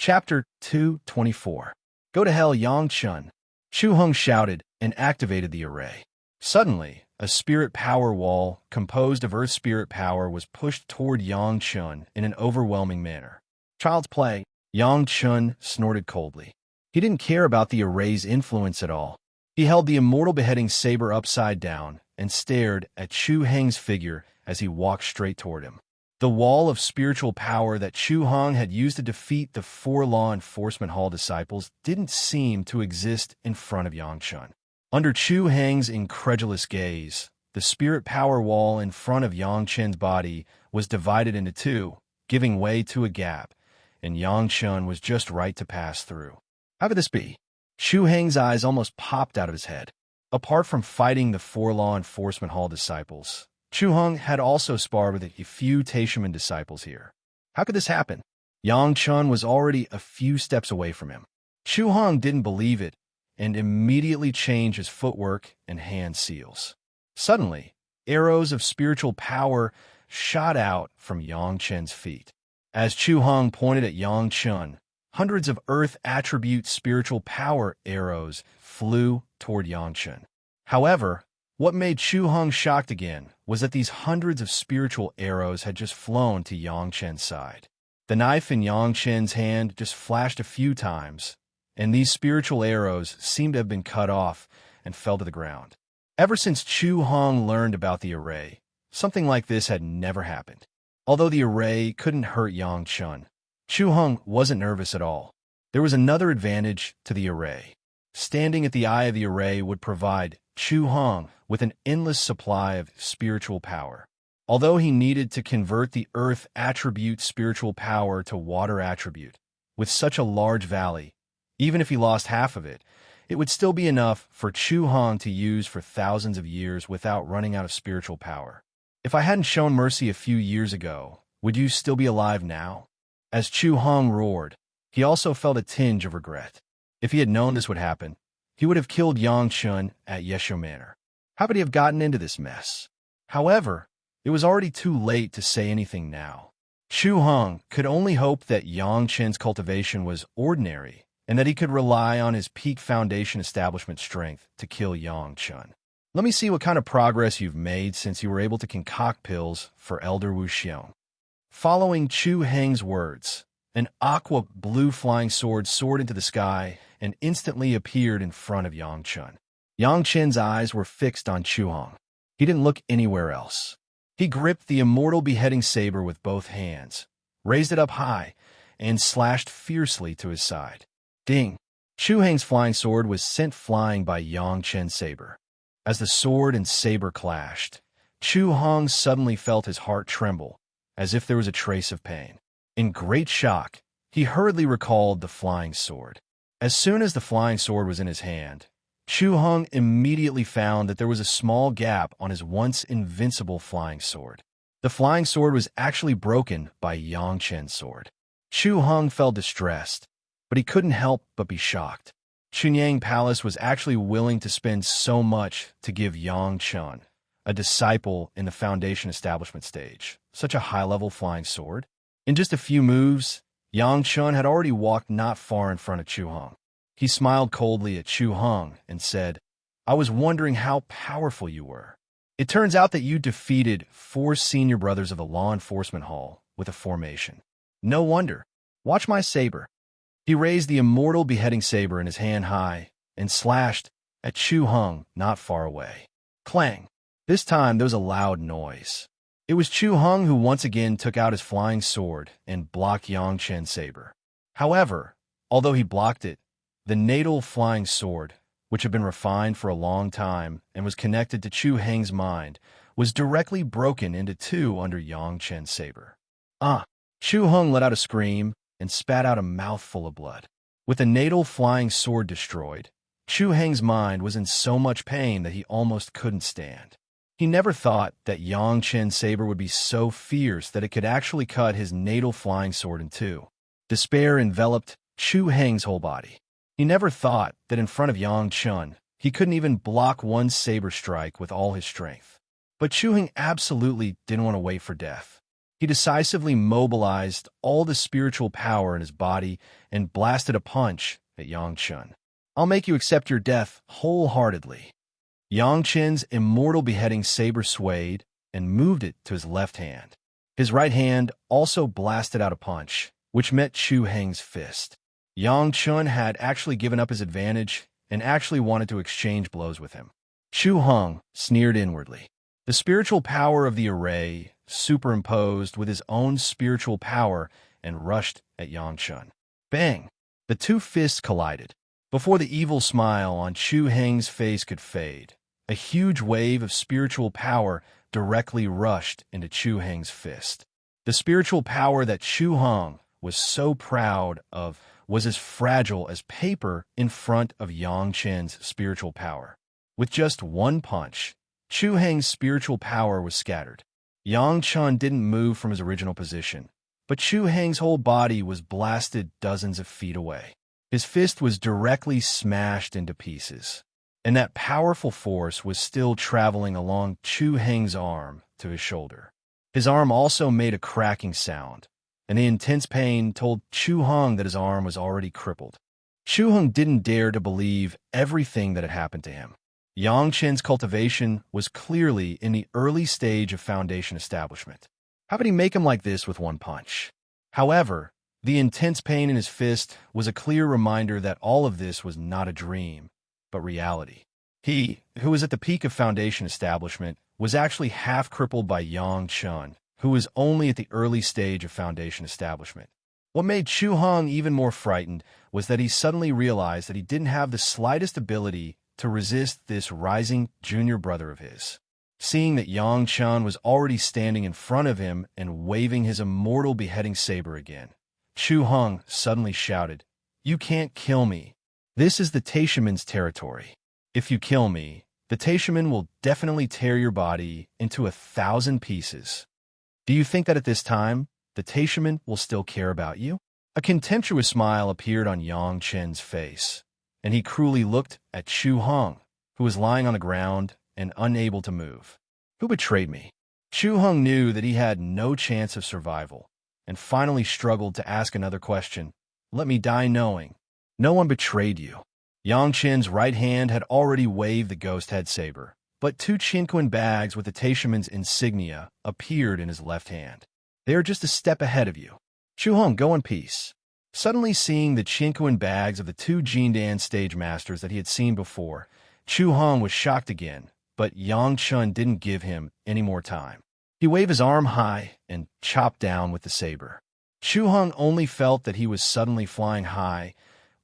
Chapter 224. Go to hell, Yang Chun. Chu Hung shouted and activated the array. Suddenly, a spirit power wall composed of earth spirit power was pushed toward Yang Chun in an overwhelming manner. Child's play, Yang Chun snorted coldly. He didn't care about the array's influence at all. He held the immortal beheading saber upside down and stared at Chu Heng's figure as he walked straight toward him. The wall of spiritual power that Chu Hong had used to defeat the 4 law enforcement hall disciples didn't seem to exist in front of Yang Chun. Under Chu Heng's incredulous gaze, the spirit power wall in front of Yang Chun's body was divided into 2, giving way to a gap, and Yang Chun was just right to pass through. How could this be? Chu Heng's eyes almost popped out of his head. Apart from fighting the 4 law enforcement hall disciples, Chu Hong had also sparred with a few Taishaman disciples here. How could this happen? Yang Chun was already a few steps away from him. Chu Hong didn't believe it and immediately changed his footwork and hand seals. Suddenly, arrows of spiritual power shot out from Yang Chun's feet. As Chu Hong pointed at Yang Chun, hundreds of earth attribute spiritual power arrows flew toward Yang Chun. However, what made Chu Hong shocked again was that these hundreds of spiritual arrows had just flown to Yang Chun's side. The knife in Yang Chun's hand just flashed a few times, and these spiritual arrows seemed to have been cut off and fell to the ground. Ever since Chu Hong learned about the array, something like this had never happened. Although the array couldn't hurt Yang Chun, Chu Hong wasn't nervous at all. There was another advantage to the array. Standing at the eye of the array would provide Chu Hong with an endless supply of spiritual power. Although he needed to convert the earth attribute spiritual power to water attribute, with such a large valley, even if he lost half of it, it would still be enough for Chu Hong to use for thousands of years without running out of spiritual power. If I hadn't shown mercy a few years ago, would you still be alive now? As Chu Hong roared, he also felt a tinge of regret. If he had known this would happen, he would have killed Yang Chun at Yesho Manor. How could he have gotten into this mess? However, it was already too late to say anything now. Chu Hong could only hope that Yang Chun's cultivation was ordinary and that he could rely on his peak foundation establishment strength to kill Yang Chun. Let me see what kind of progress you've made since you were able to concoct pills for Elder Wu Xiong. Following Chu Heng's words, an aqua-blue flying sword soared into the sky and instantly appeared in front of Yang Chun. Yang Chun's eyes were fixed on Chu Hong. He didn't look anywhere else. He gripped the immortal beheading saber with both hands, raised it up high, and slashed fiercely to his side. Ding! Chu Heng's flying sword was sent flying by Yang Chun's saber. As the sword and saber clashed, Chu Hong suddenly felt his heart tremble, as if there was a trace of pain. In great shock, he hurriedly recalled the flying sword. As soon as the flying sword was in his hand, Chu Hong immediately found that there was a small gap on his once invincible flying sword. The flying sword was actually broken by Yang Chun's sword. Chu Hong felt distressed, but he couldn't help but be shocked. Chunyang Palace was actually willing to spend so much to give Yang Chun, a disciple in the Foundation establishment stage, such a high-level flying sword. In just a few moves, Yang Chun had already walked not far in front of Chu Hong. He smiled coldly at Chu Hong and said, "I was wondering how powerful you were. It turns out that you defeated 4 senior brothers of the law enforcement hall with a formation. No wonder. Watch my saber." He raised the immortal beheading saber in his hand high and slashed at Chu Hong not far away. Clang! This time there was a loud noise. It was Chu Hong who once again took out his flying sword and blocked Yang Chun's saber. However, although he blocked it, the natal flying sword, which had been refined for a long time and was connected to Chu Heng's mind, was directly broken into 2 under Yang Chun's saber. Chu Hong let out a scream and spat out a mouthful of blood. With the natal flying sword destroyed, Chu Heng's mind was in so much pain that he almost couldn't stand. He never thought that Yang Chun's saber would be so fierce that it could actually cut his natal flying sword in 2. Despair enveloped Chu Heng's whole body. He never thought that in front of Yang Chun, he couldn't even block one saber strike with all his strength. But Chu Heng absolutely didn't want to wait for death. He decisively mobilized all the spiritual power in his body and blasted a punch at Yang Chun. "I'll make you accept your death wholeheartedly." Yang Chen's immortal beheading saber swayed and moved it to his left hand. His right hand also blasted out a punch, which met Chu Heng's fist. Yang Chun had actually given up his advantage and actually wanted to exchange blows with him. Chu Heng sneered inwardly. The spiritual power of the array superimposed with his own spiritual power and rushed at Yang Chun. Bang! The two fists collided. Before the evil smile on Chu Heng's face could fade, a huge wave of spiritual power directly rushed into Chu Heng's fist. The spiritual power that Chu Heng was so proud of was as fragile as paper in front of Yang Chen's spiritual power. With just one punch, Chu Heng's spiritual power was scattered. Yang Chun didn't move from his original position, but Chu Heng's whole body was blasted dozens of feet away. His fist was directly smashed into pieces, and that powerful force was still traveling along Chu Heng's arm to his shoulder. His arm also made a cracking sound, and the intense pain told Chu Heng that his arm was already crippled. Chu Heng didn't dare to believe everything that had happened to him. Yang Chen's cultivation was clearly in the early stage of foundation establishment. How could he make him like this with one punch? However, the intense pain in his fist was a clear reminder that all of this was not a dream, but reality. He, who was at the peak of foundation establishment, was actually half crippled by Yang Chun, who was only at the early stage of foundation establishment. What made Chu Heng even more frightened was that he suddenly realized that he didn't have the slightest ability to resist this rising junior brother of his. Seeing that Yang Chun was already standing in front of him and waving his immortal beheading saber again, Chu Heng suddenly shouted, "You can't kill me. This is the Taishaman's territory. If you kill me, the Taishaman will definitely tear your body into 1,000 pieces. Do you think that at this time, the Taishaman will still care about you?" A contemptuous smile appeared on Yang Chen's face, and he cruelly looked at Chu Heng, who was lying on the ground and unable to move. "Who betrayed me?" Chu Heng knew that he had no chance of survival, and finally struggled to ask another question. "Let me die knowing. No one betrayed you." Yang Chen's right hand had already waved the ghost head saber, but two chinquin bags with the Taishaman's insignia appeared in his left hand. "They are just a step ahead of you. Chu Heng, go in peace." Suddenly seeing the chinquin bags of the two Jindan stage masters that he had seen before, Chu Heng was shocked again, but Yang Chun didn't give him any more time. He waved his arm high and chopped down with the saber. Chu Heng only felt that he was suddenly flying high,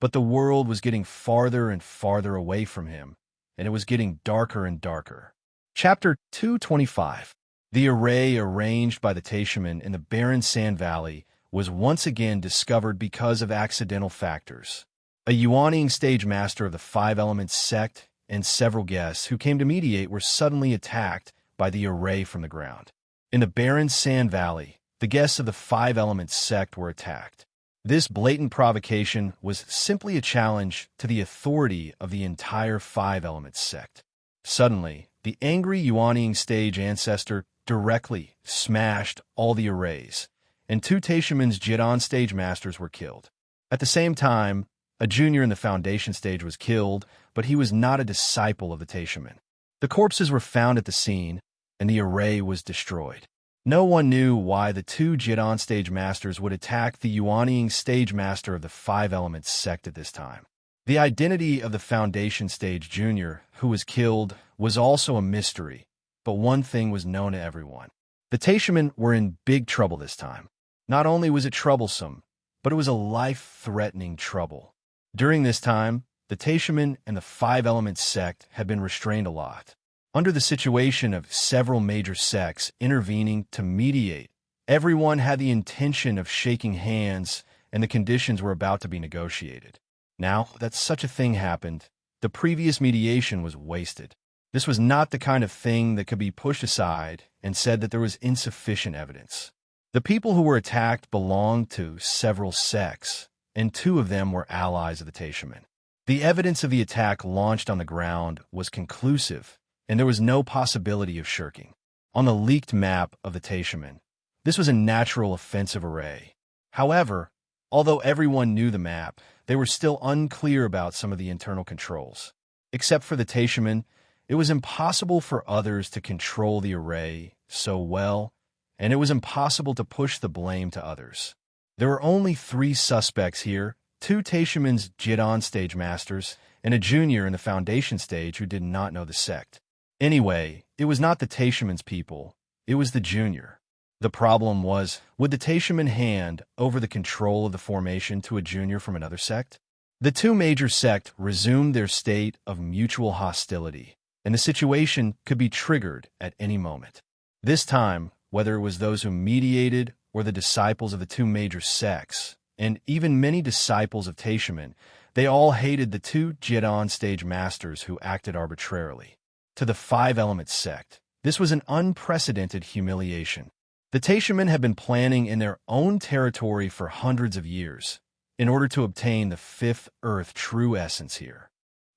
but the world was getting farther and farther away from him, and it was getting darker and darker. Chapter 225. The array arranged by the Taishaman in the barren sand valley was once again discovered because of accidental factors. A Yuanying stage master of the Five Elements sect and several guests who came to mediate were suddenly attacked by the array from the ground. In the barren sand valley, the guests of the Five Elements sect were attacked. This blatant provocation was simply a challenge to the authority of the entire Five Elements sect. Suddenly, the angry Yuanying stage ancestor directly smashed all the arrays, and two Taishaman's Jidan stage masters were killed. At the same time, a junior in the foundation stage was killed, but he was not a disciple of the Taishaman. The corpses were found at the scene, and the array was destroyed. No one knew why the two Jidan stage masters would attack the Yuanying stage master of the Five Elements sect at this time. The identity of the foundation stage junior who was killed was also a mystery, but one thing was known to everyone. The Taishaman were in big trouble this time. Not only was it troublesome, but it was a life-threatening trouble. During this time, the Taishaman and the Five Elements sect had been restrained a lot. Under the situation of several major sects intervening to mediate, everyone had the intention of shaking hands, and the conditions were about to be negotiated. Now that such a thing happened, the previous mediation was wasted. This was not the kind of thing that could be pushed aside and said that there was insufficient evidence. The people who were attacked belonged to several sects, and two of them were allies of the Taishaman. The evidence of the attack launched on the ground was conclusive, and there was no possibility of shirking. On the leaked map of the Taishaman, This was a natural offensive array. However, although everyone knew the map, they were still unclear about some of the internal controls. Except for the Taishaman, it was impossible for others to control the array so well, and it was impossible to push the blame to others. There were only 3 suspects here, 2 Taishaman's Jidon stage masters, and a junior in the foundation stage who did not know the sect. Anyway, it was not the Taishaman's people, it was the junior. The problem was, would the Taishaman hand over the control of the formation to a junior from another sect? The 2 major sects resumed their state of mutual hostility, and the situation could be triggered at any moment. This time, whether it was those who mediated or the disciples of the 2 major sects, and even many disciples of Taishaman, they all hated the 2 Jidon stage masters who acted arbitrarily. To the 5-element sect, this was an unprecedented humiliation. The Taishaman had been planning in their own territory for hundreds of years in order to obtain the 5th Earth true essence here.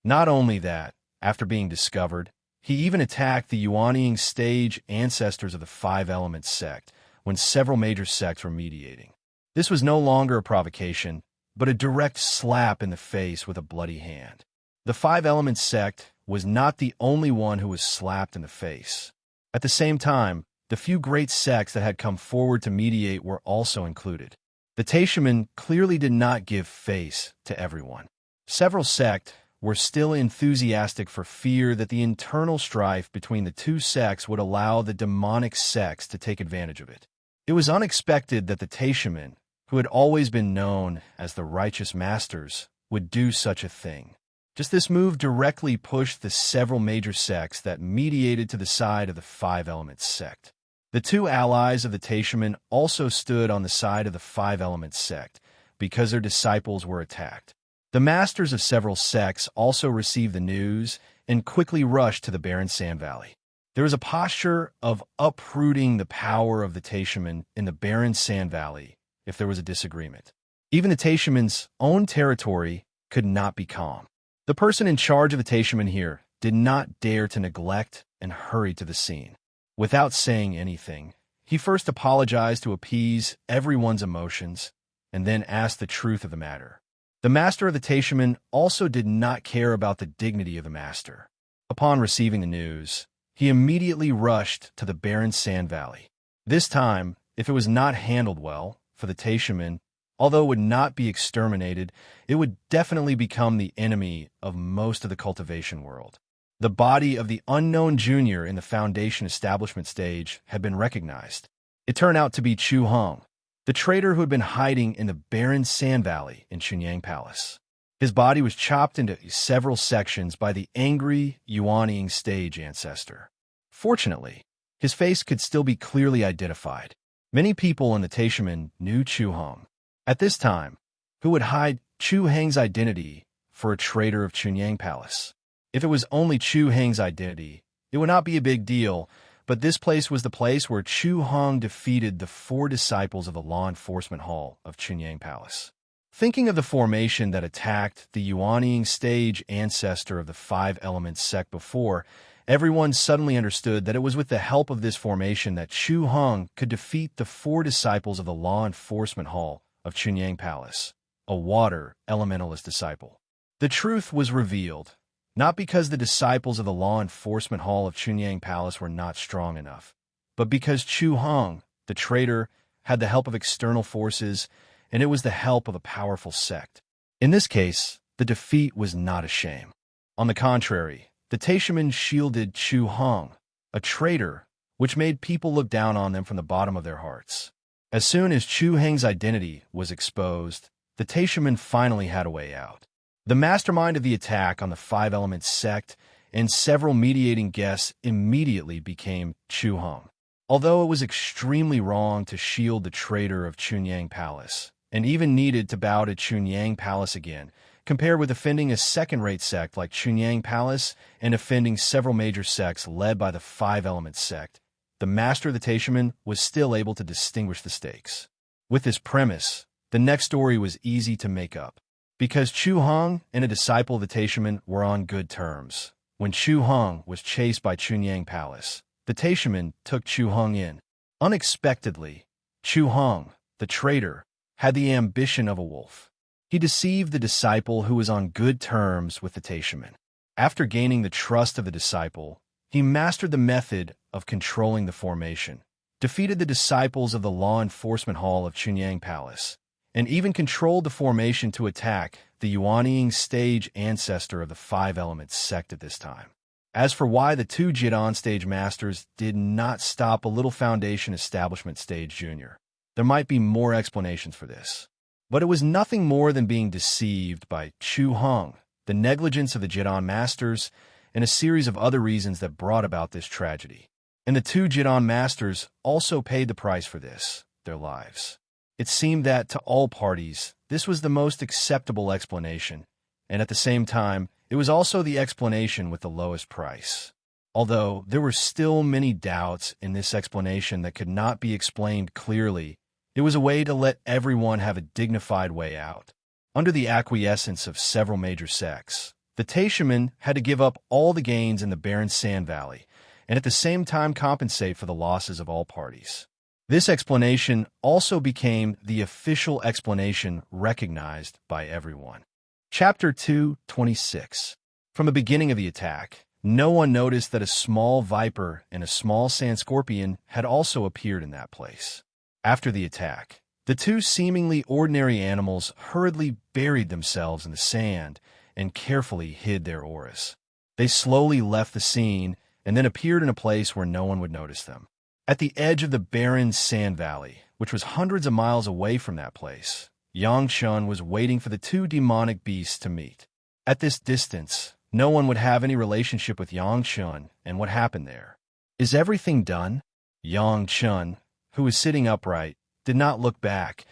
Not only that, after being discovered, he even attacked the Yuanying stage ancestors of the 5-element sect when several major sects were mediating. This was no longer a provocation, but a direct slap in the face with a bloody hand. The 5-element sect was not the only one who was slapped in the face. At the same time, the few great sects that had come forward to mediate were also included. The Taishaman clearly did not give face to everyone. Several sects were still enthusiastic for fear that the internal strife between the 2 sects would allow the demonic sects to take advantage of it. It was unexpected that the Taishaman, who had always been known as the righteous masters, would do such a thing. Just this move directly pushed the several major sects that mediated to the side of the 5-element sect. The 2 allies of the Taishaman also stood on the side of the 5-element sect because their disciples were attacked. The masters of several sects also received the news and quickly rushed to the barren sand valley. There was a posture of uprooting the power of the Taishaman in the barren sand valley if there was a disagreement. Even the Taishaman's own territory could not be calm. The person in charge of the Taishaman here did not dare to neglect and hurry to the scene. Without saying anything, he first apologized to appease everyone's emotions and then asked the truth of the matter. The master of the Taishaman also did not care about the dignity of the master. Upon receiving the news, he immediately rushed to the barren sand valley. This time, if it was not handled well for the Taishaman, although it would not be exterminated, it would definitely become the enemy of most of the cultivation world. The body of the unknown junior in the foundation establishment stage had been recognized. It turned out to be Chu Hong, the traitor who had been hiding in the barren sand valley in Chunyang Palace. His body was chopped into several sections by the angry Yuanying stage ancestor. Fortunately, his face could still be clearly identified. Many people in the Taishaman knew Chu Hong. At this time, who would hide Chu Heng's identity for a traitor of Chunyang Palace? If it was only Chu Heng's identity, it would not be a big deal, but this place was the place where Chu Hong defeated the 4 disciples of the law enforcement hall of Chunyang Palace. Thinking of the formation that attacked the Yuanying stage ancestor of the 5-element sect before, everyone suddenly understood that it was with the help of this formation that Chu Hong could defeat the 4 disciples of the law enforcement hall of Chunyang Palace, a water elementalist disciple. The truth was revealed, not because the disciples of the law enforcement hall of Chunyang Palace were not strong enough, but because Chu Hong, the traitor, had the help of external forces, and it was the help of a powerful sect. In this case, the defeat was not a shame. On the contrary, the Taishaman shielded Chu Hong, a traitor, which made people look down on them from the bottom of their hearts. As soon as Chu Heng's identity was exposed, the Taishaman finally had a way out. The mastermind of the attack on the 5-element sect and several mediating guests immediately became Chu Hong. Although it was extremely wrong to shield the traitor of Chunyang Palace, and even needed to bow to Chunyang Palace again, compared with offending a second-rate sect like Chunyang Palace and offending several major sects led by the 5-element sect, the master of the Taishaman was still able to distinguish the stakes. With this premise, the next story was easy to make up. Because Chu Hong and a disciple of the Taishaman were on good terms, when Chu Hong was chased by Chunyang Palace, the Taishaman took Chu Hong in. Unexpectedly, Chu Hong, the traitor, had the ambition of a wolf. He deceived the disciple who was on good terms with the Taishaman. After gaining the trust of the disciple, he mastered the method of controlling the formation, defeated the disciples of the law enforcement hall of Chunyang Palace, and even controlled the formation to attack the Yuanying stage ancestor of the Five Elements sect at this time. As for why the two Jidan stage masters did not stop a little foundation establishment stage junior, there might be more explanations for this. But it was nothing more than being deceived by Chu Hong, the negligence of the Jidan masters, and a series of other reasons that brought about this tragedy. And the two Jidan masters also paid the price for this, their lives. It seemed that, to all parties, this was the most acceptable explanation, and at the same time, it was also the explanation with the lowest price. Although there were still many doubts in this explanation that could not be explained clearly, it was a way to let everyone have a dignified way out. Under the acquiescence of several major sects, the Taishaman had to give up all the gains in the barren Sand Valley, and at the same time compensate for the losses of all parties. This explanation also became the official explanation recognized by everyone. Chapter 2:26. From the beginning of the attack, no one noticed that a small viper and a small sand scorpion had also appeared in that place. After the attack, the two seemingly ordinary animals hurriedly buried themselves in the sand and carefully hid their auras. They slowly left the scene and then appeared in a place where no one would notice them. At the edge of the barren Sand Valley, which was hundreds of miles away from that place, Yang Chun was waiting for the two demonic beasts to meet. At this distance, no one would have any relationship with Yang Chun and what happened there. Is everything done? Yang Chun, who was sitting upright, did not look back,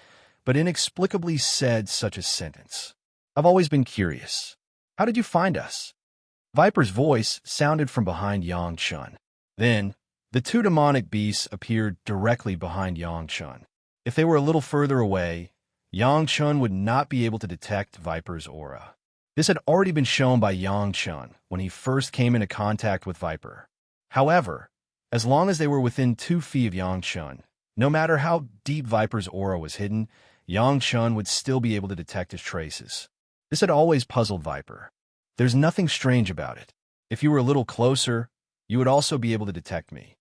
but inexplicably said such a sentence. I've always been curious. How did you find us? Viper's voice sounded from behind Yang Chun. Then, the two demonic beasts appeared directly behind Yang Chun. If they were a little further away, Yang Chun would not be able to detect Viper's aura. This had already been shown by Yang Chun when he first came into contact with Viper. However, as long as they were within 2 feet of Yang Chun, no matter how deep Viper's aura was hidden, Yang Chun would still be able to detect his traces. This had always puzzled Viper. There's nothing strange about it. If you were a little closer, you would also be able to detect me.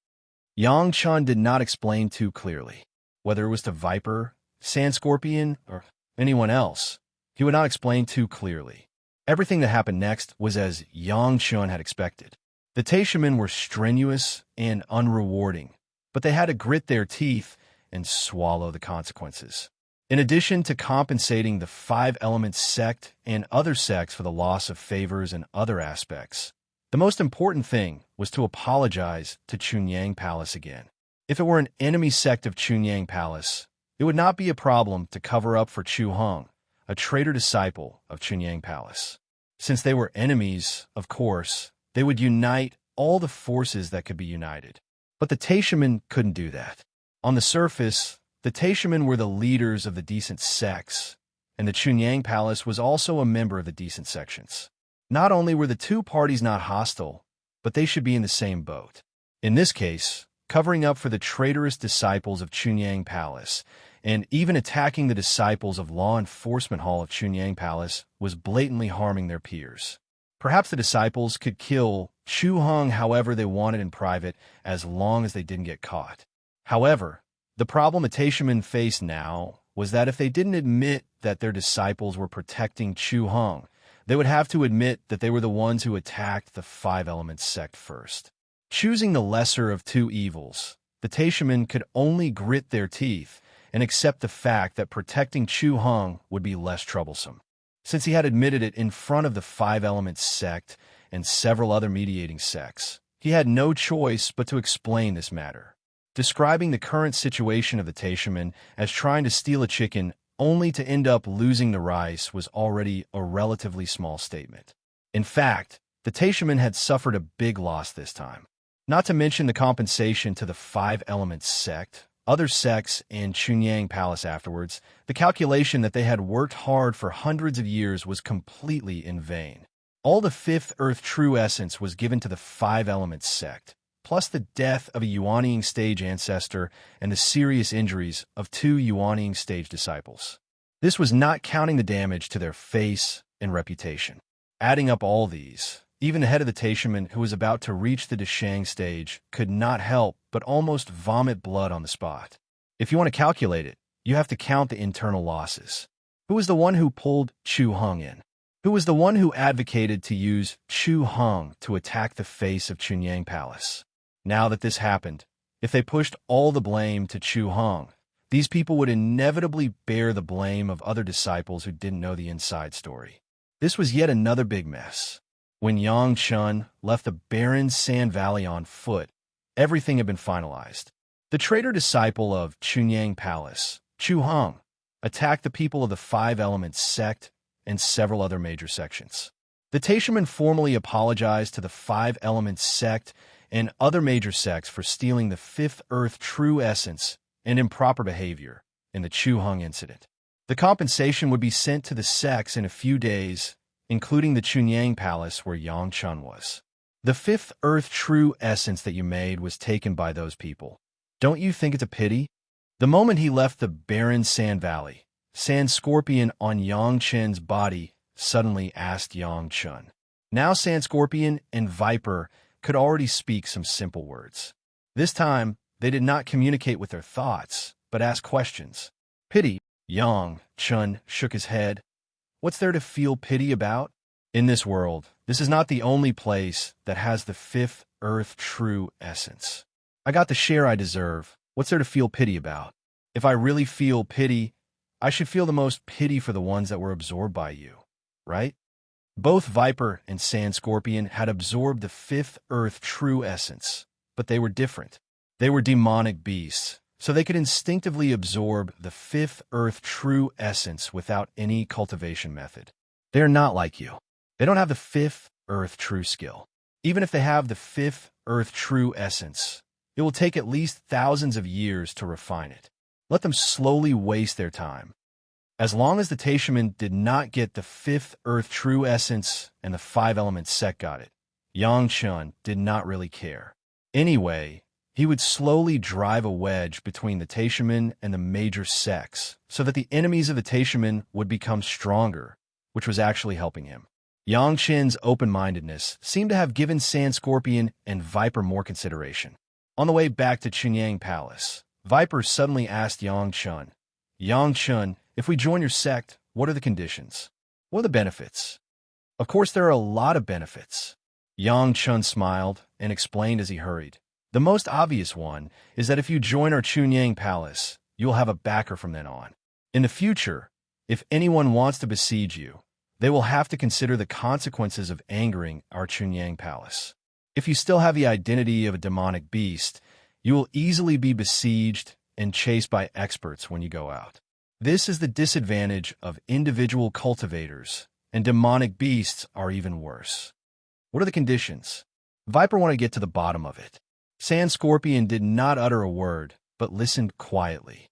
Yang Chun did not explain too clearly. Whether it was to Viper, Sand Scorpion, or anyone else, he would not explain too clearly. Everything that happened next was as Yang Chun had expected. The Taishaman were strenuous and unrewarding, but they had to grit their teeth and swallow the consequences. In addition to compensating the Five Elements sect and other sects for the loss of favors and other aspects, the most important thing was to apologize to Chunyang Palace again. If it were an enemy sect of Chunyang Palace, it would not be a problem to cover up for Chu Hong, a traitor disciple of Chunyang Palace. Since they were enemies, of course, they would unite all the forces that could be united. But the Taishaman couldn't do that. On the surface, the Taishaman were the leaders of the decent sects, and the Chunyang Palace was also a member of the decent sections. Not only were the two parties not hostile, but they should be in the same boat. In this case, covering up for the traitorous disciples of Chunyang Palace, and even attacking the disciples of Law Enforcement Hall of Chunyang Palace was blatantly harming their peers. Perhaps the disciples could kill Chu Hong however they wanted in private as long as they didn't get caught. However, the problem the Taishaman faced now was that if they didn't admit that their disciples were protecting Chu Hong, they would have to admit that they were the ones who attacked the Five Elements sect first. Choosing the lesser of two evils, the Taishaman could only grit their teeth and accept the fact that protecting Chu Hong would be less troublesome. Since he had admitted it in front of the Five Elements sect and several other mediating sects, he had no choice but to explain this matter. Describing the current situation of the Taishaman as trying to steal a chicken only to end up losing the rice was already a relatively small statement. In fact, the Taishaman had suffered a big loss this time. Not to mention the compensation to the Five Elements sect, other sects, and Chunyang Palace afterwards, the calculation that they had worked hard for hundreds of years was completely in vain. All the Fifth Earth true essence was given to the Five Elements sect, plus the death of a Yuanying stage ancestor and the serious injuries of 2 Yuanying stage disciples. This was not counting the damage to their face and reputation. Adding up all these, even the head of the Taishaman who was about to reach the Deshang stage could not help but almost vomit blood on the spot. If you want to calculate it, you have to count the internal losses. Who was the one who pulled Chu Hong in? Who was the one who advocated to use Chu Hong to attack the face of Chunyang Palace? Now that this happened, if they pushed all the blame to Chu Hong, these people would inevitably bear the blame of other disciples who didn't know the inside story. This was yet another big mess. When Yang Chun left the barren Sand Valley on foot, everything had been finalized. The traitor disciple of Chunyang Palace, Chu Hong, attacked the people of the Five Elements sect and several other major sections. The Taishaman formally apologized to the Five Elements sect and other major sects for stealing the Fifth Earth true essence and improper behavior in the Chu Hong incident. The compensation would be sent to the sects in a few days, including the Chunyang Palace where Yang Chun was. The Fifth Earth true essence that you made was taken by those people. Don't you think it's a pity? The moment he left the barren Sand Valley, Sand Scorpion on Yang Chen's body suddenly asked Yang Chun. Now Sand Scorpion and Viper could already speak some simple words. This time, they did not communicate with their thoughts, but asked questions. Pity? Yang Chun shook his head. What's there to feel pity about? In this world, this is not the only place that has the Fifth Earth true essence. I got the share I deserve. What's there to feel pity about? If I really feel pity, I should feel the most pity for the ones that were absorbed by you, right? Both Viper and Sand Scorpion had absorbed the Fifth Earth true essence, but they were different. They were demonic beasts, so they could instinctively absorb the Fifth Earth true essence without any cultivation method. They are not like you. They don't have the Fifth Earth true skill. Even if they have the Fifth Earth true essence, it will take at least thousands of years to refine it. Let them slowly waste their time. As long as the Taishaman did not get the Fifth Earth true essence and the Five Elements sect got it, Yang Chun did not really care. Anyway, he would slowly drive a wedge between the Taishaman and the major sects so that the enemies of the Taishaman would become stronger, which was actually helping him. Yang Chen's open-mindedness seemed to have given Sand Scorpion and Viper more consideration. On the way back to Chunyang Palace, Viper suddenly asked Yang Chun, Yang Chun, if we join your sect, what are the conditions? What are the benefits? Of course, there are a lot of benefits. Yang Chun smiled and explained as he hurried. The most obvious one is that if you join our Chunyang Palace, you'll have a backer from then on. In the future, if anyone wants to besiege you, they will have to consider the consequences of angering our Chunyang Palace. If you still have the identity of a demonic beast, you will easily be besieged and chased by experts when you go out. This is the disadvantage of individual cultivators, and demonic beasts are even worse. What are the conditions? Viper wanted to get to the bottom of it. Sand Scorpion did not utter a word, but listened quietly.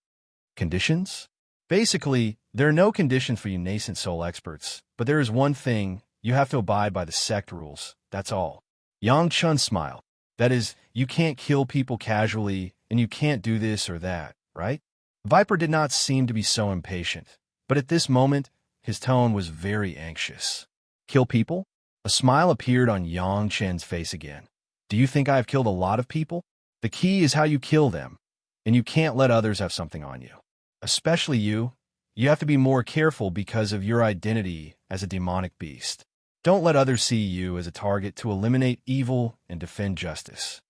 Conditions? Basically, there are no conditions for you nascent soul experts, but there is one thing: you have to abide by the sect rules, that's all. Yang Chun smiled. That is, you can't kill people casually, and you can't do this or that, right? Viper did not seem to be so impatient, but at this moment, his tone was very anxious. Kill people? A smile appeared on Yang Chen's face again. Do you think I have killed a lot of people? The key is how you kill them, and you can't let others have something on you. Especially you. You have to be more careful because of your identity as a demonic beast. Don't let others see you as a target to eliminate evil and defend justice.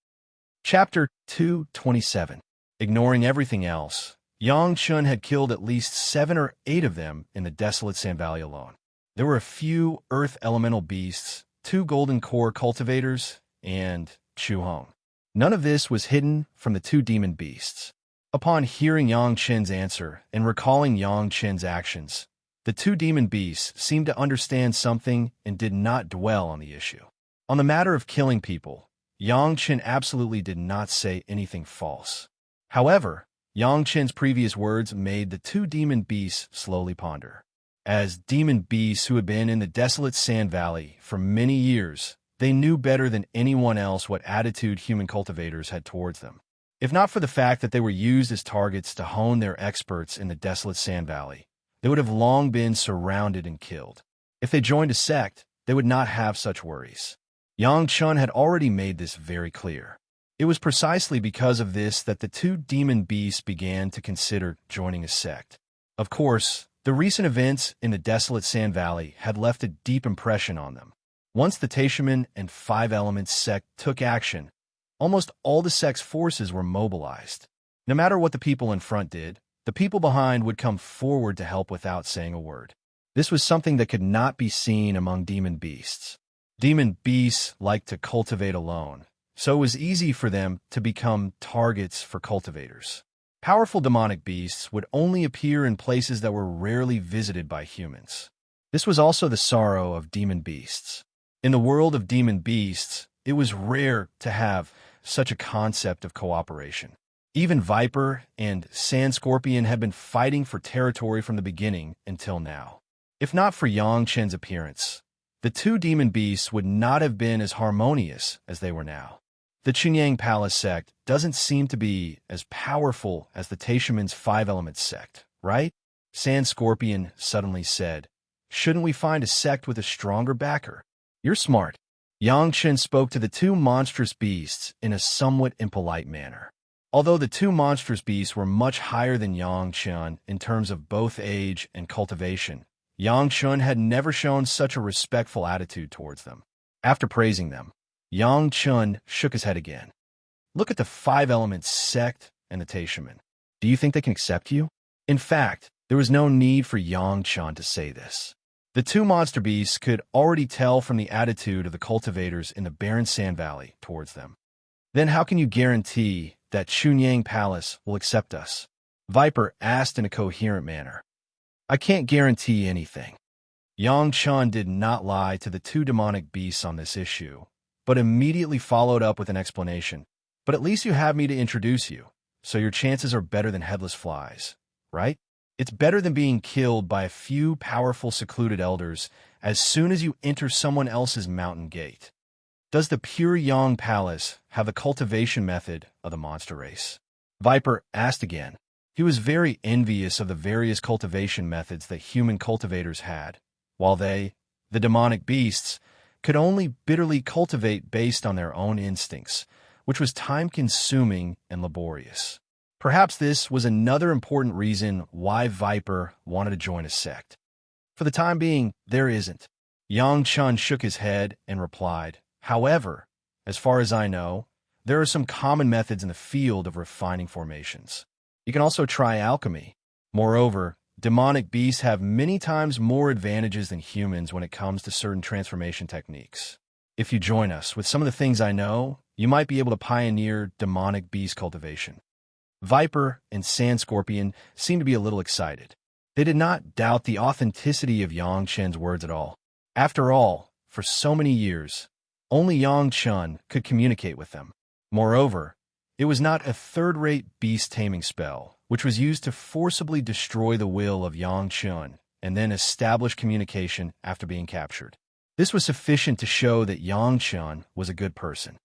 Chapter 227. Ignoring everything else, Yang Chun had killed at least 7 or 8 of them in the desolate Sand Valley alone. There were a few earth elemental beasts, 2 golden core cultivators, and Chu Hong. None of this was hidden from the 2 demon beasts. Upon hearing Yang Chen's answer and recalling Yang Chen's actions, the 2 demon beasts seemed to understand something and did not dwell on the issue. On the matter of killing people, Yang Chen absolutely did not say anything false. However, Yang Chen's previous words made the 2 demon beasts slowly ponder. As demon beasts who had been in the desolate Sand Valley for many years, they knew better than anyone else what attitude human cultivators had towards them. If not for the fact that they were used as targets to hone their experts in the desolate Sand Valley, they would have long been surrounded and killed. If they joined a sect, they would not have such worries. Yang Chun had already made this very clear. It was precisely because of this that the two demon beasts began to consider joining a sect. Of course, the recent events in the desolate Sand Valley had left a deep impression on them. Once the Taishaman and Five Elements sect took action, almost all the sect's forces were mobilized. No matter what the people in front did, the people behind would come forward to help without saying a word. This was something that could not be seen among demon beasts. Demon beasts like to cultivate alone, so it was easy for them to become targets for cultivators. Powerful demonic beasts would only appear in places that were rarely visited by humans. This was also the sorrow of demon beasts. In the world of demon beasts, it was rare to have such a concept of cooperation. Even Viper and Sand Scorpion had been fighting for territory from the beginning until now. If not for Yang Chen's appearance, the two demon beasts would not have been as harmonious as they were now. The Chunyang Palace sect doesn't seem to be as powerful as the Taishaman's Five Elements sect, right? Sand Scorpion suddenly said, "Shouldn't we find a sect with a stronger backer?" "You're smart." Yang Chen spoke to the two monstrous beasts in a somewhat impolite manner. Although the two monstrous beasts were much higher than Yang Chen in terms of both age and cultivation, Yang Chen had never shown such a respectful attitude towards them. After praising them, Yang Chen shook his head again. "Look at the Five Elements sect and the Taishaman. Do you think they can accept you?" In fact, there was no need for Yang Chen to say this. The two monster beasts could already tell from the attitude of the cultivators in the barren Sand Valley towards them. "Then how can you guarantee that Chunyang Palace will accept us?" Viper asked in a coherent manner. "I can't guarantee anything." Yang Chen did not lie to the two demonic beasts on this issue, but immediately followed up with an explanation. "But at least you have me to introduce you, so your chances are better than headless flies, right? It's better than being killed by a few powerful secluded elders as soon as you enter someone else's mountain gate." "Does the Pure Yang Palace have the cultivation method of the monster race?" Viper asked again. He was very envious of the various cultivation methods that human cultivators had, while they, the demonic beasts, could only bitterly cultivate based on their own instincts, which was time-consuming and laborious. Perhaps this was another important reason why Viper wanted to join a sect. "For the time being, there isn't." Yang Chen shook his head and replied, "However, as far as I know, there are some common methods in the field of refining formations. You can also try alchemy. Moreover, demonic beasts have many times more advantages than humans when it comes to certain transformation techniques. If you join us with some of the things I know, you might be able to pioneer demonic beast cultivation." Viper and Sand Scorpion seemed to be a little excited. They did not doubt the authenticity of Yang Chen's words at all. After all, for so many years, only Yang Chen could communicate with them. Moreover, it was not a third-rate beast-taming spell, which was used to forcibly destroy the will of Yang Chen and then establish communication after being captured. This was sufficient to show that Yang Chen was a good person.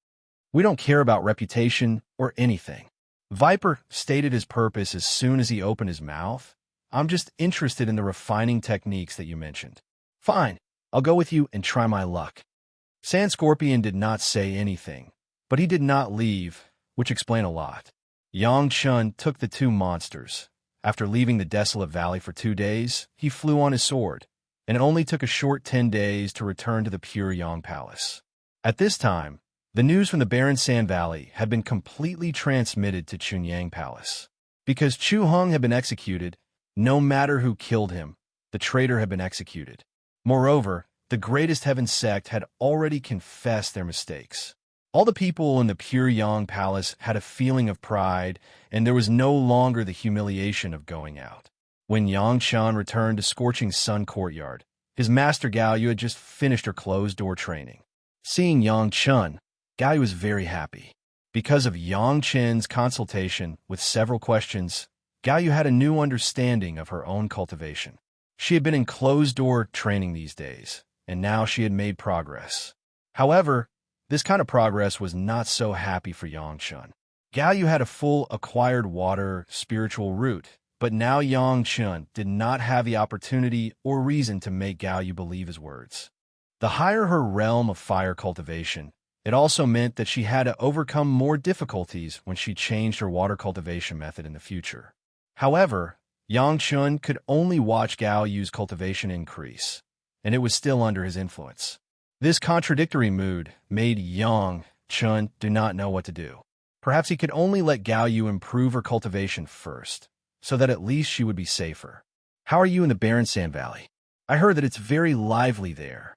"We don't care about reputation or anything." Viper stated his purpose as soon as he opened his mouth. "I'm just interested in the refining techniques that you mentioned." "Fine, I'll go with you and try my luck." Sand Scorpion did not say anything, but he did not leave, which explained a lot. Yang Chen took the two monsters. After leaving the desolate valley for 2 days, he flew on his sword, and it only took a short 10 days to return to the Pure Yang Palace. At this time, the news from the barren Sand Valley had been completely transmitted to Chunyang Palace. Because Chu Hung had been executed, no matter who killed him, the traitor had been executed. Moreover, the greatest heaven sect had already confessed their mistakes. All the people in the Pure Yang Palace had a feeling of pride, and there was no longer the humiliation of going out. When Yang Chen returned to Scorching Sun Courtyard, his master Gao Yu had just finished her closed-door training. Seeing Yang Chen, Gao Yu was very happy. Because of Yang Chen's consultation with several questions, Gao Yu had a new understanding of her own cultivation. She had been in closed-door training these days, and now she had made progress. However, this kind of progress was not so happy for Yangchun. Galyu had a full acquired water spiritual root, but now Yangchun did not have the opportunity or reason to make Galyu believe his words. The higher her realm of fire cultivation, it also meant that she had to overcome more difficulties when she changed her water cultivation method in the future. However, Yangchun could only watch Gaoyu's cultivation increase, and it was still under his influence. This contradictory mood made Yangchun do not know what to do. Perhaps he could only let Gaoyu improve her cultivation first, so that at least she would be safer. "How are you in the barren sand valley? I heard that it's very lively there."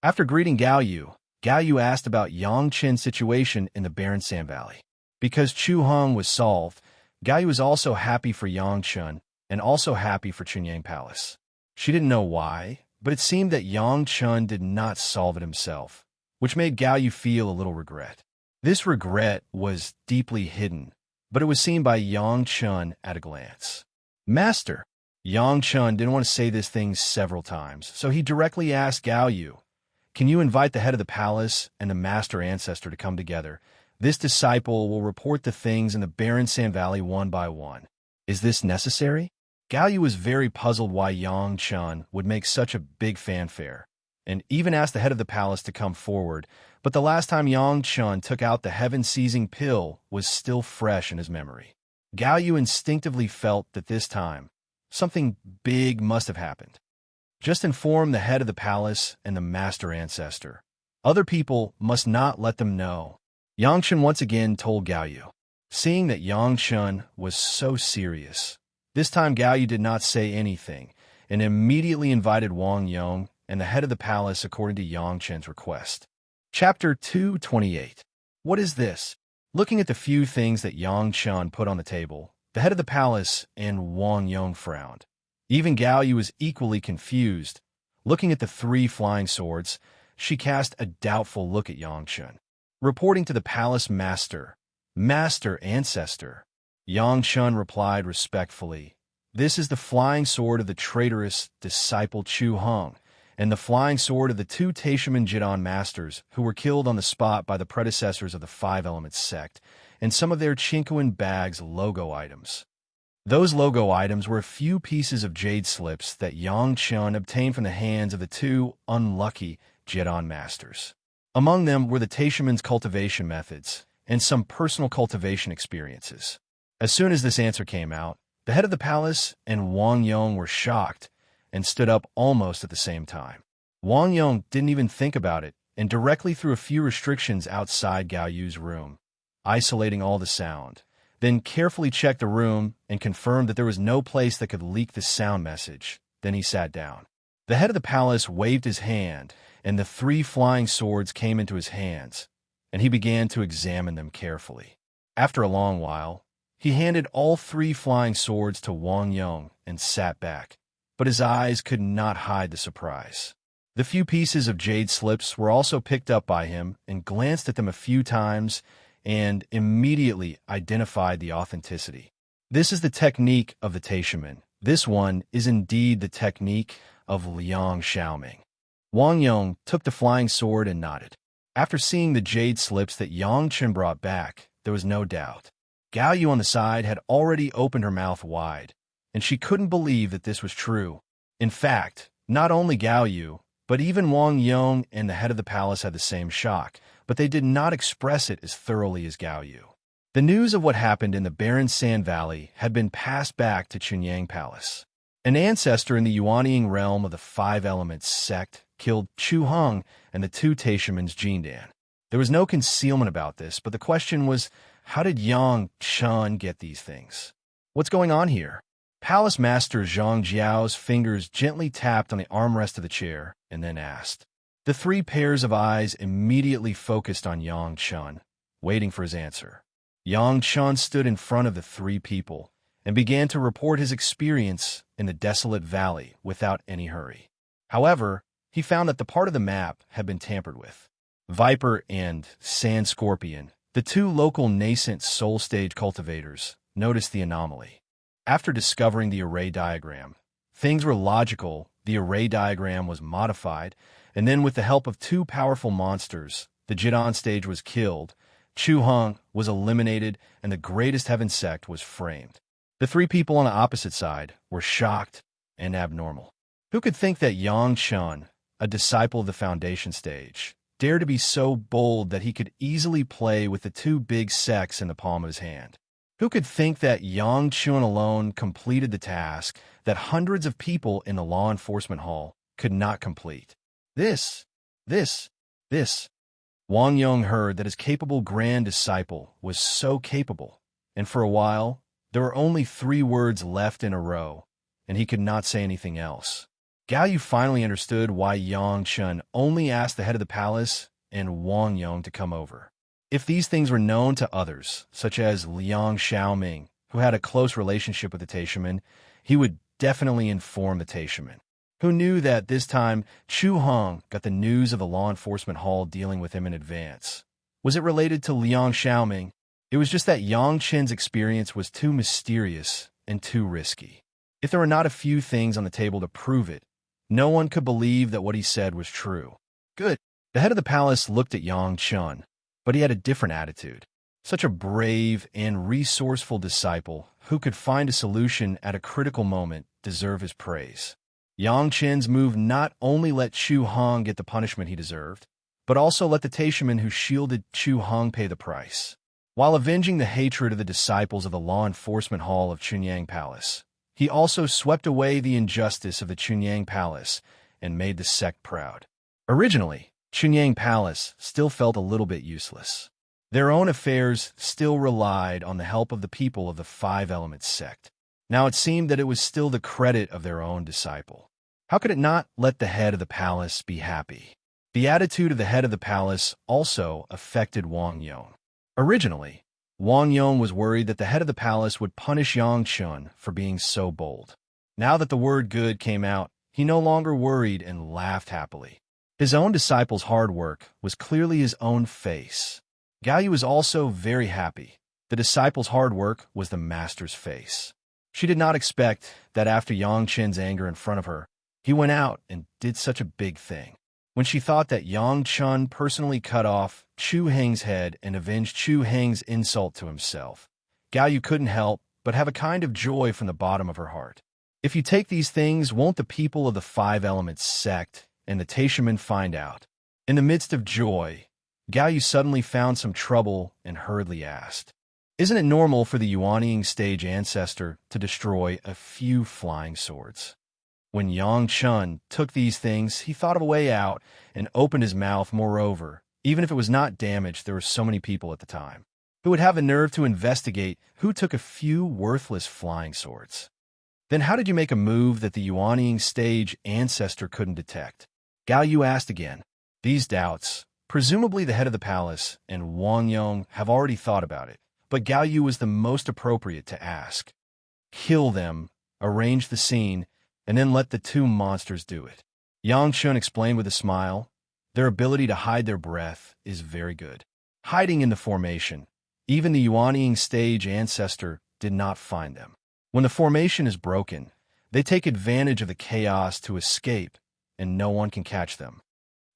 After greeting Gaoyu, Gaoyu asked about Yangchun's situation in the barren sand valley. Because Chu Hong was solved, Gaoyu was also happy for Yangchun and also happy for Chunyang Palace. She didn't know why, but it seemed that Yangchun did not solve it himself, which made Gaoyu feel a little regret. This regret was deeply hidden, but it was seen by Yangchun at a glance. "Master." Yangchun didn't want to say this thing several times, so he directly asked Gaoyu, "Can you invite the head of the palace and the master ancestor to come together? This disciple will report the things in the barren sand valley one by one." "Is this necessary?" Gaoyu was very puzzled why Yangchun would make such a big fanfare, and even asked the head of the palace to come forward, but the last time Yangchun took out the heaven-seizing pill was still fresh in his memory. Gaoyu instinctively felt that this time, something big must have happened. Just inform the head of the palace and the master ancestor. Other people must not let them know. Yangchun once again told Gaoyu. Seeing that Yangchun was so serious, this time Gaoyu did not say anything and immediately invited Wang Yong and the head of the palace according to Yangchun's request. Chapter 228. What is this? Looking at the few things that Yangchun put on the table, the head of the palace and Wang Yong frowned. Even Gaoyu was equally confused. Looking at the 3 flying swords, she cast a doubtful look at Yangchun. Reporting to the palace master, "Master ancestor," Yangchun replied respectfully, "This is the flying sword of the traitorous disciple Chu Hong, and the flying sword of the 2 Taishaman Jidon masters who were killed on the spot by the predecessors of the 5 Elements sect, and some of their Chinquan bags logo items." Those logo items were a few pieces of jade slips that Yangchun obtained from the hands of the 2 unlucky Jidon masters. Among them were the Taishaman's cultivation methods and some personal cultivation experiences. As soon as this answer came out, the head of the palace and Wang Yong were shocked and stood up almost at the same time. Wang Yong didn't even think about it and directly threw a few restrictions outside Gaoyu's room, isolating all the sound, then carefully checked the room and confirmed that there was no place that could leak the sound message. Then he sat down. The head of the palace waved his hand, and the 3 flying swords came into his hands, and he began to examine them carefully. After a long while, he handed all 3 flying swords to Wang Yong and sat back, but his eyes could not hide the surprise. The few pieces of jade slips were also picked up by him and glanced at them a few times and immediately identified the authenticity. This is the technique of the Taishaman. This one is indeed the technique of Liang Xiaoming. Wang Yong took the flying sword and nodded. After seeing the jade slips that Yangchun brought back, there was no doubt. Gaoyu on the side had already opened her mouth wide, and she couldn't believe that this was true. In fact, not only Gaoyu, but even Wang Yong and the head of the palace had the same shock, but they did not express it as thoroughly as Gaoyu. The news of what happened in the barren sand valley had been passed back to Chunyang Palace. An ancestor in the Yuanying realm of the 5 Elements sect killed Chu Hong and the 2 Taishamans Jindan. There was no concealment about this, but the question was, how did Yangchun get these things? What's going on here? Palace Master Zhang Jiao's fingers gently tapped on the armrest of the chair and then asked. The 3 pairs of eyes immediately focused on Yangchun, waiting for his answer. Yangchun stood in front of the 3 people and began to report his experience in the desolate valley without any hurry. However, he found that the part of the map had been tampered with. Viper and Sand Scorpion, the 2 local nascent soul stage cultivators, noticed the anomaly. After discovering the array diagram, things were logical the array diagram was modified, and then with the help of two powerful monsters, the Jidon stage was killed, Chu Hong was eliminated, and the greatest heaven sect was framed. The three people on the opposite side were shocked and abnormal. Who could think that Yang Chun, a disciple of the foundation stage, dared to be so bold that he could easily play with the two big sects in the palm of his hand? Who could think that Yang Chun alone completed the task that hundreds of people in the law enforcement hall could not complete? This. Wang Yong heard that his capable grand disciple was so capable, and for a while, there were only 3 words left in a row, and he could not say anything else. Gao Yu finally understood why Yang Chun only asked the head of the palace and Wang Yong to come over. If these things were known to others, such as Liang Xiaoming, who had a close relationship with the Taishaman, he would definitely inform the Taishaman, who knew that this time Chu Hong got the news of the law enforcement hall dealing with him in advance. Was it related to Liang Xiaoming? It was just that Yang Chen's experience was too mysterious and too risky. If there were not a few things on the table to prove it, no one could believe that what he said was true. Good. The head of the palace looked at Yang Chun, but he had a different attitude. Such a brave and resourceful disciple who could find a solution at a critical moment deserved his praise. Yang Chen's move not only let Chu Hong get the punishment he deserved, but also let the Taishaman who shielded Chu Hong pay the price. While avenging the hatred of the disciples of the law enforcement hall of Chunyang Palace, he also swept away the injustice of the Chunyang Palace and made the sect proud. Originally, Chunyang Palace still felt a little bit useless. Their own affairs still relied on the help of the people of the Five Elements sect. Now it seemed that it was still the credit of their own disciple. How could it not let the head of the palace be happy? The attitude of the head of the palace also affected Wang Yong. Originally, Wang Yong was worried that the head of the palace would punish Yang Chun for being so bold. Now that the word good came out, he no longer worried and laughed happily. His own disciple's hard work was clearly his own face. Gao Yu was also very happy. The disciple's hard work was the master's face. She did not expect that after Yang Chen's anger in front of her, he went out and did such a big thing. When she thought that Yang Chun personally cut off Chu Heng's head and avenged Chu Heng's insult to himself, Gao Yu couldn't help but have a kind of joy from the bottom of her heart. If you take these things, won't the people of the Five Elements sect and the Taishaman find out? In the midst of joy, Gao Yu suddenly found some trouble and hurriedly asked, "Isn't it normal for the Yuanying stage ancestor to destroy a few flying swords?" When Yang Chun took these things, he thought of a way out and opened his mouth. Moreover, even if it was not damaged, there were so many people at the time who would have the nerve to investigate who took a few worthless flying swords. Then how did you make a move that the Yuanying stage ancestor couldn't detect? Gao Yu asked again. These doubts, presumably the head of the palace and Wang Yong have already thought about it, but Gao Yu was the most appropriate to ask. Kill them, arrange the scene, and then let the two monsters do it. Yang Chun explained with a smile, their ability to hide their breath is very good. Hiding in the formation, even the Yuanying stage ancestor did not find them. When the formation is broken, they take advantage of the chaos to escape, and no one can catch them.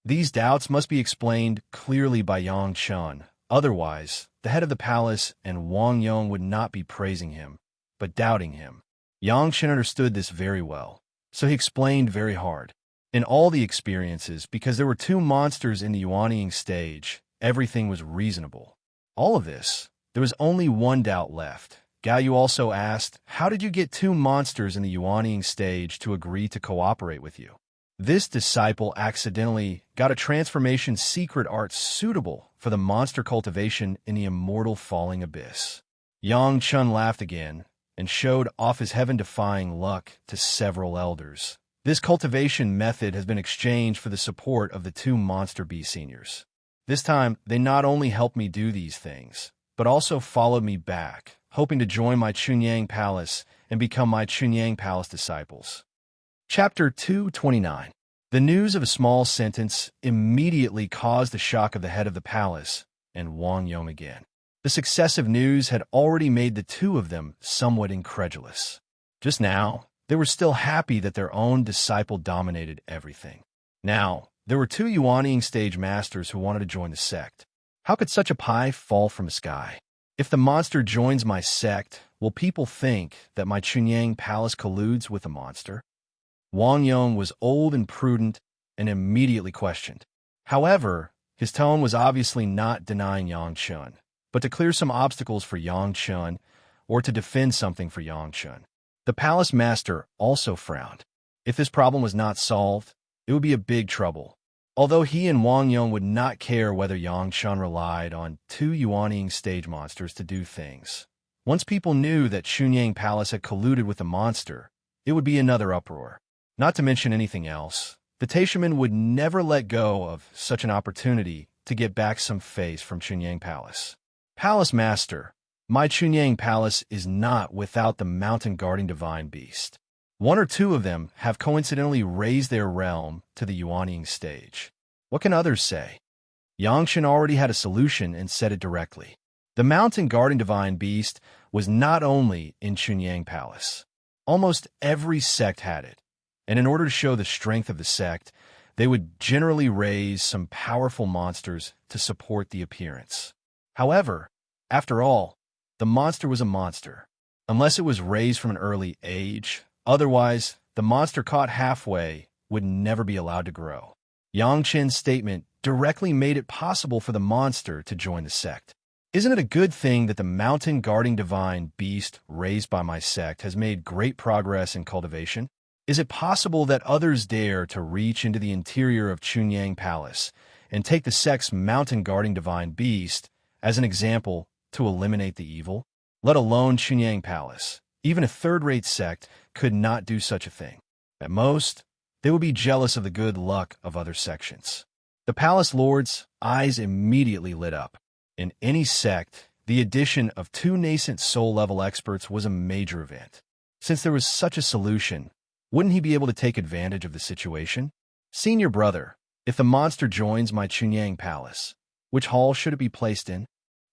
These doubts must be explained clearly by Yang Chun. Otherwise, the head of the palace and Wang Yong would not be praising him, but doubting him. Yang Chun understood this very well, so he explained very hard. In all the experiences, because there were two monsters in the Yuanying stage, everything was reasonable. All of this, there was only one doubt left. Gao Yu also asked, how did you get two monsters in the Yuanying stage to agree to cooperate with you? This disciple accidentally got a transformation secret art suitable for the monster cultivation in the Immortal Falling Abyss. Yang Chun laughed again and showed off his heaven-defying luck to several elders. This cultivation method has been exchanged for the support of the two Monster Bee seniors. This time, they not only helped me do these things, but also followed me back, hoping to join my Chunyang Palace and become my Chunyang Palace disciples. Chapter 229. The news of a small sentence immediately caused the shock of the head of the palace and Wang Yong again. The successive news had already made the two of them somewhat incredulous. Just now, they were still happy that their own disciple dominated everything. Now, there were 2 Yuanying stage masters who wanted to join the sect. How could such a pie fall from the sky? If the monster joins my sect, will people think that my Chunyang palace colludes with the monster? Wang Yong was old and prudent and immediately questioned. However, his tone was obviously not denying Yang Chun, but to clear some obstacles for Yang Chun or to defend something for Yang Chun. The palace master also frowned. If this problem was not solved, it would be a big trouble. Although he and Wang Yong would not care whether Yang Chun relied on 2 Yuanying stage monsters to do things. Once people knew that Chunyang Palace had colluded with the monster, it would be another uproar. Not to mention anything else, the Taishaman would never let go of such an opportunity to get back some face from Chunyang Palace. Palace Master, my Chunyang Palace is not without the mountain guarding divine beast. 1 or 2 of them have coincidentally raised their realm to the Yuanying stage. What can others say? Yang Chun already had a solution and said it directly. The mountain guarding divine beast was not only in Chunyang Palace. Almost every sect had it, and in order to show the strength of the sect, they would generally raise some powerful monsters to support the appearance. However, after all, the monster was a monster. Unless it was raised from an early age, otherwise, the monster caught halfway would never be allowed to grow. Yang Chen's statement directly made it possible for the monster to join the sect. Isn't it a good thing that the mountain guarding divine beast raised by my sect has made great progress in cultivation? Is it possible that others dare to reach into the interior of Chunyang Palace and take the sect's mountain guarding divine beast as an example to eliminate the evil? Let alone Chunyang Palace. Even a third-rate sect could not do such a thing. At most, they would be jealous of the good luck of other sections. The palace lord's eyes immediately lit up. In any sect, the addition of 2 nascent soul-level experts was a major event. Since there was such a solution, wouldn't he be able to take advantage of the situation? Senior brother, if the monster joins my Chunyang Palace, which hall should it be placed in?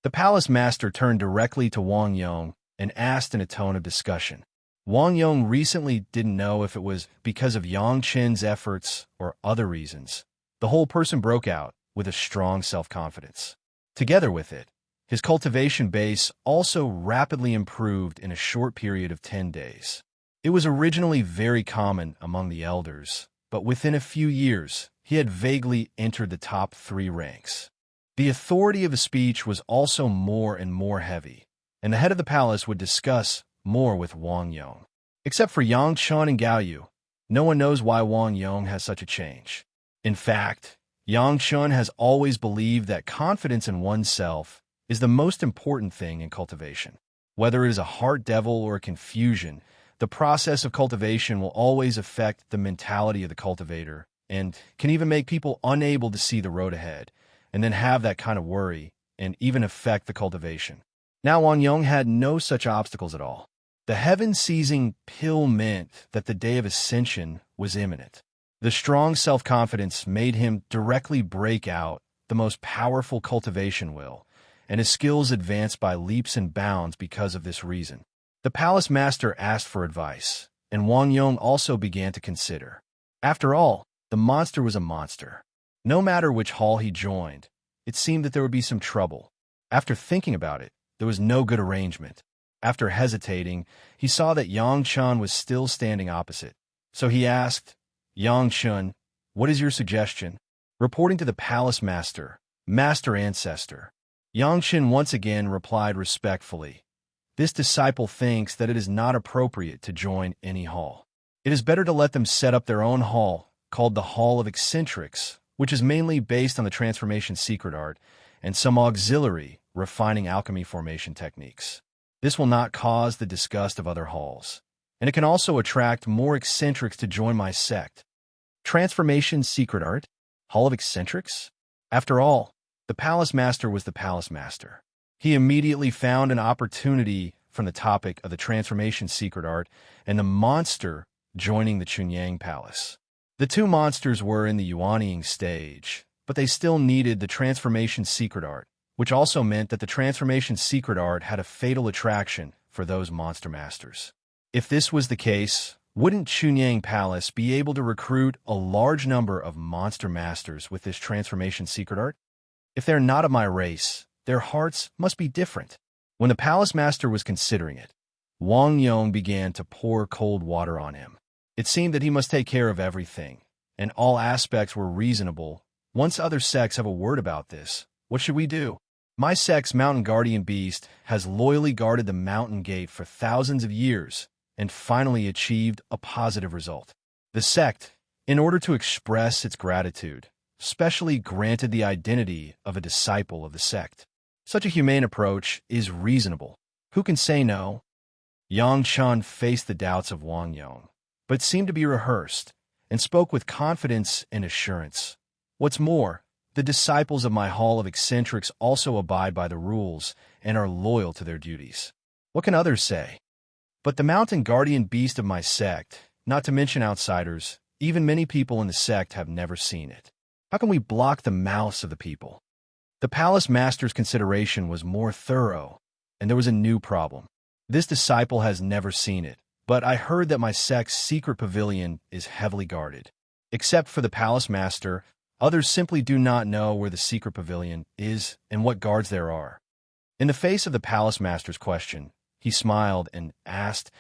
The palace master turned directly to Wang Yong and asked in a tone of discussion. Wang Yong recently didn't know if it was because of Yang Chen's efforts or other reasons. The whole person broke out with a strong self-confidence. Together with it, his cultivation base also rapidly improved in a short period of 10 days. It was originally very common among the elders, but within a few years, he had vaguely entered the top 3 ranks. The authority of his speech was also more and more heavy, and the head of the palace would discuss more with Wang Yong. Except for Yang Chun and Gao Yu, no one knows why Wang Yong has such a change. In fact, Yang Chun has always believed that confidence in oneself is the most important thing in cultivation. Whether it is a heart devil or a confusion, the process of cultivation will always affect the mentality of the cultivator and can even make people unable to see the road ahead, and then have that kind of worry and even affect the cultivation. Now Wang Yong had no such obstacles at all. The heaven-seizing pill meant that the day of ascension was imminent. The strong self-confidence made him directly break out the most powerful cultivation will, and his skills advanced by leaps and bounds because of this reason. The palace master asked for advice, and Wang Yong also began to consider. After all, the monster was a monster. No matter which hall he joined, it seemed that there would be some trouble. After thinking about it, there was no good arrangement. After hesitating, he saw that Yang Chun was still standing opposite. So he asked, Yang Chun, what is your suggestion? Reporting to the palace master, Master Ancestor, Yang Chun once again replied respectfully, this disciple thinks that it is not appropriate to join any hall. It is better to let them set up their own hall, called the Hall of Eccentrics, which is mainly based on the transformation secret art and some auxiliary refining alchemy formation techniques. This will not cause the disgust of other halls, and it can also attract more eccentrics to join my sect. Transformation secret art? Hall of Eccentrics? After all, the palace master was the palace master. He immediately found an opportunity from the topic of the transformation secret art and the monster joining the Chunyang Palace. The 2 monsters were in the Yuanying stage, but they still needed the transformation secret art, which also meant that the transformation secret art had a fatal attraction for those monster masters. If this was the case, Wouldn't Chunyang Palace be able to recruit a large number of monster masters with this transformation secret art? If they're not of my race, their hearts must be different. When the palace master was considering it, Wang Yong began to pour cold water on him. It seemed that he must take care of everything, and all aspects were reasonable. Once other sects have a word about this, what should we do? My sect's mountain guardian beast has loyally guarded the mountain gate for thousands of years and finally achieved a positive result. The sect, in order to express its gratitude, specially granted the identity of a disciple of the sect. Such a humane approach is reasonable. Who can say no? Yang Chun faced the doubts of Wang Yong, but seemed to be rehearsed and spoke with confidence and assurance. What's more, the disciples of my Hall of Eccentrics also abide by the rules and are loyal to their duties. What can others say? But the mountain guardian beast of my sect, not to mention outsiders, even many people in the sect have never seen it. How can we block the mouths of the people? The palace master's consideration was more thorough, and there was a new problem. This disciple has never seen it, but I heard that my sect's secret pavilion is heavily guarded. Except for the palace master, others simply do not know where the secret pavilion is and what guards there are. In the face of the palace master's question, he smiled and asked,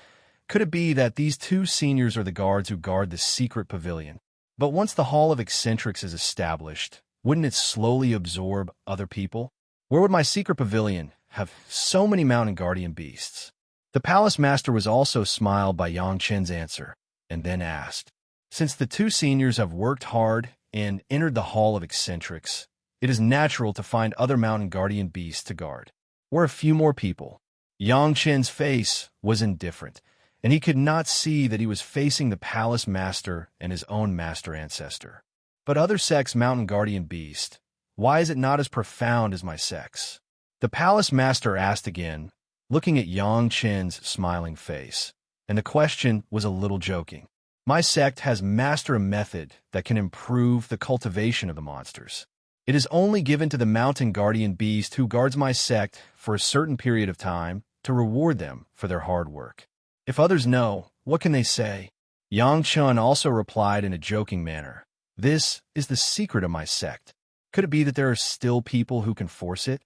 could it be that these two seniors are the guards who guard the secret pavilion? But once the Hall of Eccentrics is established, wouldn't it slowly absorb other people? Where would my secret pavilion have so many mountain guardian beasts? The palace master was also smiled by Yang Chen's answer, and then asked, since the two seniors have worked hard and entered the Hall of Eccentrics, it is natural to find other mountain guardian beasts to guard. Where a few more people. Yang Chen's face was indifferent, and he could not see that he was facing the palace master and his own master ancestor. But other sects' mountain guardian beast, why is it not as profound as my sect's? The palace master asked again, looking at Yang Chen's smiling face, and the question was a little joking. My sect has mastered a method that can improve the cultivation of the monsters. It is only given to the mountain guardian beast who guards my sect for a certain period of time to reward them for their hard work. If others know, what can they say? Yang Chun also replied in a joking manner, this is the secret of my sect. Could it be that there are still people who can force it?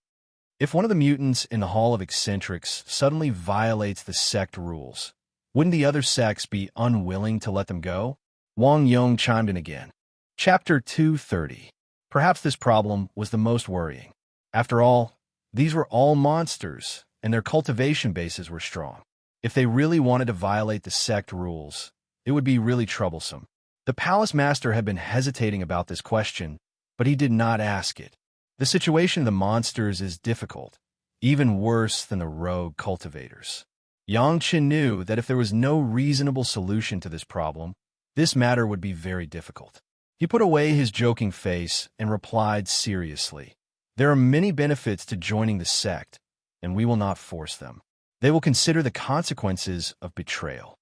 If one of the mutants in the Hall of Eccentrics suddenly violates the sect rules, wouldn't the other sects be unwilling to let them go? Wang Yong chimed in again. Chapter 230. Perhaps this problem was the most worrying. After all, these were all monsters, and their cultivation bases were strong. If they really wanted to violate the sect rules, it would be really troublesome. The palace master had been hesitating about this question, but he did not ask it. The situation of the monsters is difficult, even worse than the rogue cultivators. Yang Chen knew that if there was no reasonable solution to this problem, this matter would be very difficult. He put away his joking face and replied seriously, there are many benefits to joining the sect, and we will not force them. They will consider the consequences of betrayal.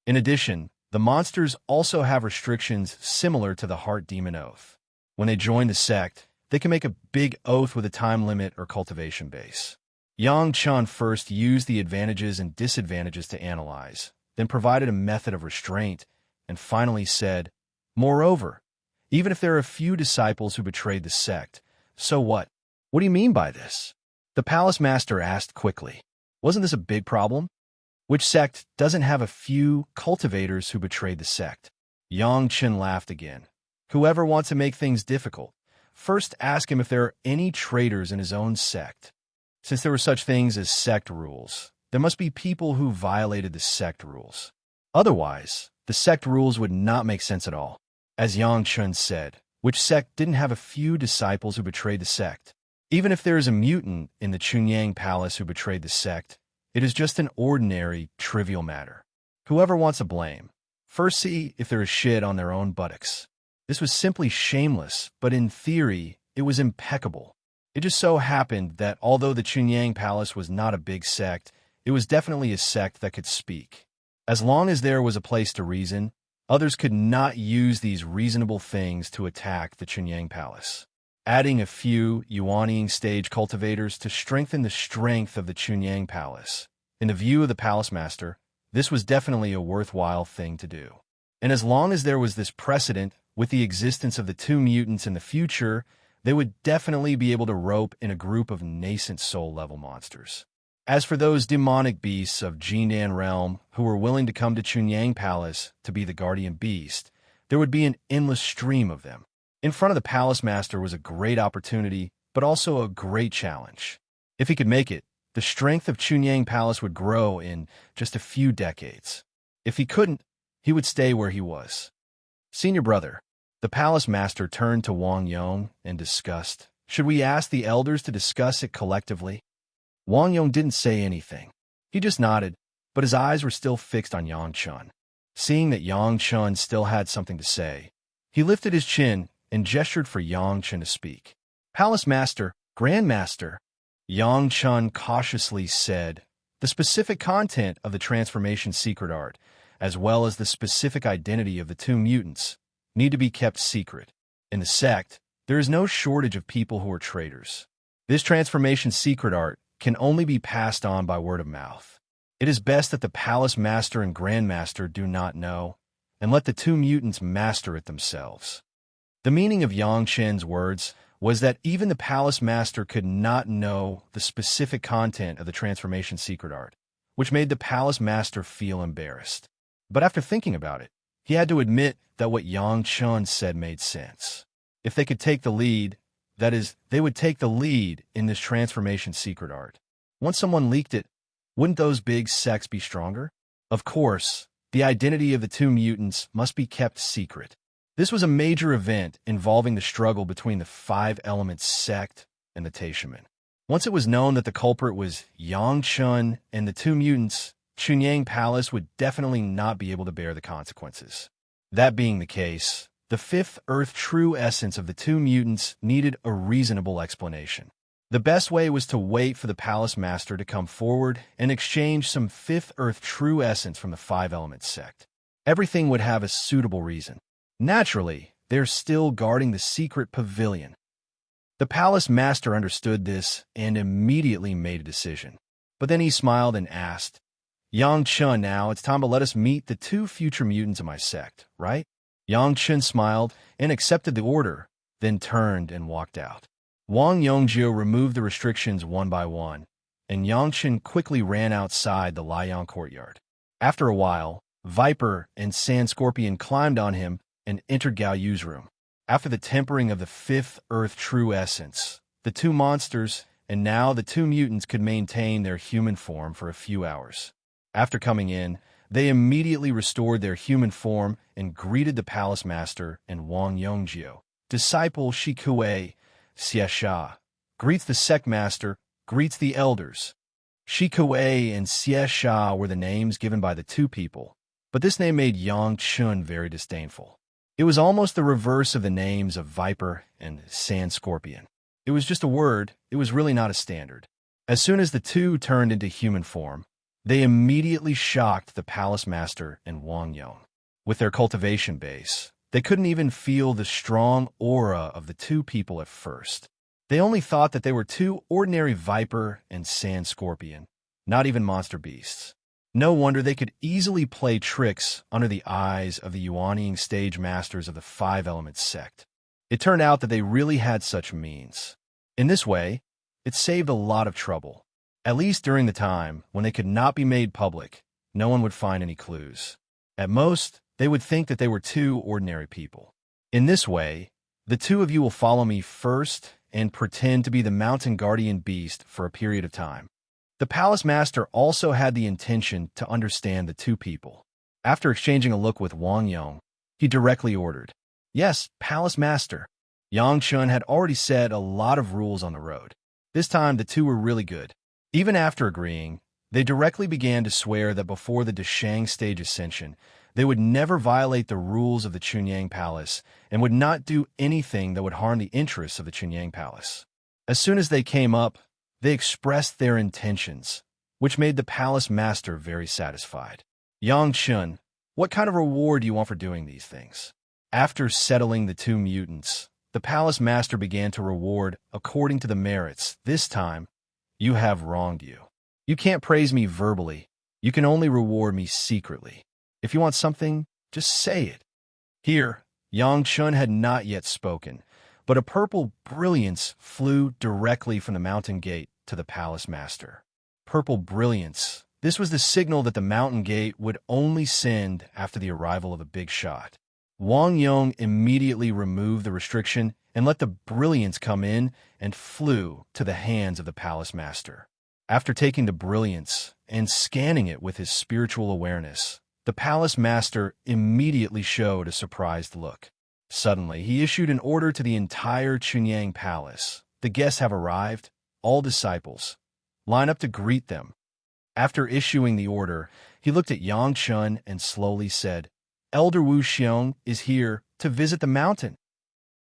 In addition, the monsters also have restrictions similar to the Heart Demon Oath. When they join the sect, they can make a big oath with a time limit or cultivation base. Yang Chun first used the advantages and disadvantages to analyze, then provided a method of restraint, and finally said, moreover, even if there are a few disciples who betrayed the sect, so what? What do you mean by this? The palace master asked quickly. Wasn't this a big problem? Which sect doesn't have a few cultivators who betrayed the sect? Yang Chen laughed again. Whoever wants to make things difficult, first ask him if there are any traitors in his own sect. Since there were such things as sect rules, there must be people who violated the sect rules. Otherwise, the sect rules would not make sense at all. As Yang Chun said, which sect didn't have a few disciples who betrayed the sect? Even if there is a mutant in the Chunyang Palace who betrayed the sect, it is just an ordinary, trivial matter. Whoever wants to blame, first see if there is shit on their own buttocks. This was simply shameless, but in theory, it was impeccable. It just so happened that although the Chunyang Palace was not a big sect, it was definitely a sect that could speak. As long as there was a place to reason, others could not use these reasonable things to attack the Chunyang Palace. Adding a few Yuanying stage cultivators to strengthen the strength of the Chunyang Palace, in the view of the palace master, this was definitely a worthwhile thing to do. And as long as there was this precedent with the existence of the two mutants in the future, they would definitely be able to rope in a group of nascent soul-level monsters. As for those demonic beasts of Jindan realm who were willing to come to Chunyang Palace to be the guardian beast, there would be an endless stream of them. In front of the Palace Master was a great opportunity, but also a great challenge. If he could make it, the strength of Chunyang Palace would grow in just a few decades. If he couldn't, he would stay where he was. Senior brother, the Palace Master turned to Wang Yong and discussed, "Should we ask the elders to discuss it collectively?" Wang Yong didn't say anything. He just nodded, but his eyes were still fixed on Yang Chun. Seeing that Yang Chun still had something to say, he lifted his chin and gestured for Yang Chun to speak. "Palace Master, Grand Master," Yang Chun cautiously said, "the specific content of the transformation secret art, as well as the specific identity of the two mutants, need to be kept secret. In the sect, there is no shortage of people who are traitors. This transformation secret art can only be passed on by word of mouth. It is best that the Palace Master and Grand Master do not know, and let the two mutants master it themselves." The meaning of Yang Chen's words was that even the Palace Master could not know the specific content of the transformation secret art, which made the Palace Master feel embarrassed. But after thinking about it, he had to admit that what Yang Chun said made sense. If they could take the lead, that is, they would take the lead in this transformation secret art. Once someone leaked it, wouldn't those big sects be stronger? Of course, the identity of the two mutants must be kept secret. This was a major event involving the struggle between the Five Elements sect and the Taishaman. Once it was known that the culprit was Yang Chun and the two mutants, Chunyang Palace would definitely not be able to bear the consequences. That being the case, the fifth Earth true essence of the two mutants needed a reasonable explanation. The best way was to wait for the Palace Master to come forward and exchange some fifth Earth true essence from the Five Elements sect. Everything would have a suitable reason. Naturally, they're still guarding the secret pavilion. The Palace Master understood this and immediately made a decision. But then he smiled and asked, "Yang Chun, now it's time to let us meet the two future mutants of my sect, right?" Yang Chun smiled and accepted the order, then turned and walked out. Wang Yongjio removed the restrictions one by one, and Yang Chun quickly ran outside the Liang courtyard. After a while, Viper and Sand Scorpion climbed on him and entered Gao Yu's room. After the tempering of the fifth Earth true essence, the two monsters and now the two mutants could maintain their human form for a few hours. After coming in, they immediately restored their human form and greeted the Palace Master and Wang Yongjio. Disciple Shikue, Xiesha, greets the Sect Master, greets the elders. Shikue and Xiesha were the names given by the two people, but this name made Yang Chun very disdainful. It was almost the reverse of the names of Viper and Sand Scorpion. It was just a word, it was really not a standard. As soon as the two turned into human form, they immediately shocked the Palace Master and Wang Yong. With their cultivation base, they couldn't even feel the strong aura of the two people at first. They only thought that they were two ordinary Viper and Sand Scorpion, not even monster beasts. No wonder they could easily play tricks under the eyes of the Yuanying stage masters of the Five Elements sect. It turned out that they really had such means. In this way, it saved a lot of trouble. At least during the time when they could not be made public, no one would find any clues. At most, they would think that they were two ordinary people. In this way, the two of you will follow me first and pretend to be the mountain guardian beast for a period of time. The Palace Master also had the intention to understand the two people. After exchanging a look with Wang Yong, he directly ordered, "Yes, Palace Master." Yang Chun had already said a lot of rules on the road. This time, the two were really good. Even after agreeing, they directly began to swear that before the Deshang stage ascension, they would never violate the rules of the Chunyang Palace and would not do anything that would harm the interests of the Chunyang Palace. As soon as they came up, they expressed their intentions, which made the Palace Master very satisfied. "Yang Chun, what kind of reward do you want for doing these things?" After settling the two mutants, the Palace Master began to reward according to the merits. "This time, you have wronged you. You can't praise me verbally. You can only reward me secretly. If you want something, just say it." Here, Yang Chun had not yet spoken, but a purple brilliance flew directly from the mountain gate to the palace master. Purple brilliance. This was the signal that the mountain gate would only send after the arrival of a big shot. Wang Yong immediately removed the restriction and let the brilliance come in and flew to the hands of the palace master. After taking the brilliance and scanning it with his spiritual awareness, the palace master immediately showed a surprised look. Suddenly, he issued an order to the entire Chunyang palace. "The guests have arrived. All disciples, line up to greet them." After issuing the order, he looked at Yang Chun and slowly said, "Elder Wu Xiong is here to visit the mountain."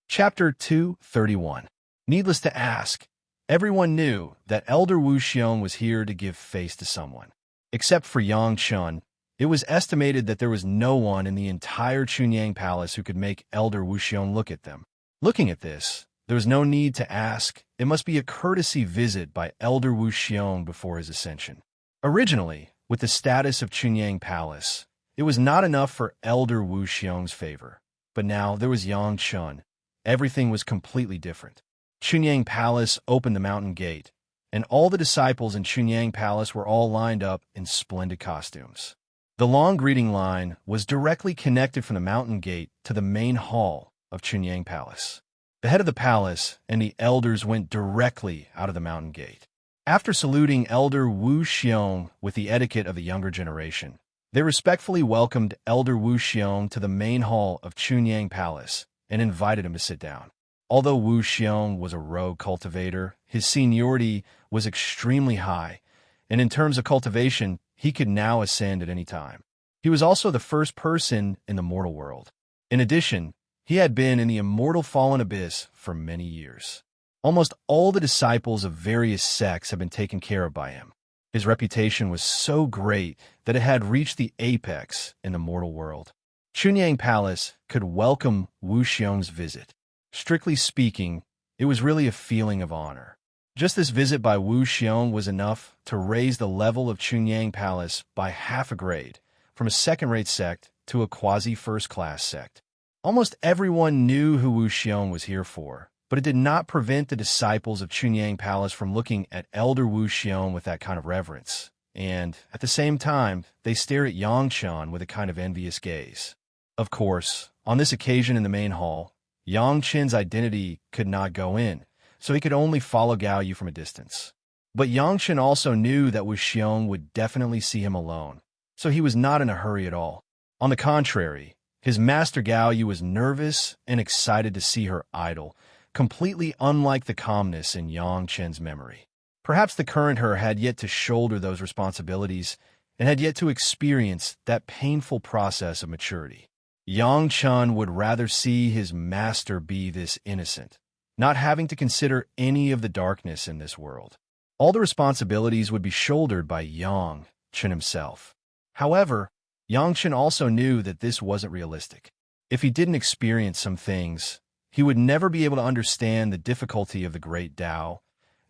Chapter 231. Needless to ask, everyone knew that Elder Wu Xiong was here to give face to someone. Except for Yang Chun, it was estimated that there was no one in the entire Chunyang Palace who could make Elder Wu Xiong look at them. Looking at this, there was no need to ask. It must be a courtesy visit by Elder Wu Xiong before his ascension. Originally, with the status of Chunyang Palace, it was not enough for Elder Wu Xiong's favor. But now there was Yang Chun. Everything was completely different. Chunyang Palace opened the mountain gate, and all the disciples in Chunyang Palace were all lined up in splendid costumes. The long greeting line was directly connected from the mountain gate to the main hall of Chunyang Palace. The head of the palace and the elders went directly out of the mountain gate. After saluting Elder Wu Xiong with the etiquette of the younger generation, they respectfully welcomed Elder Wu Xiong to the main hall of Chunyang Palace and invited him to sit down. Although Wu Xiong was a rogue cultivator, his seniority was extremely high, and in terms of cultivation, he could now ascend at any time. He was also the first person in the mortal world. In addition, he had been in the immortal fallen abyss for many years. Almost all the disciples of various sects had been taken care of by him. His reputation was so great that it had reached the apex in the mortal world. Chunyang Palace could welcome Wu Xiong's visit. Strictly speaking, it was really a feeling of honor. Just this visit by Wu Xiong was enough to raise the level of Chunyang Palace by half a grade, from a second-rate sect to a quasi-first-class sect. Almost everyone knew who Wu Xiong was here for, but it did not prevent the disciples of Chunyang Palace from looking at Elder Wu Xiong with that kind of reverence, and, at the same time, they stared at Yang Chun with a kind of envious gaze. Of course, on this occasion in the main hall, Yang Chun's identity could not go in, so he could only follow Gao Yu from a distance. But Yang Chun also knew that Wu Xiong would definitely see him alone, so he was not in a hurry at all. On the contrary, his master Gao Yu was nervous and excited to see her idol, completely unlike the calmness in Yang Chun's memory. Perhaps the current her had yet to shoulder those responsibilities and had yet to experience that painful process of maturity. Yang Chun would rather see his master be this innocent, not having to consider any of the darkness in this world. All the responsibilities would be shouldered by Yang Chun himself. However, Yang Chun also knew that this wasn't realistic. If he didn't experience some things, he would never be able to understand the difficulty of the great Tao,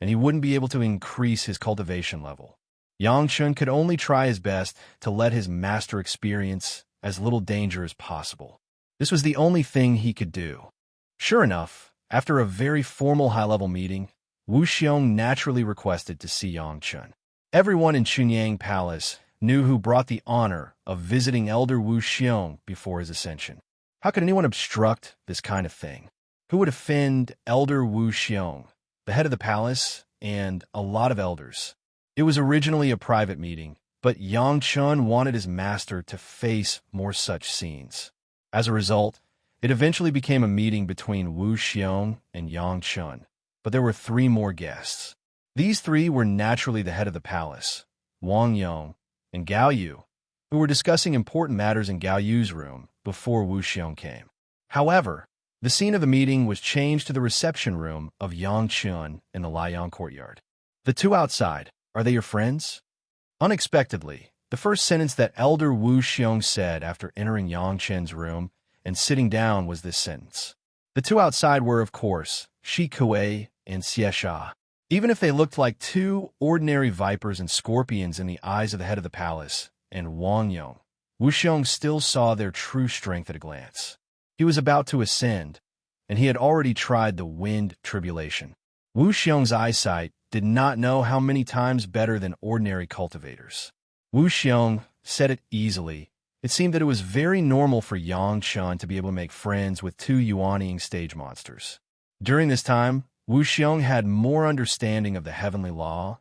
and he wouldn't be able to increase his cultivation level. Yang Chun could only try his best to let his master experience as little danger as possible. This was the only thing he could do. Sure enough, after a very formal high-level meeting, Wu Xiong naturally requested to see Yang Chun. Everyone in Chunyang Palace knew who brought the honor of visiting Elder Wu Xiong before his ascension. How could anyone obstruct this kind of thing? Who would offend Elder Wu Xiong, the head of the palace, and a lot of elders? It was originally a private meeting, but Yang Chun wanted his master to face more such scenes. As a result, it eventually became a meeting between Wu Xiong and Yang Chun, but there were 3 more guests. These 3 were naturally the head of the palace, Wang Yong, and Gao Yu, who were discussing important matters in Gao Yu's room before Wu Xiong came. However, the scene of the meeting was changed to the reception room of Yang Chun in the Liang courtyard. "The 2 outside, are they your friends?" Unexpectedly, the first sentence that Elder Wu Xiong said after entering Yang Chun's room and sitting down was this sentence. The 2 outside were, of course, Shi Kuei and Xie Sha. Even if they looked like two ordinary vipers and scorpions in the eyes of the head of the palace and Wang Yong, Wu Xiong still saw their true strength at a glance. He was about to ascend, and he had already tried the wind tribulation. Wu Xiong's eyesight did not know how many times better than ordinary cultivators. Wu Xiong said it easily. It seemed that it was very normal for Yang Chun to be able to make friends with two Yuanying stage monsters. During this time, Wu Xiong had more understanding of the heavenly law,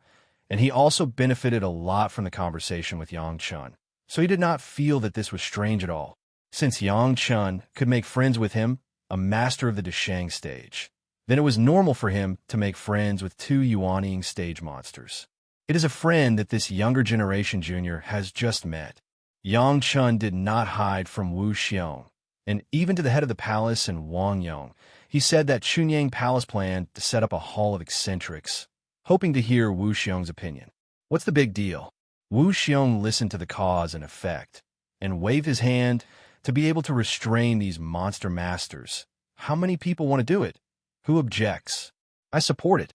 and he also benefited a lot from the conversation with Yang Chun, so he did not feel that this was strange at all, since Yang Chun could make friends with him, a master of the Deshang stage. Then it was normal for him to make friends with two Yuanying stage monsters. It is a friend that this younger generation junior has just met. Yang Chun did not hide from Wu Xiong, and even to the head of the palace and Wang Yong, he said that Chunyang Palace planned to set up a hall of eccentrics, hoping to hear Wu Xiong's opinion. What's the big deal? Wu Xiong listened to the cause and effect, and waved his hand to be able to restrain these monster masters. How many people want to do it? Who objects? I support it.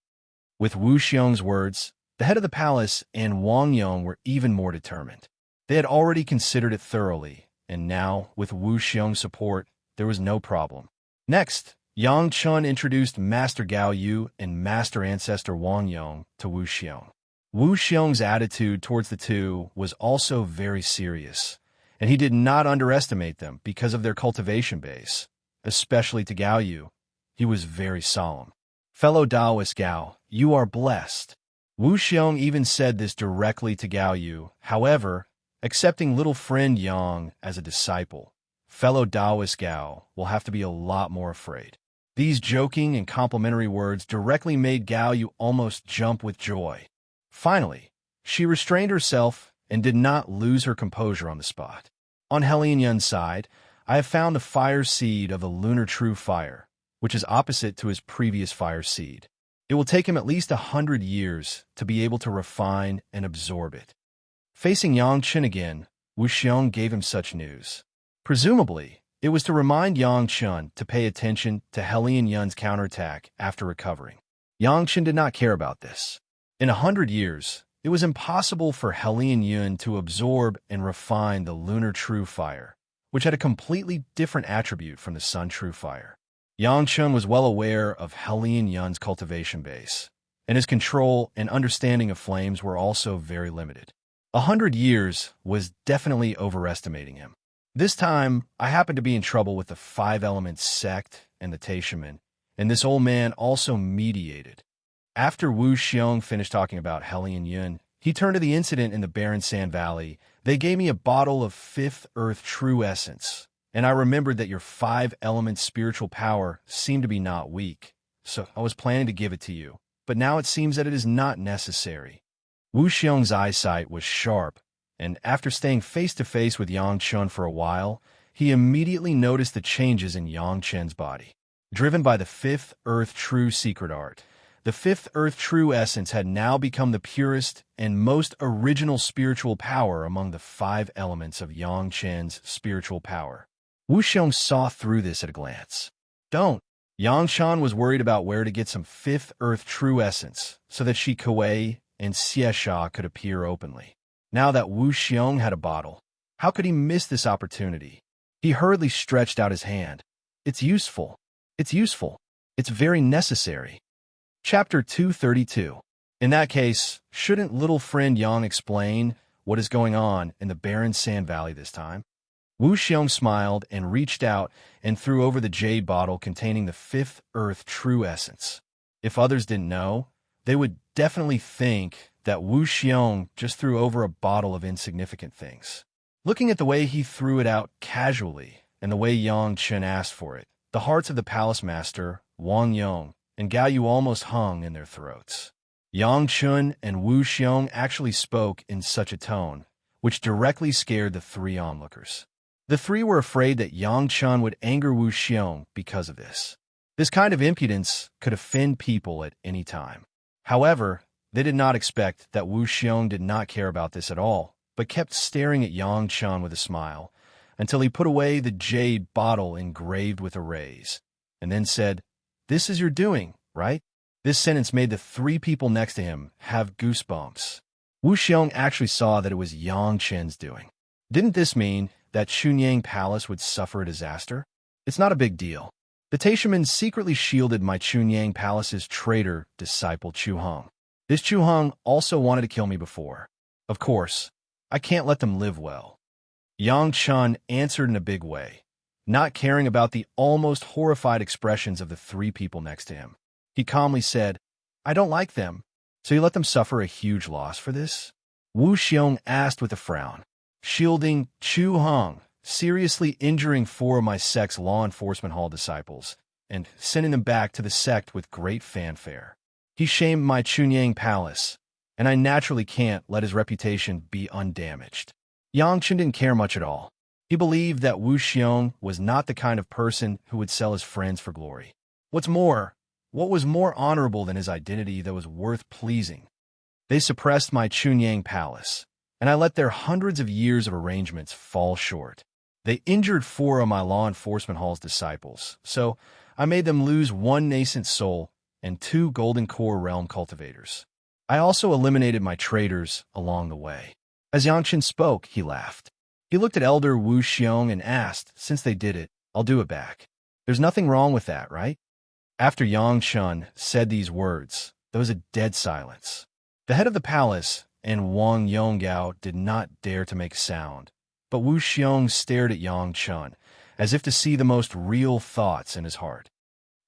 With Wu Xiong's words, the head of the palace and Wang Yong were even more determined. They had already considered it thoroughly, and now, with Wu Xiong's support, there was no problem. Next, Yang Chun introduced Master Gao Yu and Master Ancestor Wang Yong to Wu Xiong. Wu Xiong's attitude towards the two was also very serious, and he did not underestimate them because of their cultivation base, especially to Gao Yu. He was very solemn. Fellow Taoist Gao, you are blessed. Wu Xiong even said this directly to Gao Yu. However, accepting little friend Yang as a disciple, fellow Taoist Gao will have to be a lot more afraid. These joking and complimentary words directly made Gao Yu almost jump with joy. Finally, she restrained herself and did not lose her composure on the spot. On Helian Yun's side, I have found the fire seed of the lunar true fire, which is opposite to his previous fire seed. It will take him at least 100 years to be able to refine and absorb it. Facing Yang Chun again, Wu Xiong gave him such news. Presumably, it was to remind Yang Chun to pay attention to Helian Yun's counterattack after recovering. Yang Chun did not care about this. In 100 years, it was impossible for Helian Yun to absorb and refine the lunar true fire, which had a completely different attribute from the sun true fire. Yang Chun was well aware of Helian Yun's cultivation base, and his control and understanding of flames were also very limited. 100 years was definitely overestimating him. This time, I happened to be in trouble with the Five Elements sect and the Taishaman, and this old man also mediated. After Wu Xiong finished talking about Helian Yun, he turned to the incident in the barren sand valley. They gave me a bottle of Fifth Earth True Essence, and I remembered that your 5 elements spiritual power seemed to be not weak, so I was planning to give it to you, but now it seems that it is not necessary. Wu Xiong's eyesight was sharp, and after staying face-to-face with Yang Chun for a while, he immediately noticed the changes in Yang Chun's body. Driven by the Fifth Earth True Secret Art, the Fifth Earth True Essence had now become the purest and most original spiritual power among the 5 elements of Yang Chun's spiritual power. Wu Xiong saw through this at a glance. Don't. Yang Chun was worried about where to get some Fifth Earth True Essence so that Shi Kuei and Xie Sha could appear openly. Now that Wu Xiong had a bottle, how could he miss this opportunity? He hurriedly stretched out his hand. It's useful. It's useful. It's very necessary. Chapter 232. In that case, shouldn't little friend Yang explain what is going on in the barren sand valley this time? Wu Xiong smiled and reached out and threw over the jade bottle containing the Fifth Earth True Essence. If others didn't know, they would definitely think that Wu Xiong just threw over a bottle of insignificant things. Looking at the way he threw it out casually and the way Yang Chun asked for it, the hearts of the palace master, Wang Yong, and Gao Yu almost hung in their throats. Yang Chun and Wu Xiong actually spoke in such a tone, which directly scared the 3 onlookers. The 3 were afraid that Yang Chun would anger Wu Xiong because of this. This kind of impudence could offend people at any time. However, they did not expect that Wu Xiong did not care about this at all, but kept staring at Yang Chun with a smile until he put away the jade bottle engraved with arrays, and then said, "This is your doing, right?" This sentence made the three people next to him have goosebumps. Wu Xiong actually saw that it was Yang Chen's doing. Didn't this mean that Chunyang Palace would suffer a disaster? It's not a big deal. The Taishaman secretly shielded my Chunyang Palace's traitor disciple Chu Hong. This Chu Hong also wanted to kill me before. Of course, I can't let them live well. Yang Chun answered in a big way, not caring about the almost horrified expressions of the three people next to him. He calmly said, I don't like them, so you let them suffer a huge loss for this? Wu Xiong asked with a frown. Shielding Chu Hong, seriously injuring four of my sect's law enforcement hall disciples, and sending them back to the sect with great fanfare. He shamed my Chunyang Palace, and I naturally can't let his reputation be undamaged. Yang Chen didn't care much at all. He believed that Wu Xiong was not the kind of person who would sell his friends for glory. What's more, what was more honorable than his identity that was worth pleasing? They suppressed my Chunyang Palace, and I let their hundreds of years of arrangements fall short. They injured four of my law enforcement hall's disciples, so I made them lose one nascent soul and two golden core realm cultivators. I also eliminated my traitors along the way. As Yang Chen spoke, he laughed. He looked at Elder Wu Xiong and asked, since they did it, I'll do it back. There's nothing wrong with that, right? After Yang Chen said these words, there was a dead silence. The head of the palace and Wang Yonggao did not dare to make a sound, but Wu Xiong stared at Yang Chen, as if to see the most real thoughts in his heart.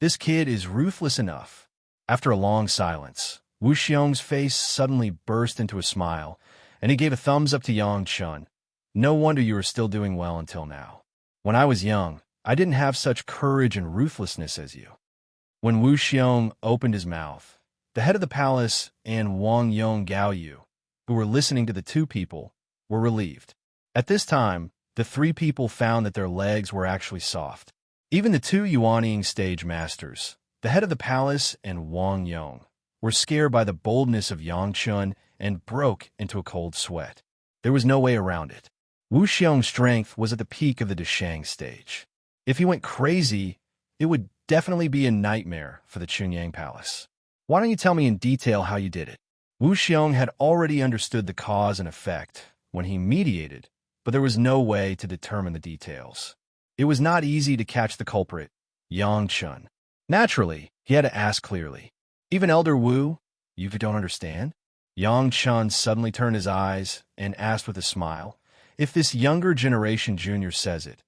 This kid is ruthless enough. After a long silence, Wu Xiong's face suddenly burst into a smile, and he gave a thumbs up to Yang Chen. No wonder you are still doing well until now. When I was young, I didn't have such courage and ruthlessness as you. When Wu Xiong opened his mouth, the head of the palace and Wang Yonggao, who were listening to the two people, were relieved. At this time, the three people found that their legs were actually soft. Even the two Yuanying stage masters, the head of the palace and Wang Yong, were scared by the boldness of Yang Chun and broke into a cold sweat. There was no way around it. Wu Xiong's strength was at the peak of the Deshang stage. If he went crazy, it would definitely be a nightmare for the Chunyang Palace. Why don't you tell me in detail how you did it? Wu Xiong had already understood the cause and effect when he mediated, but there was no way to determine the details. It was not easy to catch the culprit, Yang Chun. Naturally, he had to ask clearly. Even Elder Wu, you don't understand? Yang Chun suddenly turned his eyes and asked with a smile, if this younger generation junior says it,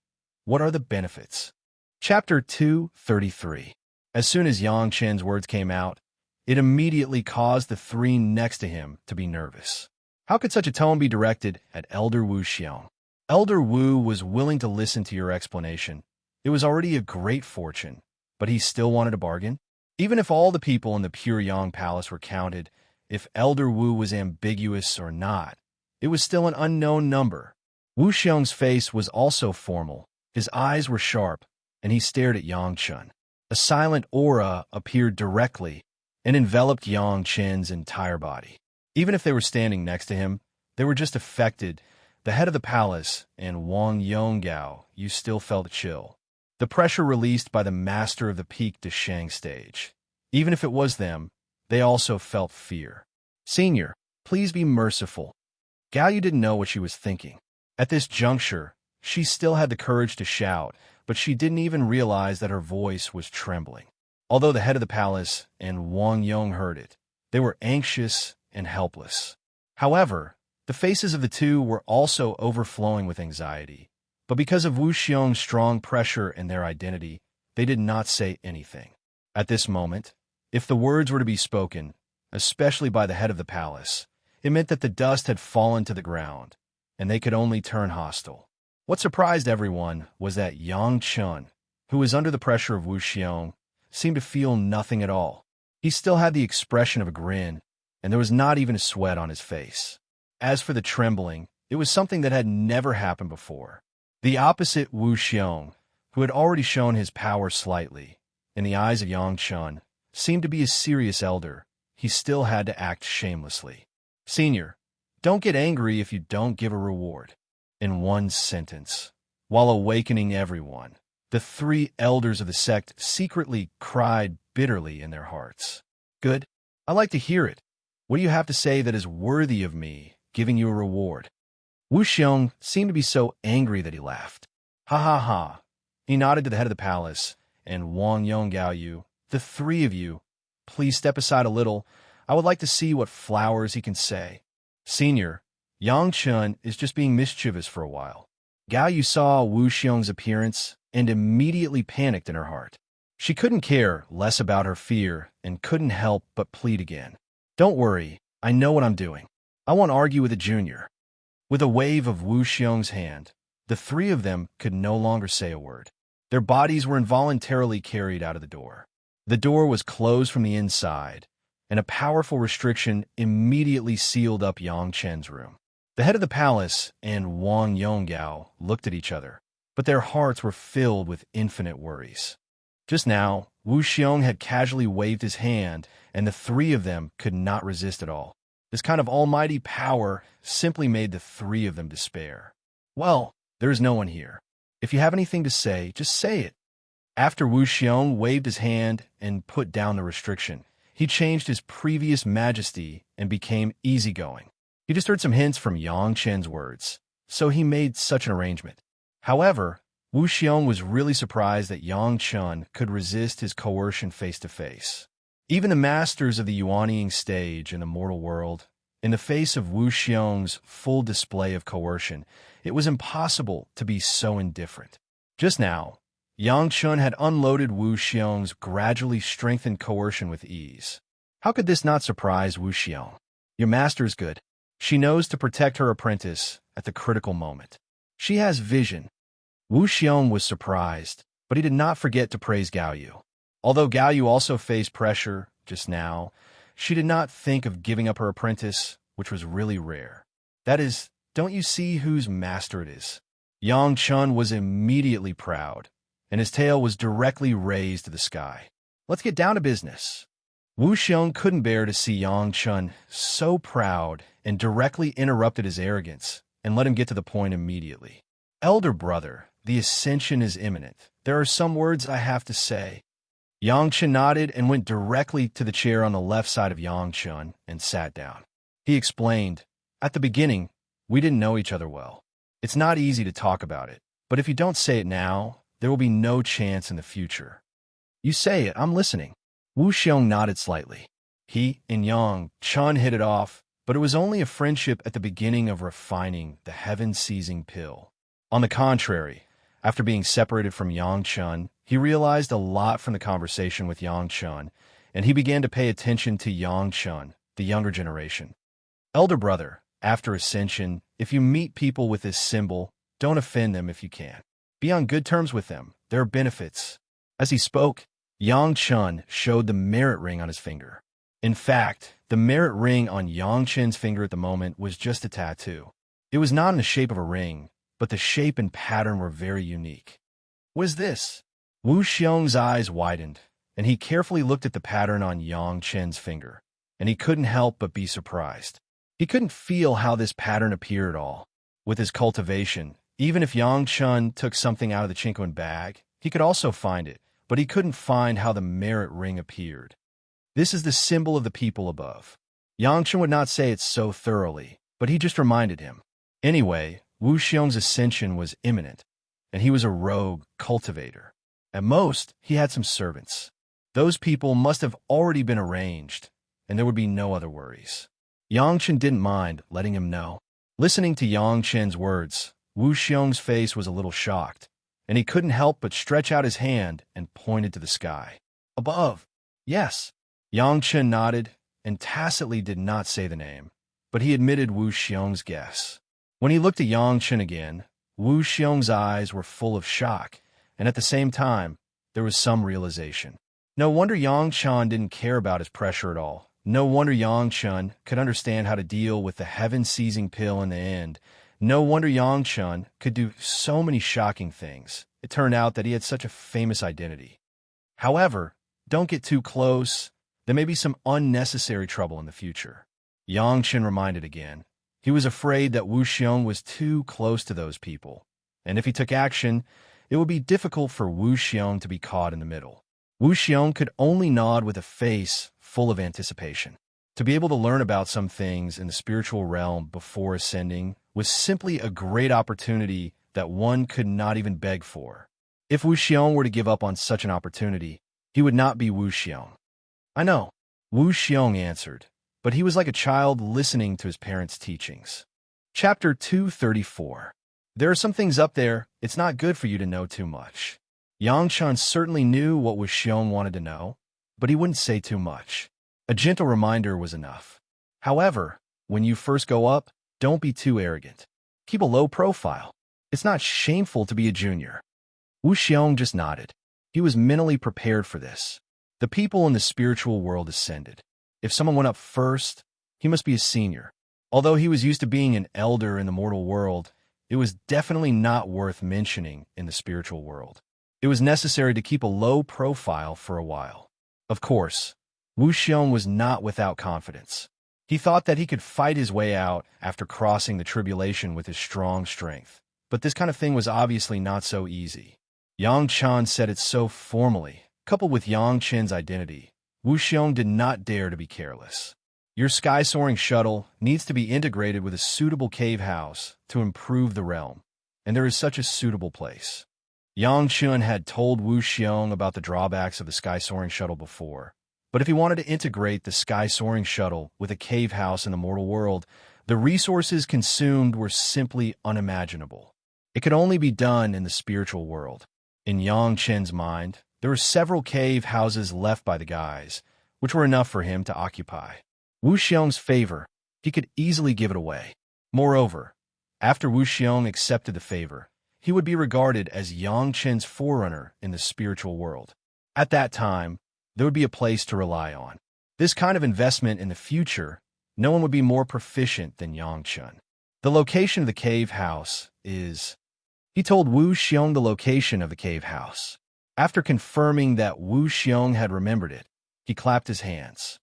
what are the benefits? Chapter 233. As soon as Yang Chen's words came out, it immediately caused the three next to him to be nervous. How could such a tone be directed at Elder Wu Xiong? Elder Wu was willing to listen to your explanation. It was already a great fortune, but he still wanted a bargain? Even if all the people in the Pure Yang Palace were counted, if Elder Wu was ambiguous or not, it was still an unknown number. Wu Xiong's face was also formal. His eyes were sharp, and he stared at Yang Chen. A silent aura appeared directly and enveloped Yang Chen's entire body. Even if they were standing next to him, they were just affected. The head of the palace and Wang Yonggao, you still felt a chill. The pressure released by the master of the peak Deshang stage. Even if it was them, they also felt fear. Senior, please be merciful. Gao Yu didn't know what she was thinking. At this juncture, she still had the courage to shout, but she didn't even realize that her voice was trembling. Although the head of the palace and Wang Yong heard it, they were anxious and helpless. However, the faces of the two were also overflowing with anxiety, but because of Wu Xiong's strong pressure and their identity, they did not say anything. At this moment, if the words were to be spoken, especially by the head of the palace, it meant that the dust had fallen to the ground, and they could only turn hostile. What surprised everyone was that Yang Chun, who was under the pressure of Wu Xiong, seemed to feel nothing at all. He still had the expression of a grin, and there was not even a sweat on his face. As for the trembling, it was something that had never happened before. The opposite Wu Xiong, who had already shown his power slightly, in the eyes of Yang Chun, seemed to be a serious elder. He still had to act shamelessly. Senior, don't get angry if you don't give a reward. In one sentence, while awakening everyone, the three elders of the sect secretly cried bitterly in their hearts. Good. I like to hear it. What do you have to say that is worthy of me giving you a reward? Wu Xiong seemed to be so angry that he laughed. Ha ha ha. He nodded to the head of the palace, and Wang Yong Gao Yu, the three of you, please step aside a little. I would like to see what flowers he can say. Senior, Yang Chun is just being mischievous for a while. Gao Yu saw Wu Xiong's appearance and immediately panicked in her heart. She couldn't care less about her fear and couldn't help but plead again. Don't worry, I know what I'm doing. I won't argue with a junior. With a wave of Wu Xiong's hand, the three of them could no longer say a word. Their bodies were involuntarily carried out of the door. The door was closed from the inside, and a powerful restriction immediately sealed up Yang Chen's room. The head of the palace and Wang Yonggao looked at each other, but their hearts were filled with infinite worries. Just now, Wu Xiong had casually waved his hand, and the three of them could not resist at all. This kind of almighty power simply made the three of them despair. Well, there is no one here. If you have anything to say, just say it. After Wu Xiong waved his hand and put down the restriction, he changed his previous majesty and became easygoing. He just heard some hints from Yang Chen's words, so he made such an arrangement. However, Wu Xiong was really surprised that Yang Chen could resist his coercion face to face. Even the masters of the Yuanying stage in the mortal world, in the face of Wu Xiong's full display of coercion, it was impossible to be so indifferent. Just now, Yang Chen had unloaded Wu Xiong's gradually strengthened coercion with ease. How could this not surprise Wu Xiong? Your master is good. She knows to protect her apprentice at the critical moment. She has vision. Wu Xiong was surprised, but he did not forget to praise Gao Yu. Although Gao Yu also faced pressure just now, she did not think of giving up her apprentice, which was really rare. That is, don't you see whose master it is? Yang Chen was immediately proud, and his tail was directly raised to the sky. Let's get down to business. Wu Xiong couldn't bear to see Yang Chen so proud and directly interrupted his arrogance and let him get to the point immediately. Elder brother, the ascension is imminent. There are some words I have to say. Yang Chen nodded and went directly to the chair on the left side of Yang Chen and sat down. He explained, at the beginning, we didn't know each other well. It's not easy to talk about it, but if you don't say it now, there will be no chance in the future. You say it, I'm listening. Wu Xiong nodded slightly. He and Yang Chen hit it off, but it was only a friendship at the beginning of refining the heaven-seizing pill. On the contrary, after being separated from Yang Chen, he realized a lot from the conversation with Yang Chen, and he began to pay attention to Yang Chen, the younger generation. Elder brother, after ascension, if you meet people with this symbol, don't offend them if you can. Be on good terms with them. There are benefits. As he spoke, Yang Chen showed the merit ring on his finger. In fact, the merit ring on Yang Chen's finger at the moment was just a tattoo. It was not in the shape of a ring, but the shape and pattern were very unique. What is this? Wu Xiong's eyes widened, and he carefully looked at the pattern on Yang Chen's finger, and he couldn't help but be surprised. He couldn't feel how this pattern appeared at all. With his cultivation, even if Yang Chen took something out of the Chinquan bag, he could also find it, but he couldn't find how the merit ring appeared. This is the symbol of the people above. Yang Chen would not say it so thoroughly, but he just reminded him. Anyway, Wu Xiong's ascension was imminent, and he was a rogue cultivator. At most, he had some servants. Those people must have already been arranged, and there would be no other worries. Yang Chen didn't mind letting him know. Listening to Yang Chen's words, Wu Xiong's face was a little shocked, and he couldn't help but stretch out his hand and pointed to the sky. Above. Yes. Yang Chen nodded and tacitly did not say the name, but he admitted Wu Xiong's guess. When he looked at Yang Chen again, Wu Xiong's eyes were full of shock, and at the same time, there was some realization. No wonder Yang Chen didn't care about his pressure at all. No wonder Yang Chen could understand how to deal with the heaven-seizing pill in the end. No wonder Yang Chen could do so many shocking things. It turned out that he had such a famous identity. However, don't get too close. There may be some unnecessary trouble in the future. Yang Chen reminded again. He was afraid that Wu Xiong was too close to those people, and if he took action, it would be difficult for Wu Xiong to be caught in the middle. Wu Xiong could only nod with a face full of anticipation. To be able to learn about some things in the spiritual realm before ascending was simply a great opportunity that one could not even beg for. If Wu Xiong were to give up on such an opportunity, he would not be Wu Xiong. I know, Wu Xiong answered, but he was like a child listening to his parents' teachings. Chapter 234. There are some things up there, it's not good for you to know too much. Yang Chun certainly knew what Wu Xiong wanted to know, but he wouldn't say too much. A gentle reminder was enough. However, when you first go up, don't be too arrogant. Keep a low profile. It's not shameful to be a junior. Wu Xiong just nodded. He was mentally prepared for this. The people in the spiritual world ascended. If someone went up first, he must be a senior. Although he was used to being an elder in the mortal world, it was definitely not worth mentioning in the spiritual world. It was necessary to keep a low profile for a while. Of course, Wu Xiong was not without confidence. He thought that he could fight his way out after crossing the tribulation with his strong strength. But this kind of thing was obviously not so easy. Yang Chan said it so formally, coupled with Yang Chen's identity. Wu Xiong did not dare to be careless. Your sky-soaring shuttle needs to be integrated with a suitable cave house to improve the realm, and there is such a suitable place. Yang Chun had told Wu Xiong about the drawbacks of the sky-soaring shuttle before, but if he wanted to integrate the sky-soaring shuttle with a cave house in the mortal world, the resources consumed were simply unimaginable. It could only be done in the spiritual world. In Yang Chen's mind, there were several cave houses left by the guys, which were enough for him to occupy. Wu Xiong's favor, he could easily give it away. Moreover, after Wu Xiong accepted the favor, he would be regarded as Yang Chen's forerunner in the spiritual world. At that time, there would be a place to rely on. This kind of investment in the future, no one would be more proficient than Yang Chun. The location of the cave house is... He told Wu Xiong the location of the cave house. After confirming that Wu Xiong had remembered it, he clapped his hands.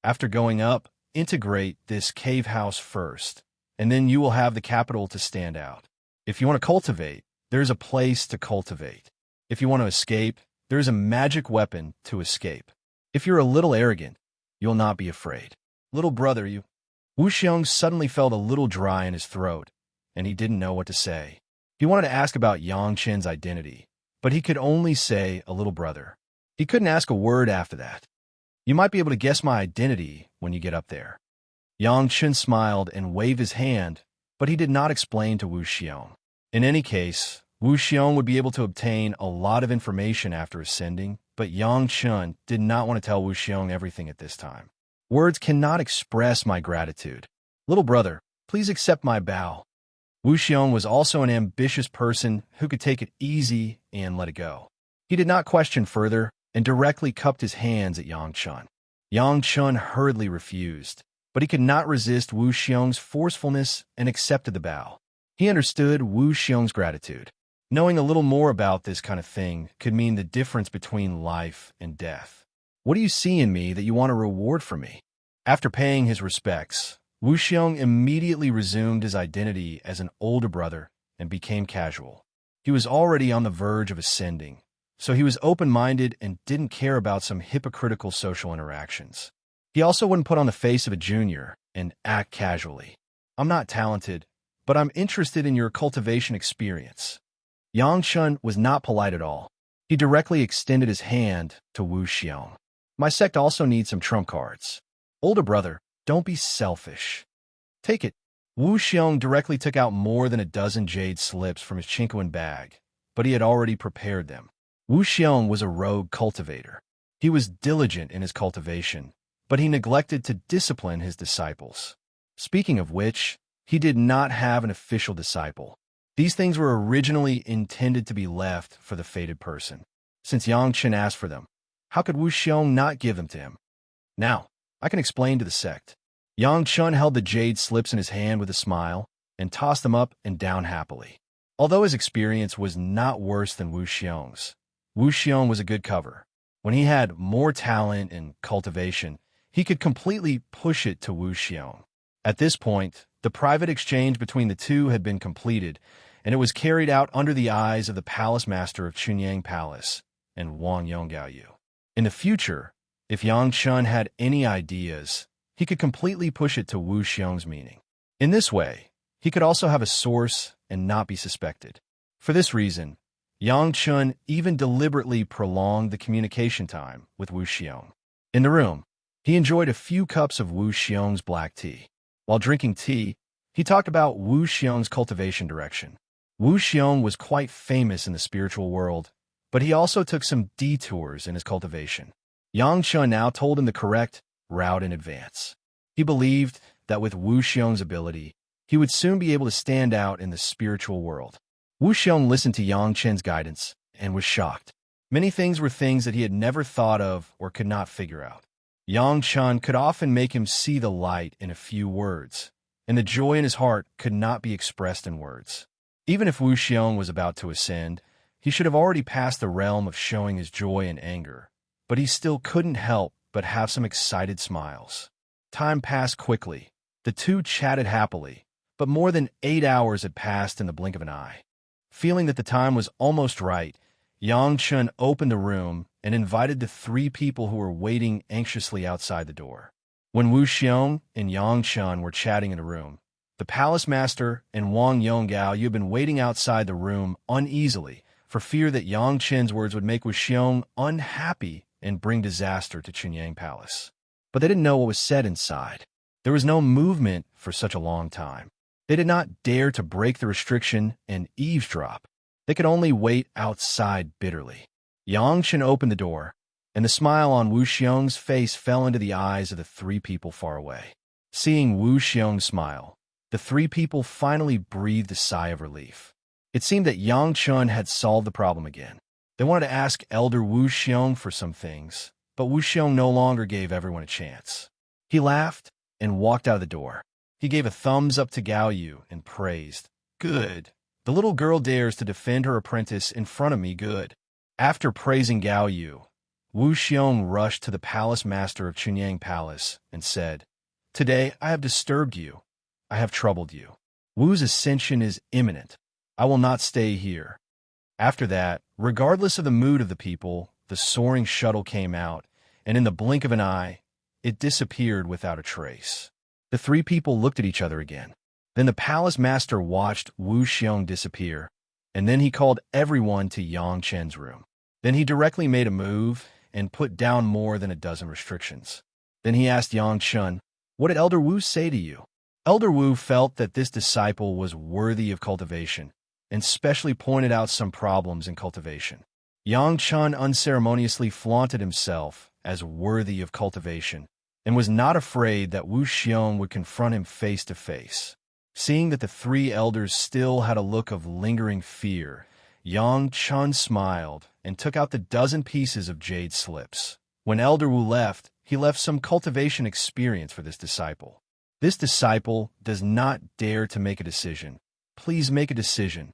After going up, integrate this cave house first, and then you will have the capital to stand out. If you want to cultivate, there's a place to cultivate. If you want to escape, there's a magic weapon to escape. If you're a little arrogant, you'll not be afraid. Little brother, you... Wu Xiong suddenly felt a little dry in his throat, and he didn't know what to say. He wanted to ask about Yang Chen's identity, but he could only say a little brother. He couldn't ask a word after that. You might be able to guess my identity when you get up there. Yang Chen smiled and waved his hand, but he did not explain to Wu Xiong. In any case, Wu Xiong would be able to obtain a lot of information after ascending, but Yang Chen did not want to tell Wu Xiong everything at this time. Words cannot express my gratitude. Little brother, please accept my bow. Wu Xiong was also an ambitious person who could take it easy and let it go. He did not question further and directly cupped his hands at Yang Chun. Yang Chun hurriedly refused, but he could not resist Wu Xiong's forcefulness and accepted the bow. He understood Wu Xiong's gratitude. Knowing a little more about this kind of thing could mean the difference between life and death. What do you see in me that you want a reward from me? After paying his respects, Wu Xiong immediately resumed his identity as an older brother and became casual. He was already on the verge of ascending, so he was open-minded and didn't care about some hypocritical social interactions. He also wouldn't put on the face of a junior and act casually. I'm not talented, but I'm interested in your cultivation experience. Yang Chun was not polite at all. He directly extended his hand to Wu Xiong. My sect also needs some trump cards. Older brother, don't be selfish. Take it. Wu Xiong directly took out more than a dozen jade slips from his chinquin bag, but he had already prepared them. Wu Xiong was a rogue cultivator. He was diligent in his cultivation, but he neglected to discipline his disciples. Speaking of which, he did not have an official disciple. These things were originally intended to be left for the fated person. Since Yang Chen asked for them, how could Wu Xiong not give them to him? Now, I can explain to the sect. Yang Chun held the jade slips in his hand with a smile and tossed them up and down happily. Although his experience was not worse than Wu Xiong's, Wu Xiong was a good cover. When he had more talent and cultivation, he could completely push it to Wu Xiong. At this point, the private exchange between the two had been completed, and it was carried out under the eyes of the palace master of Chunyang Palace and Wang Yonggaoyu. In the future, If Yang Chun had any ideas, he could completely push it to Wu Xiong's meaning. In this way, he could also have a source and not be suspected. For this reason, Yang Chun even deliberately prolonged the communication time with Wu Xiong. In the room, he enjoyed a few cups of Wu Xiong's black tea. While drinking tea, he talked about Wu Xiong's cultivation direction. Wu Xiong was quite famous in the spiritual world, but he also took some detours in his cultivation. Yang Chun now told him the correct route in advance. He believed that with Wu Xiong's ability, he would soon be able to stand out in the spiritual world. Wu Xiong listened to Yang Chen's guidance and was shocked. Many things were things that he had never thought of or could not figure out. Yang Chun could often make him see the light in a few words, and the joy in his heart could not be expressed in words. Even if Wu Xiong was about to ascend, he should have already passed the realm of showing his joy and anger, but he still couldn't help but have some excited smiles. Time passed quickly. The two chatted happily, but more than 8 hours had passed in the blink of an eye. Feeling that the time was almost right, Yang Chun opened the room and invited the 3 people who were waiting anxiously outside the door. When Wu Xiong and Yang Chun were chatting in the room, the palace master and Wang Yonggao had been waiting outside the room uneasily for fear that Yang Chen's words would make Wu Xiong unhappy and bring disaster to Chunyang Palace. But they didn't know what was said inside. There was no movement for such a long time. They did not dare to break the restriction and eavesdrop. They could only wait outside bitterly. Yang Chen opened the door, and the smile on Wu Xiong's face fell into the eyes of the 3 people far away. Seeing Wu Xiong smile, the 3 people finally breathed a sigh of relief. It seemed that Yang Chun had solved the problem again. They wanted to ask Elder Wu Xiong for some things, but Wu Xiong no longer gave everyone a chance. He laughed and walked out of the door. He gave a thumbs up to Gao Yu and praised. Good. The little girl dares to defend her apprentice in front of me, good. After praising Gao Yu, Wu Xiong rushed to the palace master of Chunyang Palace and said, Today I have disturbed you. I have troubled you. Wu's ascension is imminent. I will not stay here. After that, regardless of the mood of the people, the soaring shuttle came out, and in the blink of an eye, it disappeared without a trace. The 3 people looked at each other again. Then the palace master watched Wu Xiong disappear, and then he called everyone to Yang Chen's room. Then he directly made a move and put down more than a dozen restrictions. Then he asked Yang Chun, What did Elder Wu say to you? Elder Wu felt that this disciple was worthy of cultivation, and specially pointed out some problems in cultivation. Yang Chun unceremoniously flaunted himself as worthy of cultivation, and was not afraid that Wu Xiong would confront him face to face. Seeing that the 3 elders still had a look of lingering fear, Yang Chun smiled and took out the 12 pieces of jade slips. When Elder Wu left, he left some cultivation experience for this disciple. This disciple does not dare to make a decision. Please make a decision.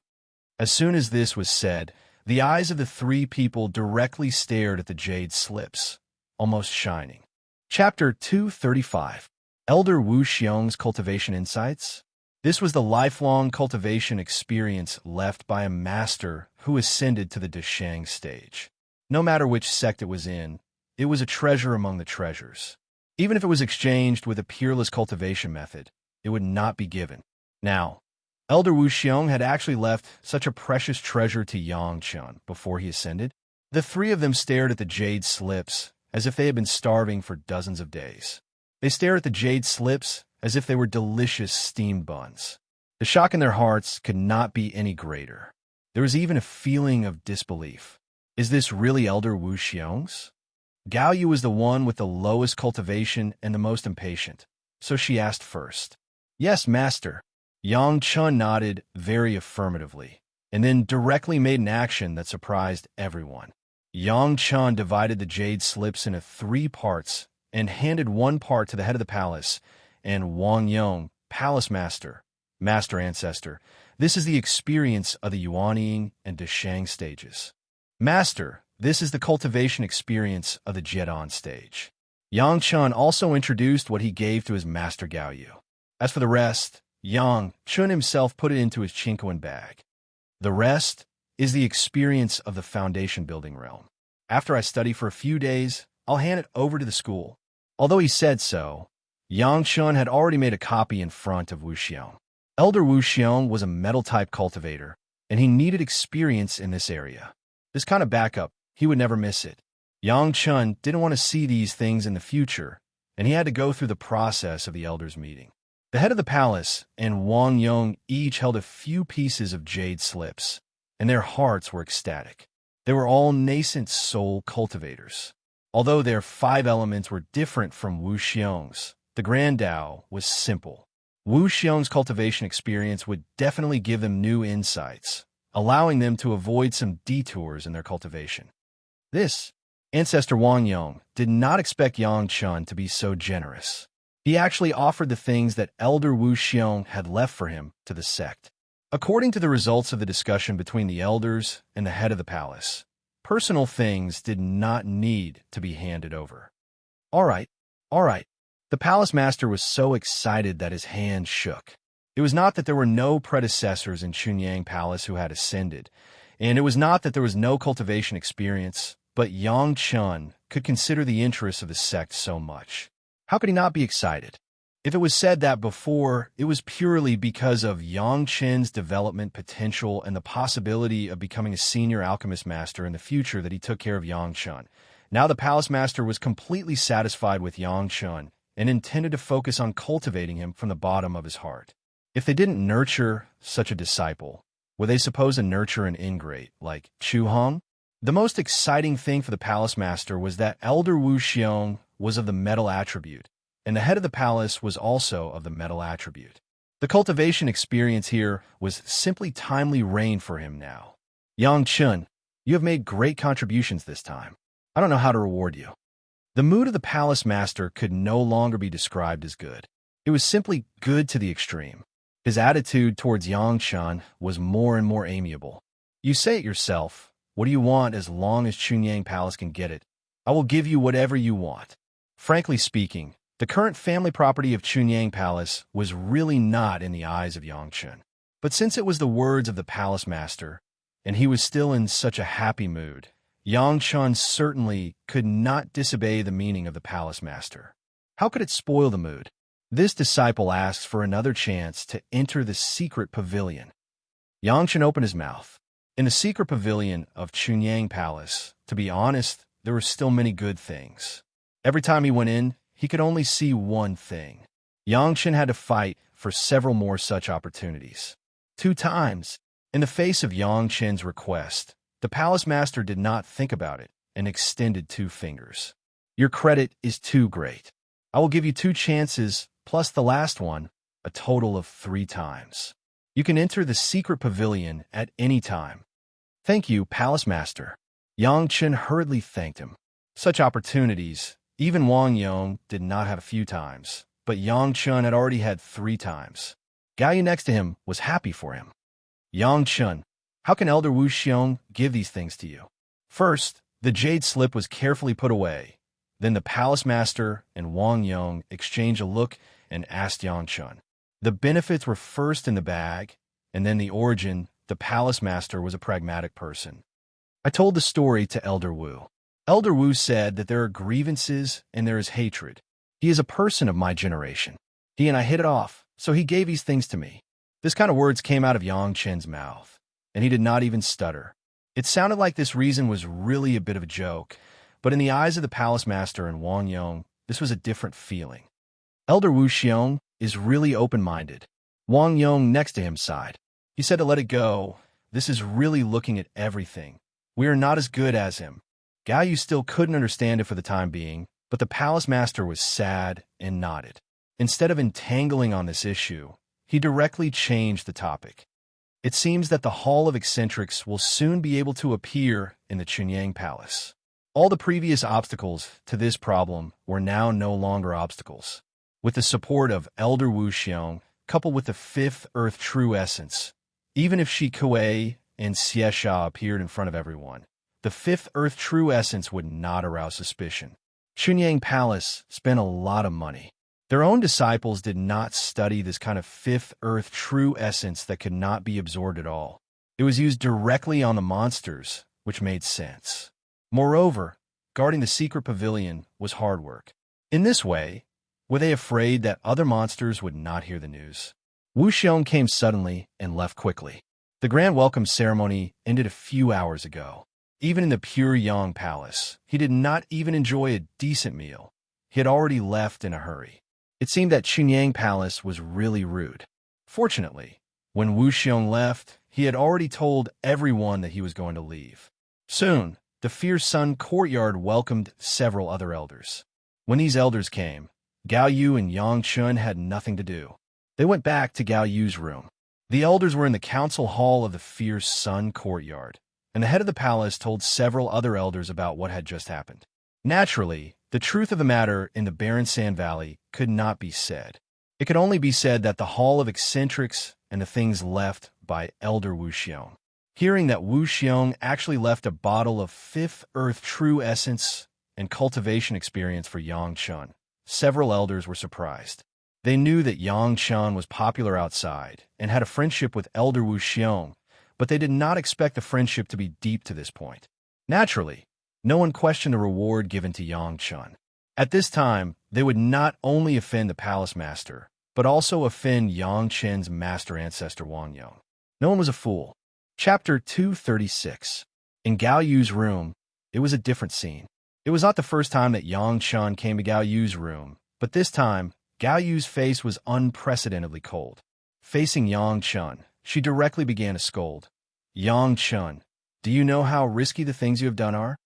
As soon as this was said, the eyes of the 3 people directly stared at the jade slips, almost shining. Chapter 235. Elder Wu Xiong's Cultivation Insights. This was the lifelong cultivation experience left by a master who ascended to the Deshang stage. No matter which sect it was in, it was a treasure among the treasures. Even if it was exchanged with a peerless cultivation method, it would not be given. Now, Elder Wu Xiong had actually left such a precious treasure to Yang Chun before he ascended. The 3 of them stared at the jade slips as if they had been starving for dozens of days. They stared at the jade slips as if they were delicious steamed buns. The shock in their hearts could not be any greater. There was even a feeling of disbelief. Is this really Elder Wu Xiong's? Gao Yu was the one with the lowest cultivation and the most impatient, so she asked first. Yes, master. Yang Chun nodded very affirmatively, and then directly made an action that surprised everyone. Yang Chun divided the jade slips into 3 parts and handed 1 part to the head of the palace and Wang Yong, palace master, master ancestor. This is the experience of the Yuanying and Deshang stages. Master, this is the cultivation experience of the Jedan stage. Yang Chun also introduced what he gave to his master Gao Yu. As for the rest, Yang Chun himself put it into his Chinkoan bag. The rest is the experience of the foundation building realm. After I study for a few days, I'll hand it over to the school." Although he said so, Yang Chun had already made a copy in front of Wu Xiong. Elder Wu Xiong was a metal-type cultivator, and he needed experience in this area. This kind of backup, he would never miss it. Yang Chun didn't want to see these things in the future, and he had to go through the process of the elders' meeting. The head of the palace and Wang Yong each held a few pieces of jade slips, and their hearts were ecstatic. They were all nascent soul cultivators. Although their 5 elements were different from Wu Xiong's, the Grand Tao was simple. Wu Xiong's cultivation experience would definitely give them new insights, allowing them to avoid some detours in their cultivation. This, Ancestor Wang Yong did not expect Yang Chun to be so generous. He actually offered the things that Elder Wu Xiong had left for him to the sect. According to the results of the discussion between the elders and the head of the palace, personal things did not need to be handed over. All right. The palace master was so excited that his hand shook. It was not that there were no predecessors in Chunyang Palace who had ascended, and it was not that there was no cultivation experience, but Yang Chun could consider the interests of the sect so much. How could he not be excited? If it was said that before, it was purely because of Yang Chun's development potential and the possibility of becoming a senior alchemist master in the future that he took care of Yang Chun. Now the palace master was completely satisfied with Yang Chun and intended to focus on cultivating him from the bottom of his heart. If they didn't nurture such a disciple, were they supposed to nurture an ingrate like Chu Hong? The most exciting thing for the palace master was that Elder Wu Xiong was of the metal attribute, and the head of the palace was also of the metal attribute. The cultivation experience here was simply timely rain for him now. Yang Chun, you have made great contributions this time. I don't know how to reward you. The mood of the palace master could no longer be described as good. It was simply good to the extreme. His attitude towards Yang Chun was more and more amiable. You say it yourself. What do you want as long as Chunyang Palace can get it? I will give you whatever you want. Frankly speaking, the current family property of Chunyang Palace was really not in the eyes of Yang Chun. But since it was the words of the palace master, and he was still in such a happy mood, Yang Chun certainly could not disobey the meaning of the palace master. How could it spoil the mood? This disciple asks for another chance to enter the secret pavilion. Yang Chun opened his mouth. In the secret pavilion of Chunyang Palace, to be honest, there were still many good things. Every time he went in, he could only see one thing. Yang Chun had to fight for several more such opportunities. 2 times, in the face of Yang Chun's request, the palace master did not think about it and extended 2 fingers. Your credit is too great. I will give you 2 chances plus the last one, a total of 3 times. You can enter the secret pavilion at any time. Thank you, palace master. Yang Chun hurriedly thanked him. Such opportunities, even Wang Yong did not have a few times, but Yang Chun had already had 3 times. Gaiyu next to him was happy for him. Yang Chun, how can Elder Wu Xiong give these things to you? First, the jade slip was carefully put away. Then the palace master and Wang Yong exchanged a look and asked Yang Chun. The benefits were first in the bag, and then the origin. The palace master was a pragmatic person. I told the story to Elder Wu. Elder Wu said that there are grievances and there is hatred. He is a person of my generation. He and I hit it off, so he gave these things to me. This kind of words came out of Yang Chun's mouth, and he did not even stutter. It sounded like this reason was really a bit of a joke, but in the eyes of the palace master and Wang Yong, this was a different feeling. Elder Wu Xiong is really open-minded. Wang Yong next to him sighed. He said to let it go. This is really looking at everything. We are not as good as him. Gaiyu still couldn't understand it for the time being, but the palace master was sad and nodded. Instead of entangling on this issue, he directly changed the topic. It seems that the Hall of Eccentrics will soon be able to appear in the Chunyang Palace. All the previous obstacles to this problem were now no longer obstacles. With the support of Elder Wu Xiong, coupled with the 5th Earth True Essence, even if Shi Kuei and Xiesha appeared in front of everyone, the 5th Earth True Essence would not arouse suspicion. Chunyang Palace spent a lot of money. Their own disciples did not study this kind of 5th Earth True Essence that could not be absorbed at all. It was used directly on the monsters, which made sense. Moreover, guarding the secret pavilion was hard work. In this way, were they afraid that other monsters would not hear the news? Wu Xiong came suddenly and left quickly. The grand welcome ceremony ended a few hours ago. Even in the pure Yang Palace, he did not even enjoy a decent meal. He had already left in a hurry. It seemed that Chunyang Palace was really rude. Fortunately, when Wu Xiong left, he had already told everyone that he was going to leave. Soon, the Fierce Sun courtyard welcomed several other elders. When these elders came, Gao Yu and Yang Chun had nothing to do. They went back to Gao Yu's room. The elders were in the council hall of the Fierce Sun courtyard, and the head of the palace told several other elders about what had just happened. Naturally, the truth of the matter in the barren sand valley could not be said. It could only be said that the Hall of Eccentrics and the things left by Elder Wu Xiong. Hearing that Wu Xiong actually left a bottle of Fifth Earth True Essence and cultivation experience for Yang Chun, several elders were surprised. They knew that Yang Chun was popular outside and had a friendship with Elder Wu Xiong, but they did not expect the friendship to be deep to this point. Naturally, no one questioned the reward given to Yang Chun. At this time, they would not only offend the palace master, but also offend Yang Chen's master ancestor Wang Yong. No one was a fool. Chapter 236. In Gao Yu's room, it was a different scene. It was not the first time that Yang Chun came to Gao Yu's room, but this time, Gao Yu's face was unprecedentedly cold. Facing Yang Chun, she directly began to scold. Yang Chun, do you know how risky the things you have done are?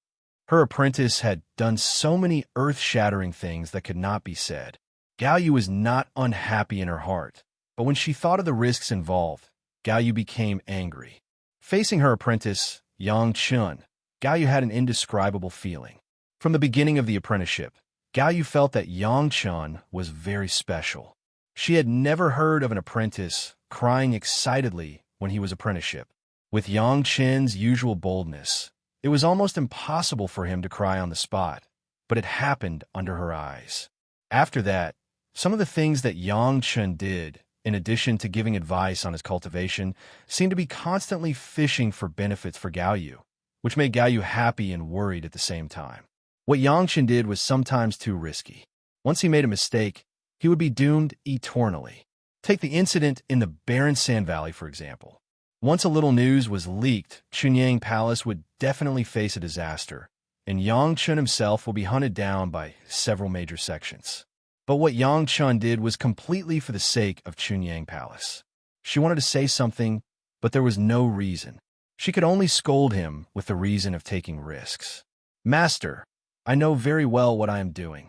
Her apprentice had done so many earth-shattering things that could not be said. Gao Yu was not unhappy in her heart, but when she thought of the risks involved, Gao Yu became angry. Facing her apprentice, Yang Chun, Gao Yu had an indescribable feeling. From the beginning of the apprenticeship, Gao Yu felt that Yang Chun was very special. She had never heard of an apprentice crying excitedly when he was apprenticeship. With Yang Chen's usual boldness, it was almost impossible for him to cry on the spot, but it happened under her eyes. After that, some of the things that Yang Chen did, in addition to giving advice on his cultivation, seemed to be constantly fishing for benefits for Gao Yu, which made Gao Yu happy and worried at the same time. What Yang Chen did was sometimes too risky. Once he made a mistake, he would be doomed eternally. Take the incident in the barren sand valley, for example. Once a little news was leaked, Chunyang Palace would definitely face a disaster, and Yang Chun himself will be hunted down by several major sections. But what Yang Chun did was completely for the sake of Chunyang Palace. She wanted to say something, but there was no reason. She could only scold him with the reason of taking risks. Master, I know very well what I am doing.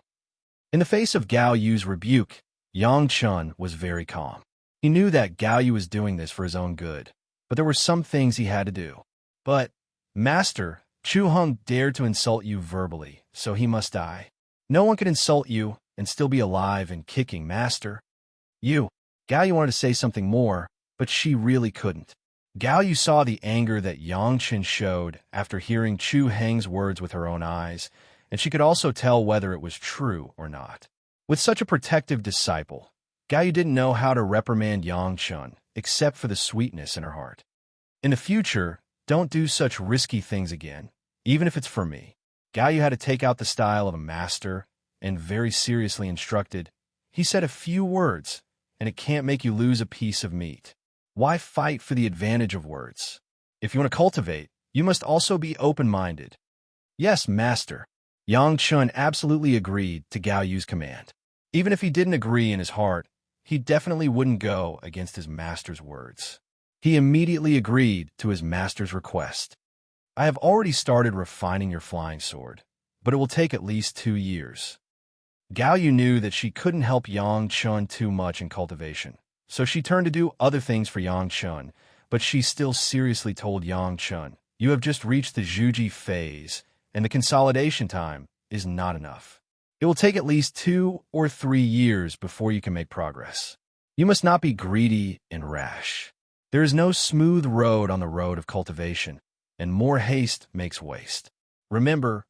In the face of Gao Yu's rebuke, Yang Chun was very calm. He knew that Gao Yu was doing this for his own good, but there were some things he had to do. But, Master, Chu Heng dared to insult you verbally, so he must die. No one could insult you and still be alive and kicking, Master. Gao Yu wanted to say something more, but she really couldn't. Gao Yu saw the anger that Yang Chen showed after hearing Chu Heng's words with her own eyes, and she could also tell whether it was true or not. With such a protective disciple, Gao Yu didn't know how to reprimand Yang Chun, except for the sweetness in her heart. In the future, don't do such risky things again, even if it's for me. Gao Yu had to take out the style of a master, and very seriously instructed, he said a few words, and it can't make you lose a piece of meat. Why fight for the advantage of words? If you want to cultivate, you must also be open-minded. Yes, Master. Yang Chun absolutely agreed to Gao Yu's command. Even if he didn't agree in his heart, he definitely wouldn't go against his master's words. He immediately agreed to his master's request. I have already started refining your flying sword, but it will take at least 2 years. Gao Yu knew that she couldn't help Yang Chun too much in cultivation, so she turned to do other things for Yang Chun, but she still seriously told Yang Chun, you have just reached the Zhuji phase, and the consolidation time is not enough. It will take at least 2 or 3 years before you can make progress. You must not be greedy and rash. There is no smooth road on the road of cultivation, and more haste makes waste. Remember.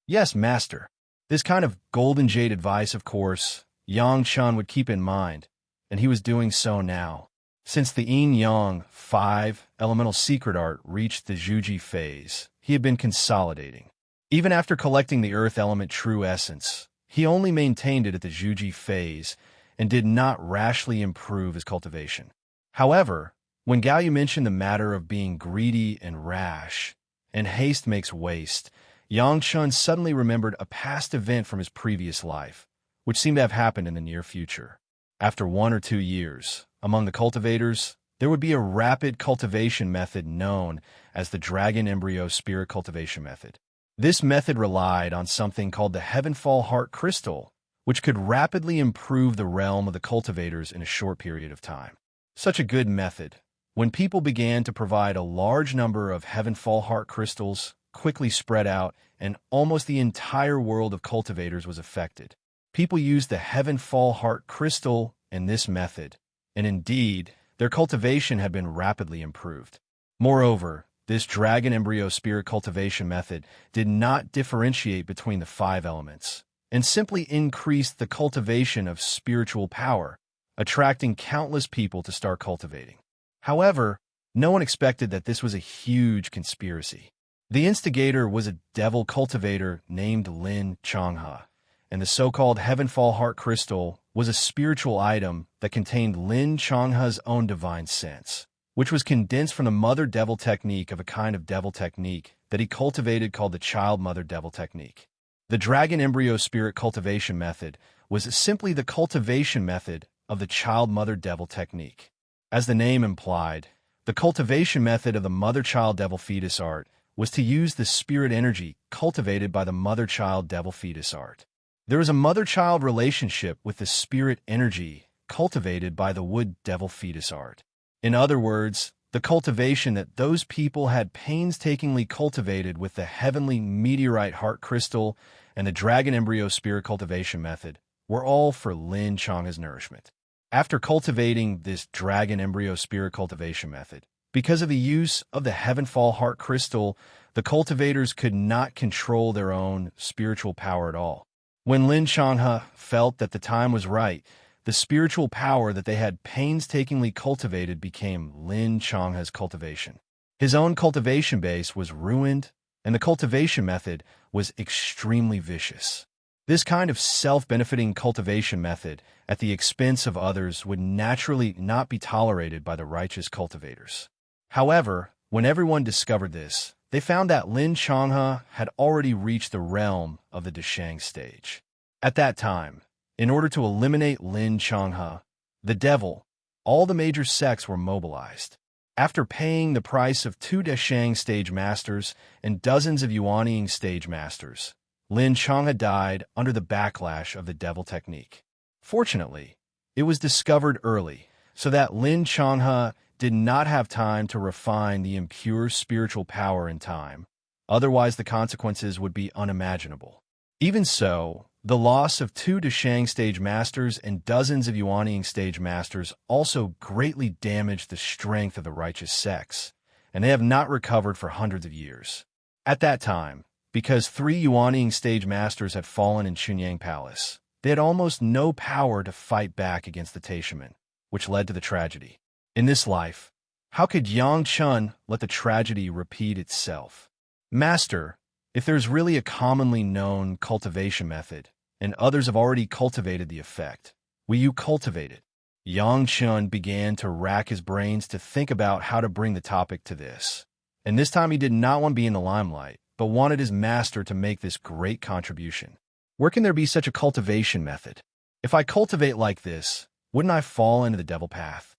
Yes, Master. This kind of golden jade advice, of course, Yang Chun would keep in mind, and he was doing so now. Since the Yin-Yang 5 elemental secret art reached the Zhuji phase, he had been consolidating. Even after collecting the earth element true essence, he only maintained it at the Zhuji phase and did not rashly improve his cultivation. However, when Gao Yu mentioned the matter of being greedy and rash, and haste makes waste, Yang Chun suddenly remembered a past event from his previous life, which seemed to have happened in the near future. After 1 or 2 years, among the cultivators, there would be a rapid cultivation method known as the Dragon Embryo Spirit Cultivation Method. This method relied on something called the Heavenfall Heart Crystal, which could rapidly improve the realm of the cultivators in a short period of time. Such a good method, when people began to provide a large number of Heavenfall Heart Crystals, quickly spread out, and almost the entire world of cultivators was affected. People used the Heavenfall Heart Crystal in this method, and indeed, their cultivation had been rapidly improved. Moreover, this Dragon Embryo Spirit Cultivation Method did not differentiate between the 5 elements, and simply increased the cultivation of spiritual power, attracting countless people to start cultivating. However, no one expected that this was a huge conspiracy. The instigator was a devil cultivator named Lin Changhe, and the so-called Heavenfall Heart Crystal was a spiritual item that contained Lin Changhe's own divine sense, which was condensed from the Mother Devil technique of a kind of devil technique that he cultivated called the Child Mother Devil technique. The Dragon Embryo Spirit Cultivation Method was simply the cultivation method of the Child Mother Devil technique. As the name implied, the cultivation method of the Mother-Child Devil Fetus art was to use the spirit energy cultivated by the Mother-Child Devil Fetus art. There is a mother-child relationship with the spirit energy cultivated by the Wood Devil Fetus art. In other words, the cultivation that those people had painstakingly cultivated with the Heavenly Meteorite Heart Crystal and the Dragon Embryo Spirit Cultivation Method were all for Lin Changhe's nourishment. After cultivating this Dragon Embryo Spirit Cultivation Method, because of the use of the Heavenfall Heart Crystal, the cultivators could not control their own spiritual power at all. When Lin Changhe felt that the time was right, the spiritual power that they had painstakingly cultivated became Lin Changhe's cultivation. His own cultivation base was ruined, and the cultivation method was extremely vicious. This kind of self-benefiting cultivation method at the expense of others would naturally not be tolerated by the righteous cultivators. However, when everyone discovered this, they found that Lin Changhe had already reached the realm of the Deshang stage. At that time, in order to eliminate Lin Changhe, the devil, all the major sects were mobilized. After paying the price of 2 Deshang stage masters and dozens of Yuanying stage masters, Lin Changhe died under the backlash of the devil technique. Fortunately, it was discovered early, so that Lin Changhe did not have time to refine the impure spiritual power in time. Otherwise, the consequences would be unimaginable. Even so, the loss of 2 Deshang stage masters and dozens of Yuanying stage masters also greatly damaged the strength of the righteous sects, and they have not recovered for hundreds of years. At that time, because 3 Yuanying stage masters had fallen in Chunyang Palace, they had almost no power to fight back against the Taishamen, which led to the tragedy. In this life, how could Yang Chun let the tragedy repeat itself? Master, if there's really a commonly known cultivation method, and others have already cultivated the effect, will you cultivate it? Yang Chun began to rack his brains to think about how to bring the topic to this. And this time he did not want to be in the limelight, but wanted his master to make this great contribution. Where can there be such a cultivation method? If I cultivate like this, wouldn't I fall into the devil path?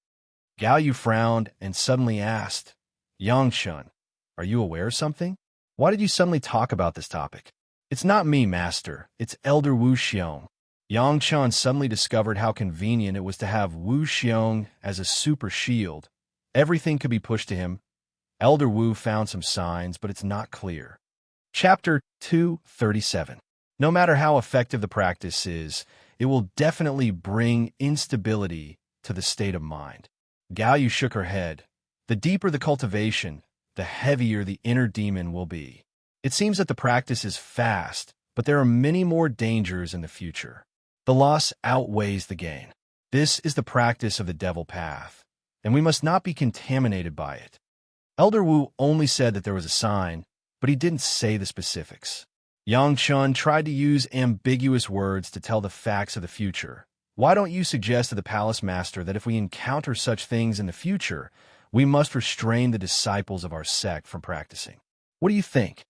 Gao Yu frowned and suddenly asked, Yang Chun, are you aware of something? Why did you suddenly talk about this topic? It's not me, master. It's Elder Wu Xiong. Yang Chun suddenly discovered how convenient it was to have Wu Xiong as a super shield. Everything could be pushed to him. Elder Wu found some signs, but it's not clear. Chapter 237. No matter how effective the practice is, it will definitely bring instability to the state of mind. Gao Yu shook her head. The deeper the cultivation, the heavier the inner demon will be. It seems that the practice is fast, but there are many more dangers in the future. The loss outweighs the gain. This is the practice of the devil path, and we must not be contaminated by it. Elder Wu only said that there was a sign, but he didn't say the specifics. Yang Chun tried to use ambiguous words to tell the facts of the future. Why don't you suggest to the palace master that if we encounter such things in the future, we must restrain the disciples of our sect from practicing? What do you think?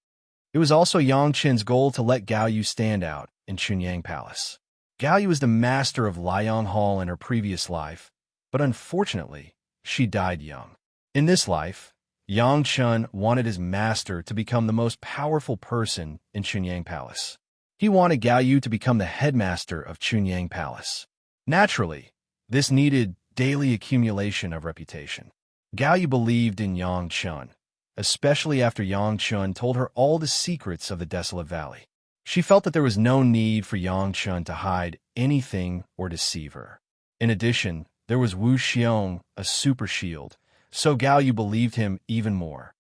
It was also Yang Chen's goal to let Gao Yu stand out in Chunyang Palace. Gao Yu was the master of Liang Hall in her previous life, but unfortunately, she died young. In this life, Yang Chun wanted his master to become the most powerful person in Chunyang Palace. He wanted Gao Yu to become the headmaster of Chunyang Palace. Naturally, this needed daily accumulation of reputation. Gao Yu believed in Yang Chun, especially after Yang Chun told her all the secrets of the Desolate Valley. She felt that there was no need for Yang Chun to hide anything or deceive her. In addition, there was Wu Xiong, a super shield, so Gao Yu believed him even more.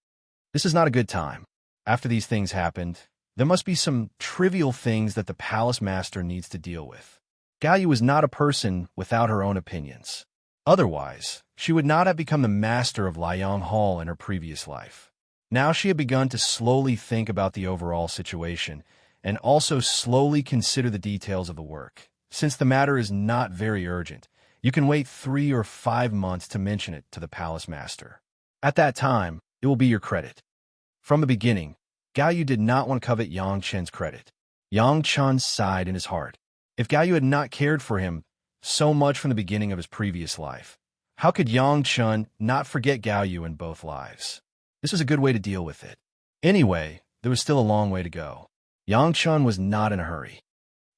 This is not a good time. After these things happened, there must be some trivial things that the palace master needs to deal with. Gao Yu was not a person without her own opinions. Otherwise, she would not have become the master of Liang Hall in her previous life. Now she had begun to slowly think about the overall situation and also slowly consider the details of the work. Since the matter is not very urgent, you can wait 3 or 5 months to mention it to the palace master. At that time, it will be your credit. From the beginning, Gao Yu did not want to covet Yang Chen's credit. Yang Chun sighed in his heart. If Gao Yu had not cared for him so much from the beginning of his previous life, how could Yang Chun not forget Gao Yu in both lives? This was a good way to deal with it. Anyway, there was still a long way to go. Yang Chun was not in a hurry.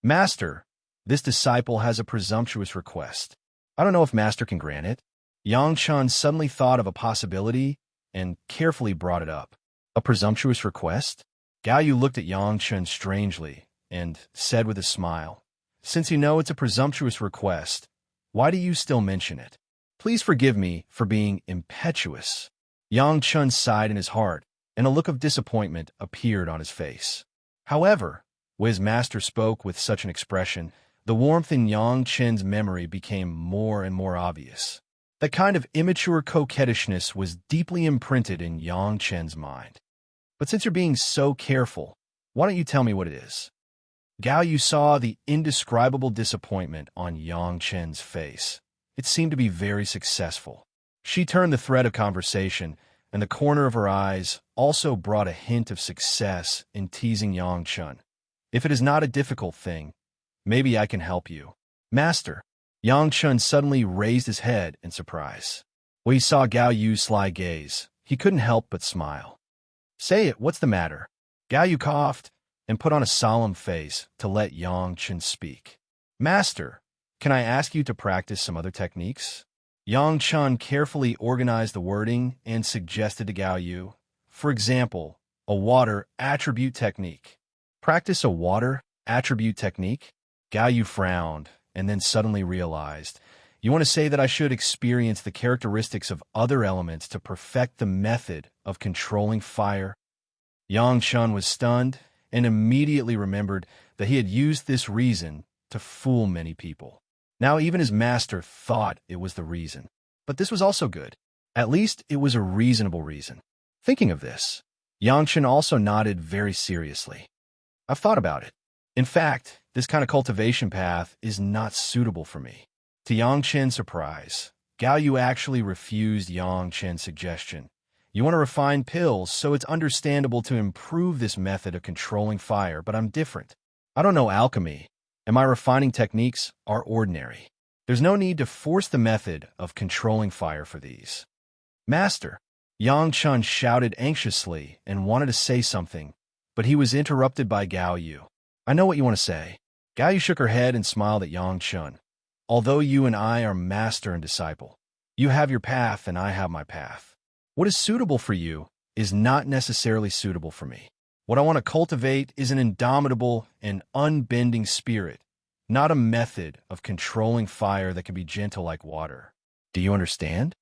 Master, this disciple has a presumptuous request. I don't know if Master can grant it. Yang Chun suddenly thought of a possibility and carefully brought it up. A presumptuous request? Gao Yu looked at Yang Chun strangely and said with a smile, "Since you know it's a presumptuous request, why do you still mention it? Please forgive me for being impetuous." Yang Chun sighed in his heart, and a look of disappointment appeared on his face. However, when his master spoke with such an expression, the warmth in Yang Chen's memory became more and more obvious. That kind of immature coquettishness was deeply imprinted in Yang Chen's mind. But since you're being so careful, why don't you tell me what it is? Gao Yu saw the indescribable disappointment on Yang Chen's face. It seemed to be very successful. She turned the thread of conversation, and the corner of her eyes also brought a hint of success in teasing Yang Chun. If it is not a difficult thing, maybe I can help you. Master. Yang Chun suddenly raised his head in surprise. When he saw Gao Yu's sly gaze, he couldn't help but smile. Say it, what's the matter? Gao Yu coughed and put on a solemn face to let Yang Chun speak. Master, can I ask you to practice some other techniques? Yang Chun carefully organized the wording and suggested to Gao Yu, for example, a water attribute technique. Practice a water attribute technique? Gao Yu frowned and then suddenly realized, you want to say that I should experience the characteristics of other elements to perfect the method of controlling fire? Yang Chun was stunned and immediately remembered that he had used this reason to fool many people. Now even his master thought it was the reason. But this was also good. At least it was a reasonable reason. Thinking of this, Yang Chun also nodded very seriously. I've thought about it. In fact, this kind of cultivation path is not suitable for me. To Yang Chen's surprise, Gao Yu actually refused Yang Chen's suggestion. You want to refine pills, so it's understandable to improve this method of controlling fire, but I'm different. I don't know alchemy, and my refining techniques are ordinary. There's no need to force the method of controlling fire for these. Master, Yang Chun shouted anxiously and wanted to say something, but he was interrupted by Gao Yu. I know what you want to say. Gao Yu shook her head and smiled at Yang Chun. Although you and I are master and disciple, you have your path and I have my path. What is suitable for you is not necessarily suitable for me. What I want to cultivate is an indomitable and unbending spirit, not a method of controlling fire that can be gentle like water. Do you understand?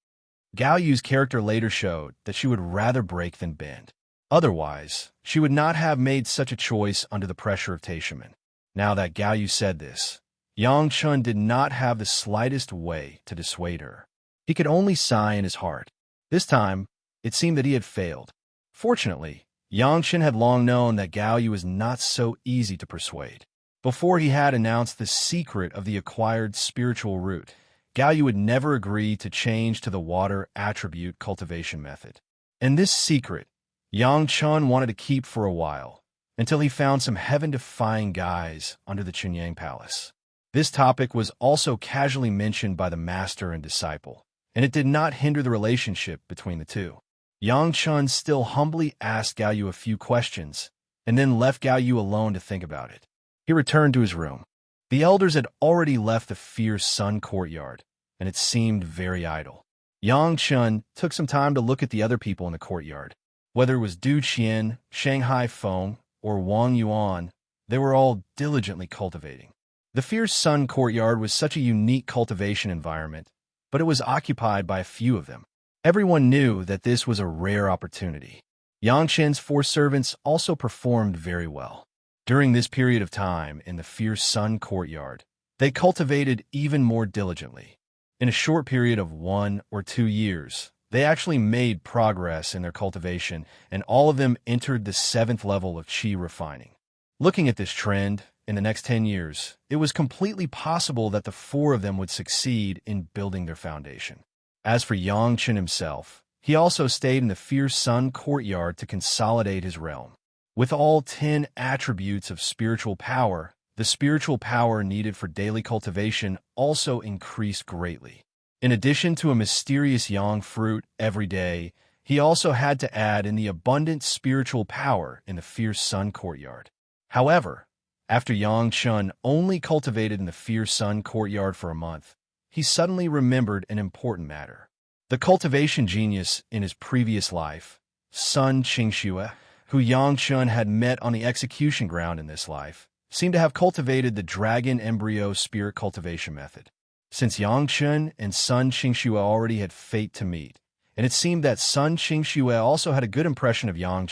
Gao Yu's character later showed that she would rather break than bend. Otherwise, she would not have made such a choice under the pressure of Taishaman. Now that Gao Yu said this, Yang Chun did not have the slightest way to dissuade her. He could only sigh in his heart. This time, it seemed that he had failed. Fortunately, Yangchen had long known that Gao Yu was not so easy to persuade. Before he had announced the secret of the acquired spiritual root, Gao Yu would never agree to change to the water attribute cultivation method. And this secret, Yang Chun wanted to keep for a while, until he found some heaven-defying guys under the Chunyang Palace. This topic was also casually mentioned by the master and disciple, and it did not hinder the relationship between the two. Yang Chun still humbly asked Gao Yu a few questions, and then left Gao Yu alone to think about it. He returned to his room. The elders had already left the fierce sun courtyard, and it seemed very idle. Yang Chun took some time to look at the other people in the courtyard. Whether it was Du Qian, Shanghai Feng, or Wang Yuan, they were all diligently cultivating. The fierce sun courtyard was such a unique cultivation environment, but it was occupied by a few of them. Everyone knew that this was a rare opportunity. Yang Chen's 4 servants also performed very well. During this period of time in the fierce sun courtyard, they cultivated even more diligently. In a short period of 1 or 2 years, they actually made progress in their cultivation, and all of them entered the 7th level of qi refining. Looking at this trend, in the next 10 years, it was completely possible that the 4 of them would succeed in building their foundation. As for Yang Chen himself, he also stayed in the fierce sun courtyard to consolidate his realm. With all 10 attributes of spiritual power, the spiritual power needed for daily cultivation also increased greatly. In addition to a mysterious yang fruit every day, he also had to add in the abundant spiritual power in the fierce sun courtyard. However, after Yang Chun only cultivated in the fierce sun courtyard for a month, he suddenly remembered an important matter. The cultivation genius in his previous life, Sun Qingxue, who Yang Chun had met on the execution ground in this life, seemed to have cultivated the dragon embryo spirit cultivation method. Since Yang Chun and Sun Qingxue already had fate to meet, and it seemed that Sun Qingxue also had a good impression of Yang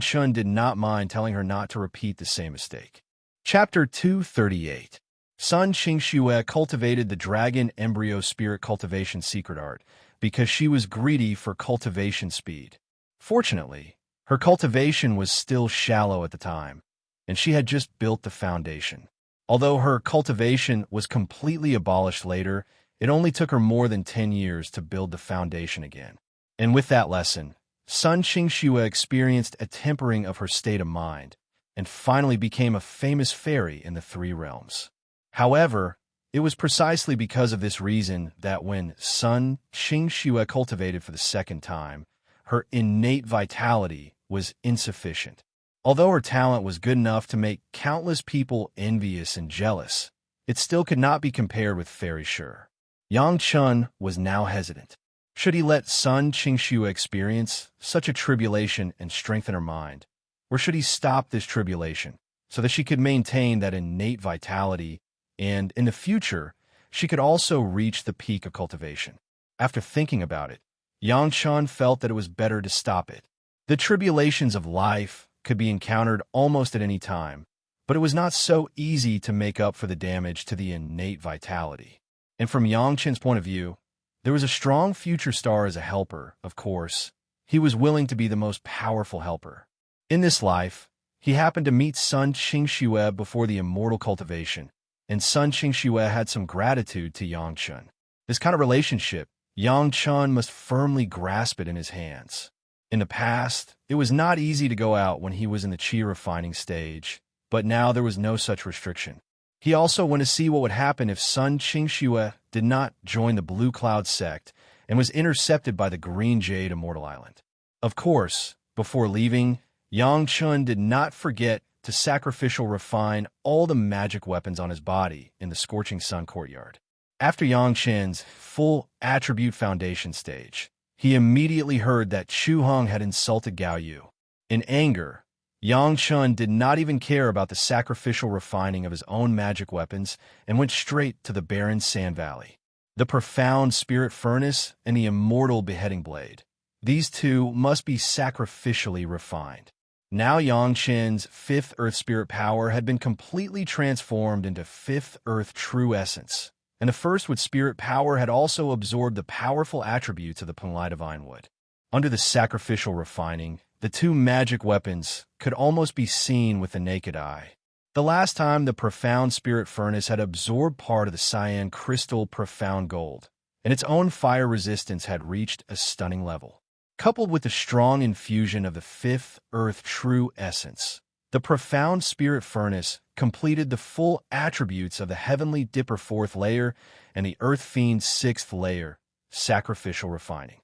Chun did not mind telling her not to repeat the same mistake. Chapter 238. Sun Qingxue cultivated the dragon embryo spirit cultivation secret art because she was greedy for cultivation speed. Fortunately, her cultivation was still shallow at the time, and she had just built the foundation. Although her cultivation was completely abolished later, it only took her more than 10 years to build the foundation again. And with that lesson, Sun Qingxue experienced a tempering of her state of mind, and finally became a famous fairy in the 3 realms. However, it was precisely because of this reason that when Sun Qingxue cultivated for the 2nd time, her innate vitality was insufficient. Although her talent was good enough to make countless people envious and jealous, it still could not be compared with Fairy Sure. Yang Chun was now hesitant. Should he let Sun Qingxue experience such a tribulation and strengthen her mind, or should he stop this tribulation so that she could maintain that innate vitality and, in the future, she could also reach the peak of cultivation? After thinking about it, Yang Chun felt that it was better to stop it. The tribulations of life could be encountered almost at any time, but it was not so easy to make up for the damage to the innate vitality. And from Yang Chen's point of view, there was a strong future star as a helper, of course. He was willing to be the most powerful helper. In this life, he happened to meet Sun Qingxue before the immortal cultivation, and Sun Qingxue had some gratitude to Yang Chun. This kind of relationship, Yang Chun must firmly grasp it in his hands. In the past, it was not easy to go out when he was in the qi refining stage, but now there was no such restriction. He also went to see what would happen if Sun Qingxue did not join the Blue Cloud sect and was intercepted by the Green Jade Immortal Island. Of course, before leaving, Yang Chun did not forget to sacrificial refine all the magic weapons on his body in the Scorching Sun courtyard. After Yang Chen's full attribute foundation stage, he immediately heard that Chu Heng had insulted Gao Yu. In anger, Yang Chun did not even care about the sacrificial refining of his own magic weapons and went straight to the barren sand valley. The profound spirit furnace and the immortal beheading blade. These 2 must be sacrificially refined. Now Yang Chen's 5th Earth Spirit power had been completely transformed into 5th Earth True Essence, and the 1st Wood Spirit power had also absorbed the powerful attributes of the Penlai Divine Wood. Under the sacrificial refining, the two magic weapons could almost be seen with the naked eye. The last time the profound spirit furnace had absorbed part of the cyan crystal profound gold, and its own fire resistance had reached a stunning level. Coupled with the strong infusion of the fifth earth true essence, the profound spirit furnace completed the full attributes of the heavenly dipper fourth layer and the earth fiend sixth layer, sacrificial refining.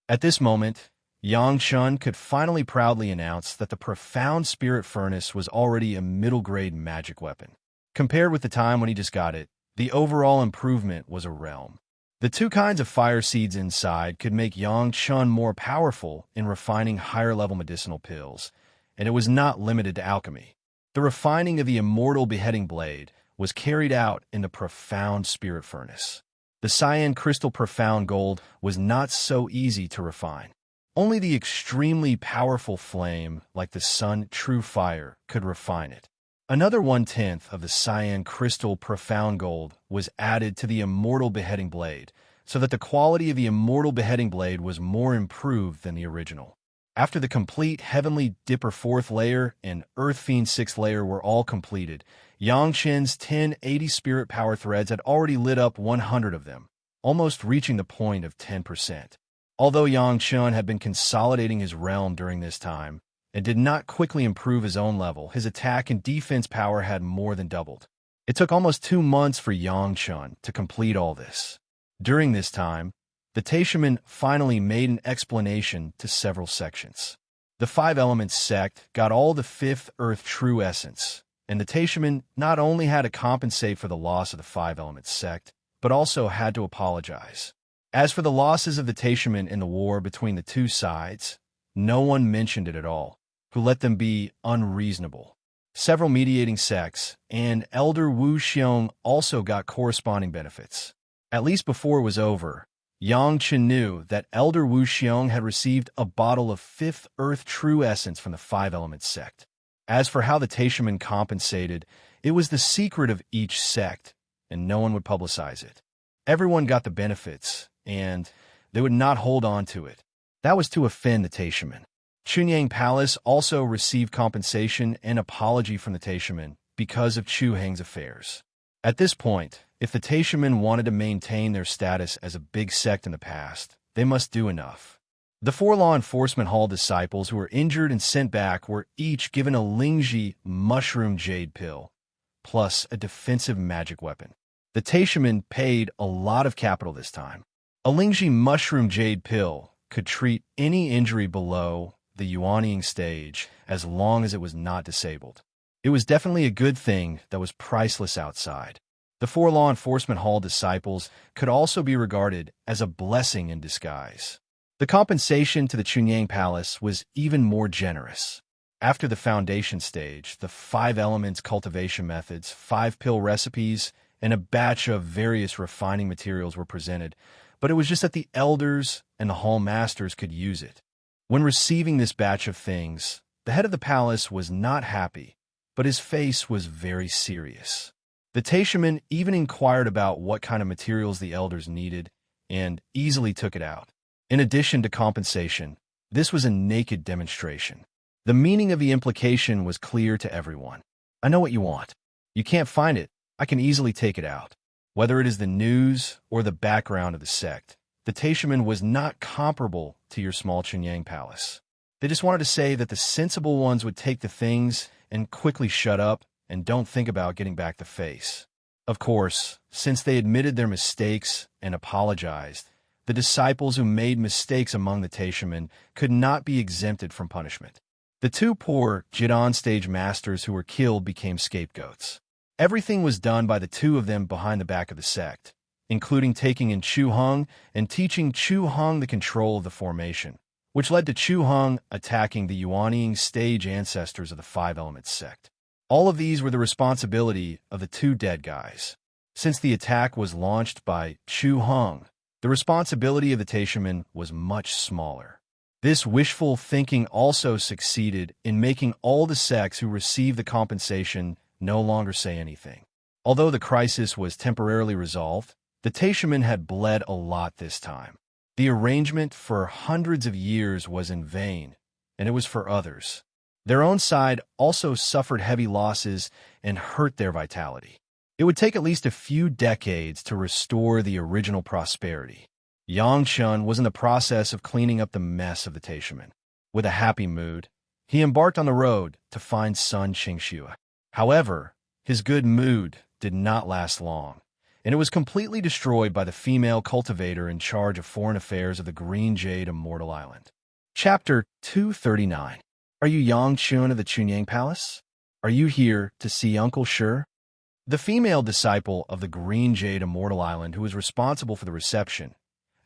At this moment, Yang Chun could finally proudly announce that the profound spirit furnace was already a middle-grade magic weapon. Compared with the time when he just got it, the overall improvement was a realm. The two kinds of fire seeds inside could make Yang Chun more powerful in refining higher-level medicinal pills, and it was not limited to alchemy. The refining of the Immortal beheading blade was carried out in the profound spirit furnace. The cyan crystal profound gold was not so easy to refine. Only the extremely powerful flame, like the sun true fire, could refine it. Another 1/10 of the cyan crystal profound gold was added to the Immortal beheading blade, so that the quality of the Immortal beheading blade was more improved than the original. After the complete Heavenly Dipper 4th layer and Earth Fiend 6th layer were all completed, Yang Chen's 1080 spirit power threads had already lit up 100 of them, almost reaching the point of 10%. Although Yang Chun had been consolidating his realm during this time and did not quickly improve his own level, his attack and defense power had more than doubled. It took almost 2 months for Yang Chun to complete all this. During this time, the Taishaman finally made an explanation to several sections. The Five Elements sect got all the fifth Earth true essence, and the Taishaman not only had to compensate for the loss of the Five Elements sect, but also had to apologize. As for the losses of the Taishaman in the war between the two sides, no one mentioned it at all, who let them be unreasonable. Several mediating sects and Elder Wu Xiong also got corresponding benefits. At least before it was over, Yang Chen knew that Elder Wu Xiong had received a bottle of fifth Earth true essence from the Five Elements sect. As for how the Taishaman compensated, it was the secret of each sect, and no one would publicize it. Everyone got the benefits, and they would not hold on to it. That was to offend the Taishaman. Chunyang Palace also received compensation and apology from the Taishaman because of Chu Heng's affairs. At this point, if the Taishaman wanted to maintain their status as a big sect in the past, they must do enough. The 4 law enforcement hall disciples who were injured and sent back were each given a Lingji mushroom jade pill, plus a defensive magic weapon. The Taishaman paid a lot of capital this time. A Lingji mushroom jade pill could treat any injury below the Yuanying stage as long as it was not disabled. It was definitely a good thing that was priceless outside. The 4 law enforcement hall disciples could also be regarded as a blessing in disguise. The compensation to the Chunyang Palace was even more generous. After the foundation stage, the 5 elements cultivation methods, 5 pill recipes, and a batch of various refining materials were presented, but it was just that the elders and the hall masters could use it. When receiving this batch of things, the head of the palace was not happy, but his face was very serious. The Taishaman even inquired about what kind of materials the elders needed and easily took it out. In addition to compensation, this was a naked demonstration. The meaning of the implication was clear to everyone. I know what you want. You can't find it. I can easily take it out. Whether it is the news or the background of the sect, the Taishaman was not comparable to your small Chunyang Palace. They just wanted to say that the sensible ones would take the things and quickly shut up and don't think about getting back the face. Of course, since they admitted their mistakes and apologized, the disciples who made mistakes among the Taishaman could not be exempted from punishment. The 2 poor Jidan stage masters who were killed became scapegoats. Everything was done by the 2 of them behind the back of the sect, including taking in Chu Heng and teaching Chu Heng the control of the formation, which led to Chu Heng attacking the Yuanying stage ancestors of the 5 Elements sect. All of these were the responsibility of the 2 dead guys. Since the attack was launched by Chu Heng, the responsibility of the Taishaman was much smaller. This wishful thinking also succeeded in making all the sects who received the compensation no longer say anything. Although the crisis was temporarily resolved, the Taishaman had bled a lot this time. The arrangement for hundreds of years was in vain, and it was for others. Their own side also suffered heavy losses and hurt their vitality. It would take at least a few decades to restore the original prosperity. Yang Chun was in the process of cleaning up the mess of the Taishaman. With a happy mood, he embarked on the road to find Sun Qingxue. However, his good mood did not last long, and it was completely destroyed by the female cultivator in charge of foreign affairs of the Green Jade Immortal Island. Chapter 239. Are you Yang Chun of the Chunyang Palace? Are you here to see Uncle Shi? The female disciple of the Green Jade Immortal Island who was responsible for the reception,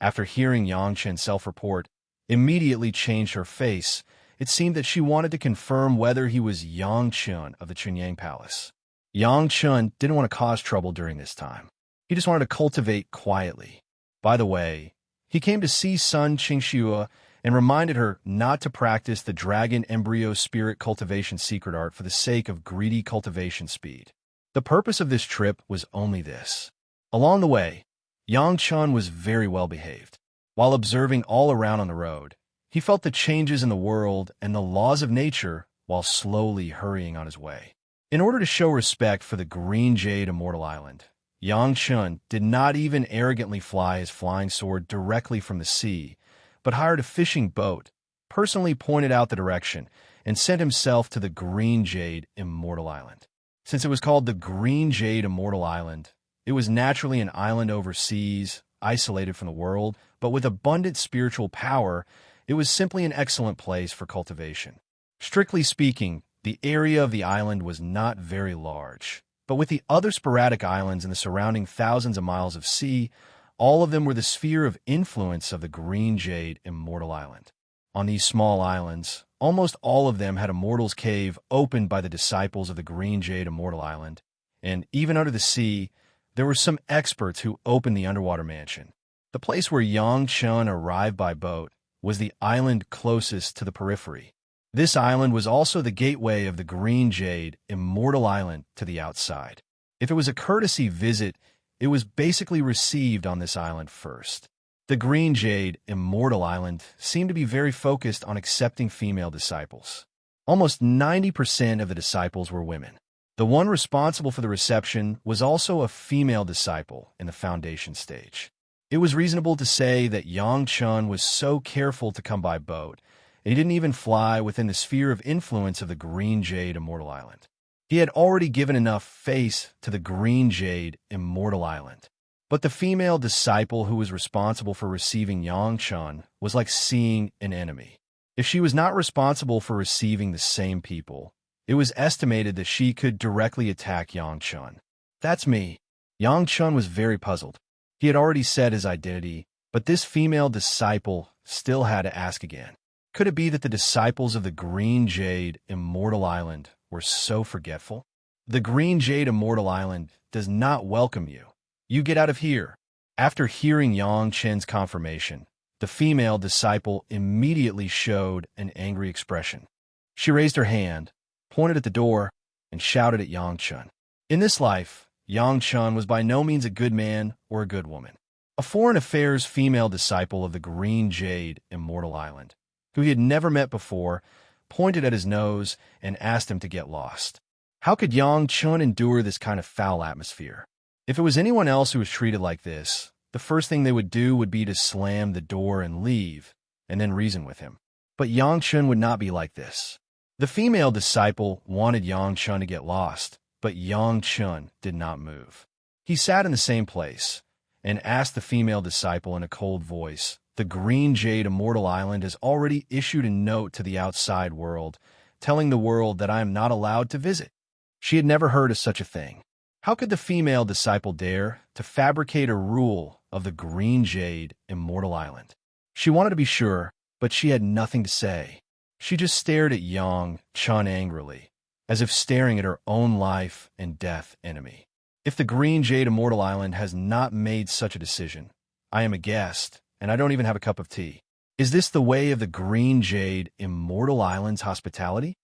after hearing Yang Chun's self-report, immediately changed her face. It seemed that she wanted to confirm whether he was Yang Chun of the Chunyang Palace. Yang Chun didn't want to cause trouble during this time. He just wanted to cultivate quietly. By the way, he came to see Sun Qingxue and reminded her not to practice the dragon embryo spirit cultivation secret art for the sake of greedy cultivation speed. The purpose of this trip was only this. Along the way, Yang Chun was very well behaved. While observing all around on the road, he felt the changes in the world and the laws of nature while slowly hurrying on his way. In order to show respect for the Green Jade Immortal Island, Yang Chun did not even arrogantly fly his flying sword directly from the sea, but hired a fishing boat, personally pointed out the direction, and sent himself to the Green Jade Immortal Island. Since it was called the Green Jade Immortal Island, it was naturally an island overseas, isolated from the world, but with abundant spiritual power. It was simply an excellent place for cultivation. Strictly speaking, the area of the island was not very large, but with the other sporadic islands in the surrounding thousands of miles of sea, all of them were the sphere of influence of the Green Jade Immortal Island. On these small islands, almost all of them had a mortal's cave opened by the disciples of the Green Jade Immortal Island, and even under the sea, there were some experts who opened the underwater mansion. The place where Yang Chun arrived by boat was the island closest to the periphery. This island was also the gateway of the Green Jade Immortal Island to the outside. If it was a courtesy visit, it was basically received on this island first. The Green Jade Immortal Island seemed to be very focused on accepting female disciples. Almost 90% of the disciples were women. The one responsible for the reception was also a female disciple in the foundation stage. It was reasonable to say that Yang Chun was so careful to come by boat, and he didn't even fly within the sphere of influence of the Green Jade Immortal Island. He had already given enough face to the Green Jade Immortal Island. But the female disciple who was responsible for receiving Yang Chun was like seeing an enemy. If she was not responsible for receiving the same people, it was estimated that she could directly attack Yang Chun. That's me. Yang Chun was very puzzled. He had already said his identity, but this female disciple still had to ask again. Could it be that the disciples of the Green Jade Immortal Island were so forgetful? The Green Jade Immortal Island does not welcome you. You get out of here. After hearing Yang Chun's confirmation, the female disciple immediately showed an angry expression. She raised her hand, pointed at the door, and shouted at Yang Chun. In this life, Yang Chun was by no means a good man or a good woman. A foreign affairs female disciple of the Green Jade Immortal Island, who he had never met before, pointed at his nose and asked him to get lost. How could Yang Chun endure this kind of foul atmosphere? If it was anyone else who was treated like this, the first thing they would do would be to slam the door and leave, and then reason with him. But Yang Chun would not be like this. The female disciple wanted Yang Chun to get lost, but Yang Chun did not move. He sat in the same place and asked the female disciple in a cold voice, "The Green Jade Immortal Island has already issued a note to the outside world, telling the world that I am not allowed to visit." She had never heard of such a thing. How could the female disciple dare to fabricate a rule of the Green Jade Immortal Island? She wanted to be sure, but she had nothing to say. She just stared at Yang Chun angrily, as if staring at her own life and death enemy. If the Green Jade Immortal Island has not made such a decision, I am a guest, and I don't even have a cup of tea. Is this the way of the Green Jade Immortal Island's hospitality?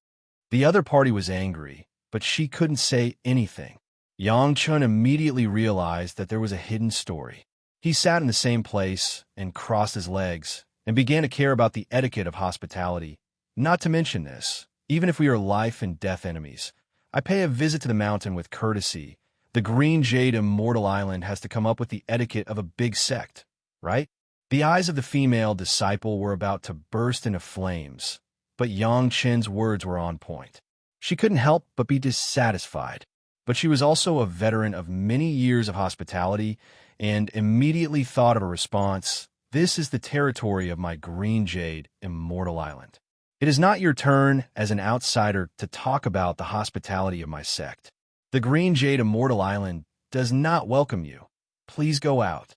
The other party was angry, but she couldn't say anything. Yang Chun immediately realized that there was a hidden story. He sat in the same place and crossed his legs and began to care about the etiquette of hospitality, Not to mention this, even if we are life and death enemies, I pay a visit to the mountain with courtesy. The green jade Immortal Island has to come up with the etiquette of a big sect, right? The eyes of the female disciple were about to burst into flames, but Yang Chen's words were on point. She couldn't help but be dissatisfied, but she was also a veteran of many years of hospitality and immediately thought of a response. This is the territory of my green jade Immortal Island. It is not your turn as an outsider to talk about the hospitality of my sect. The green jade Immortal Island does not welcome you. Please go out.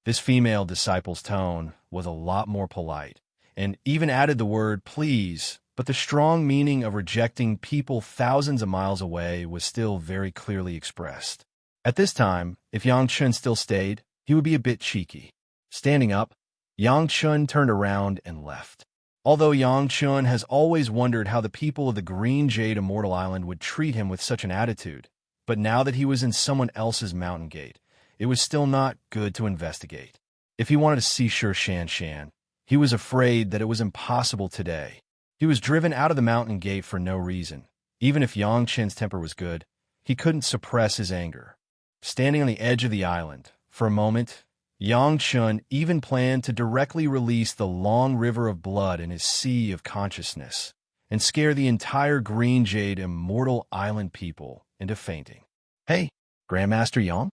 This female disciple's tone was a lot more polite, and even added the word please, but the strong meaning of rejecting people thousands of miles away was still very clearly expressed. At this time, if Yang Chun still stayed, he would be a bit cheeky. Standing up, Yang Chun turned around and left. Although Yang Chun has always wondered how the people of the Green Jade Immortal Island would treat him with such an attitude, but now that he was in someone else's mountain gate, it was still not good to investigate. If he wanted to see Sure Shan, he was afraid that it was impossible today. He was driven out of the mountain gate for no reason. Even if Yang Chen's temper was good, he couldn't suppress his anger. Standing on the edge of the island, for a moment, Yang Chun even planned to directly release the long river of blood in his sea of consciousness and scare the entire Green Jade Immortal Island people into fainting. Hey, Grandmaster Yang?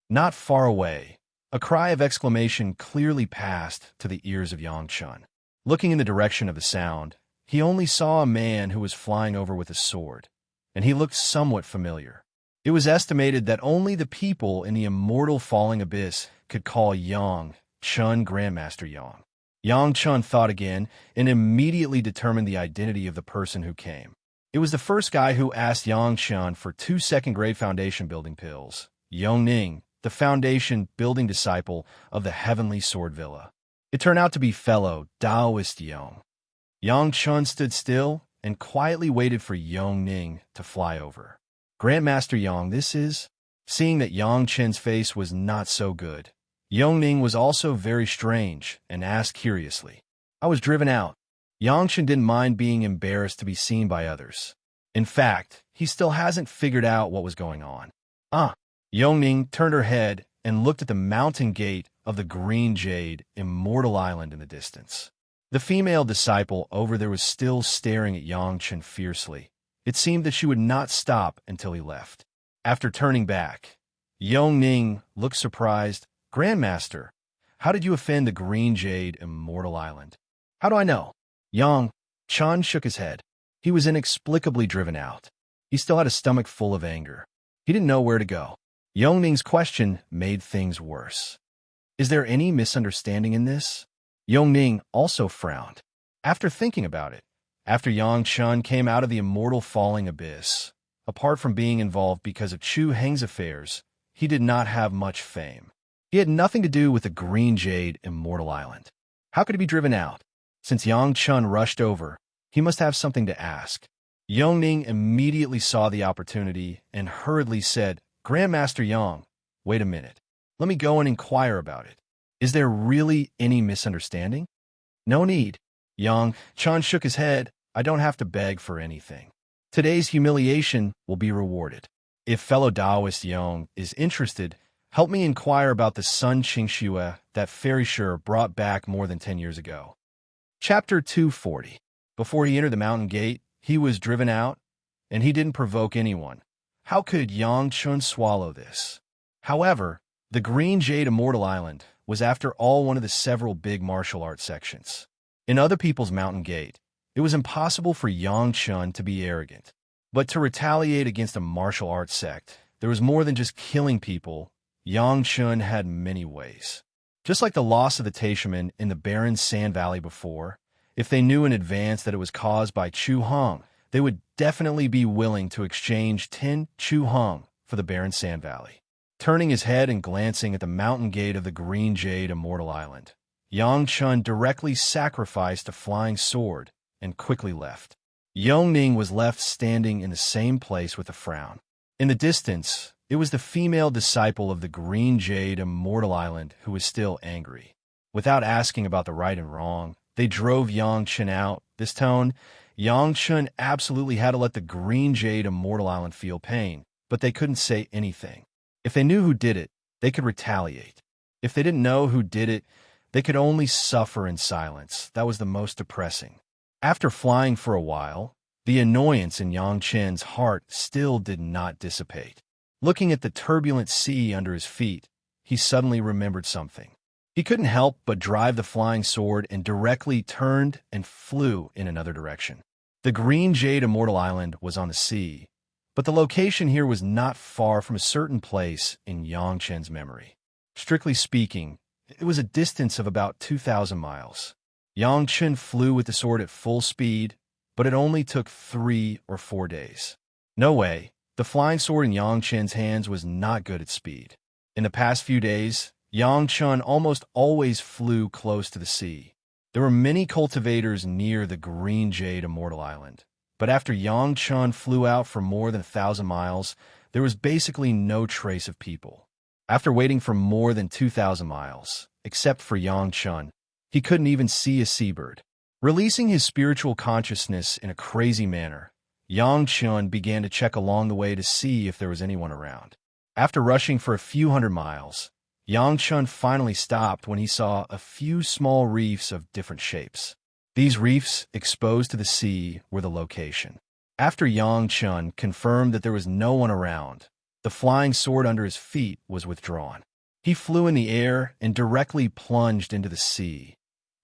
Not far away, a cry of exclamation clearly passed to the ears of Yang Chun. Looking in the direction of the sound, he only saw a man who was flying over with a sword, and he looked somewhat familiar. It was estimated that only the people in the immortal falling abyss could call Yang Chun Grandmaster Yang. Yang Chun thought again and immediately determined the identity of the person who came. It was the first guy who asked Yang Chun for 2 second-grade foundation building pills, Yong Ning, the foundation building disciple of the Heavenly Sword Villa. It turned out to be fellow Taoist Yong. Yang Chun stood still and quietly waited for Yong Ning to fly over. Grandmaster Yang, this is... Seeing that Yang Chen's face was not so good, Yong Ning was also very strange and asked curiously. I was driven out. Yang Chen didn't mind being embarrassed to be seen by others. In fact, he still hasn't figured out what was going on. Yong Ning turned her head and looked at the mountain gate of the Green Jade Immortal Island in the distance. The female disciple over there was still staring at Yang Chen fiercely. It seemed that she would not stop until he left. After turning back, Yong Ning looked surprised. Grandmaster, how did you offend the Green Jade Immortal Island? How do I know? Yang Chun shook his head. He was inexplicably driven out. He still had a stomach full of anger. He didn't know where to go. Yong Ning's question made things worse. Is there any misunderstanding in this? Yong Ning also frowned. After thinking about it, after Yang Chun came out of the immortal falling abyss, apart from being involved because of Chu Heng's affairs, he did not have much fame. He had nothing to do with the Green Jade Immortal Island. How could he be driven out? Since Yang Chun rushed over, he must have something to ask. Yong Ning immediately saw the opportunity and hurriedly said, Grandmaster Yang, wait a minute. Let me go and inquire about it. Is there really any misunderstanding? No need. Yang Chun shook his head. I don't have to beg for anything. Today's humiliation will be rewarded. If fellow Taoist Yang is interested, help me inquire about the Sun Qingxue that Fairy Sure brought back more than 10 years ago. Chapter 240. Before he entered the mountain gate, he was driven out, and he didn't provoke anyone. How could Yang Chun swallow this? However, the Green Jade Immortal Island was after all one of the several big martial arts sections. In other people's mountain gate, it was impossible for Yang Chun to be arrogant. But to retaliate against a martial arts sect, there was more than just killing people. Yang Chun had many ways. Just like the loss of the Taishaman in the barren Sand Valley before, if they knew in advance that it was caused by Chu Hong, they would definitely be willing to exchange 10 Chu Hong for the barren Sand Valley. Turning his head and glancing at the mountain gate of the Green Jade Immortal Island, Yang Chun directly sacrificed a flying sword and quickly left. Yong Ning was left standing in the same place with a frown. In the distance, it was the female disciple of the Green Jade Immortal Island who was still angry. Without asking about the right and wrong, They drove Yang Chen out. This tone, Yang Chen absolutely had to let the green jade Immortal Island feel pain, but they couldn't say anything. If they knew who did it, they could retaliate. If they didn't know who did it, they could only suffer in silence. That was the most depressing. After flying for a while, the annoyance in Yang Chen's heart still did not dissipate. Looking at the turbulent sea under his feet, he suddenly remembered something. He couldn't help but drive the flying sword and directly turned and flew in another direction. The green jade Immortal Island was on the sea, but the location here was not far from a certain place in Yang Chen's memory. Strictly speaking, it was a distance of about 2,000 miles. Yang Chen flew with the sword at full speed, but it only took 3 or 4 days. No way, the flying sword in Yang Chen's hands was not good at speed. In the past few days, Yang Chen almost always flew close to the sea. There were many cultivators near the green jade Immortal Island, but after Yang Chen flew out for more than 1,000 miles, there was basically no trace of people. After waiting for more than 2,000 miles, except for Yang Chen, he couldn't even see a seabird. Releasing his spiritual consciousness in a crazy manner, Yang Chen began to check along the way to see if there was anyone around. After rushing for a few hundred miles, Yang Chen finally stopped when he saw a few small reefs of different shapes. These reefs, exposed to the sea, were the location. After Yang Chen confirmed that there was no one around, the flying sword under his feet was withdrawn. He flew in the air and directly plunged into the sea,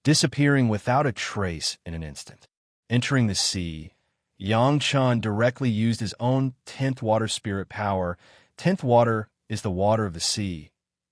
disappearing without a trace in an instant. Entering the sea, Yang Chen directly used his own 10th water spirit power. 10th water is the water of the sea.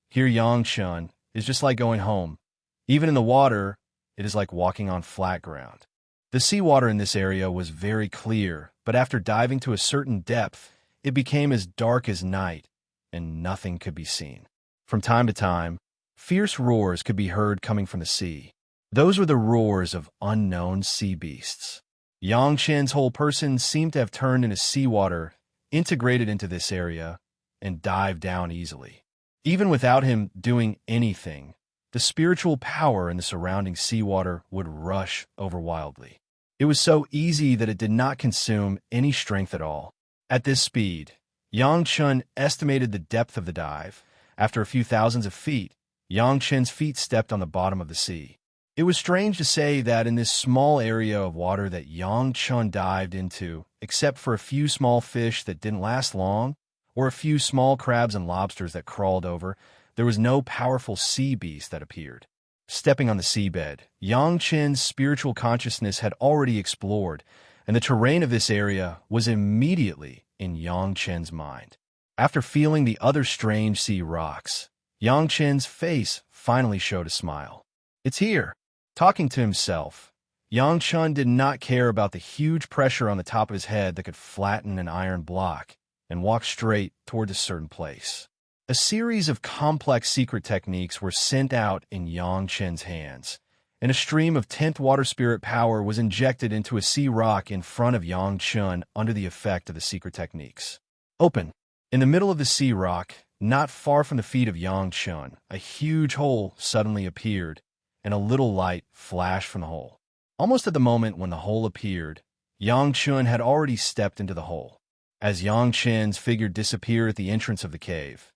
Here Yang Chen is just like going home. Even in the water, it is like walking on flat ground. The seawater in this area was very clear, but after diving to a certain depth, it became as dark as night, and nothing could be seen. From time to time, fierce roars could be heard coming from the sea. Those were the roars of unknown sea beasts. Yang Chen's whole person seemed to have turned into seawater, integrated into this area, and dived down easily. Even without him doing anything, the spiritual power in the surrounding seawater would rush over wildly. It was so easy that it did not consume any strength at all. At this speed, Yang Chen estimated the depth of the dive. After a few thousands of feet, Yang Chen's feet stepped on the bottom of the sea. It was strange to say that in this small area of water that Yang Chen dived into, except for a few small fish that didn't last long, or a few small crabs and lobsters that crawled over, there was no powerful sea beast that appeared. Stepping on the seabed, Yang Chen's spiritual consciousness had already explored, and the terrain of this area was immediately in Yang Chen's mind. After feeling the other strange sea rocks, Yang Chen's face finally showed a smile. It's here. Talking to himself, Yang Chen did not care about the huge pressure on the top of his head that could flatten an iron block, and walked straight toward a certain place. A series of complex secret techniques were sent out in Yang Chen's hands, and a stream of 10th water spirit power was injected into a sea rock in front of Yang Chen under the effect of the secret techniques. Open. In the middle of the sea rock, not far from the feet of Yang Chen, a huge hole suddenly appeared, and a little light flashed from the hole. Almost at the moment when the hole appeared, Yang Chen had already stepped into the hole. As Yang Chen's figure disappeared at the entrance of the cave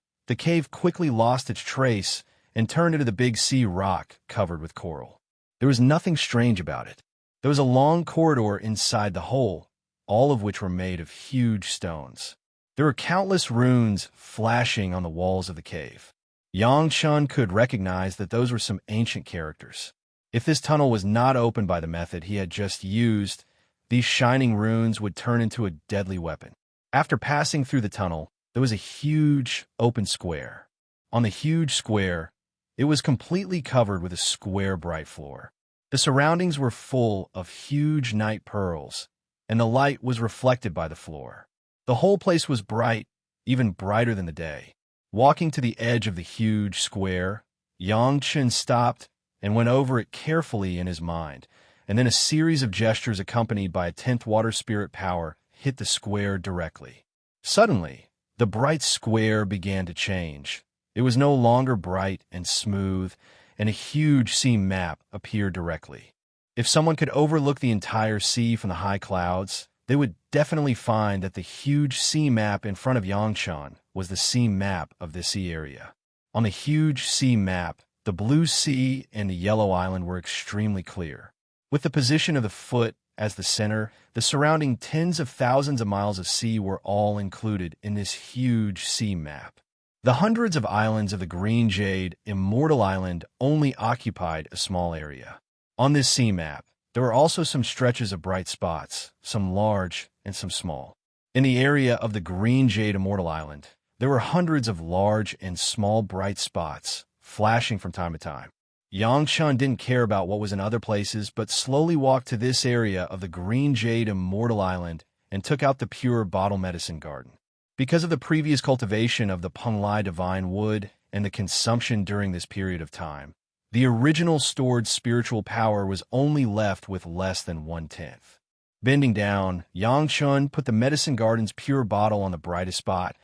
quickly lost its trace and turned into the big sea rock covered with coral. There was nothing strange about it. There was a long corridor inside the hole, all of which were made of huge stones. There were countless runes flashing on the walls of the cave. Yang Chen could recognize that those were some ancient characters. If this tunnel was not opened by the method he had just used, these shining runes would turn into a deadly weapon. After passing through the tunnel, there was a huge open square. On the huge square, it was completely covered with a square bright floor. The surroundings were full of huge night pearls, and the light was reflected by the floor. The whole place was bright, even brighter than the day. Walking to the edge of the huge square, Yang Chen stopped and went over it carefully in his mind, and then a series of gestures accompanied by a 10th water spirit power hit the square directly. Suddenly, the bright square began to change. It was no longer bright and smooth, and a huge sea map appeared directly. If someone could overlook the entire sea from the high clouds, they would definitely find that the huge sea map in front of Yangshan was the sea map of this sea area. On the huge sea map, the blue sea and the yellow island were extremely clear. With the position of the foot as the center, the surrounding tens of thousands of miles of sea were all included in this huge sea map. The hundreds of islands of the Green Jade Immortal Island only occupied a small area. On this sea map, there were also some stretches of bright spots, some large and some small. In the area of the Green Jade Immortal Island, there were hundreds of large and small bright spots, flashing from time to time. Yangshan didn't care about what was in other places, but slowly walked to this area of the Green Jade Immortal Island and took out the pure bottle medicine garden. Because of the previous cultivation of the Penglai divine wood and the consumption during this period of time, the original stored spiritual power was only left with less than 1/10. Bending down, Yangshan put the medicine garden's pure bottle on the brightest spot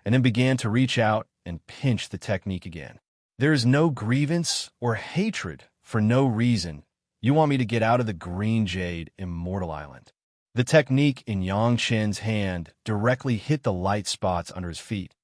and then began to reach out and pinch the technique again. There is no grievance or hatred for no reason. You want me to get out of the Green Jade Immortal Island. The technique in Yangshan's hand directly hit the light spots under his feet.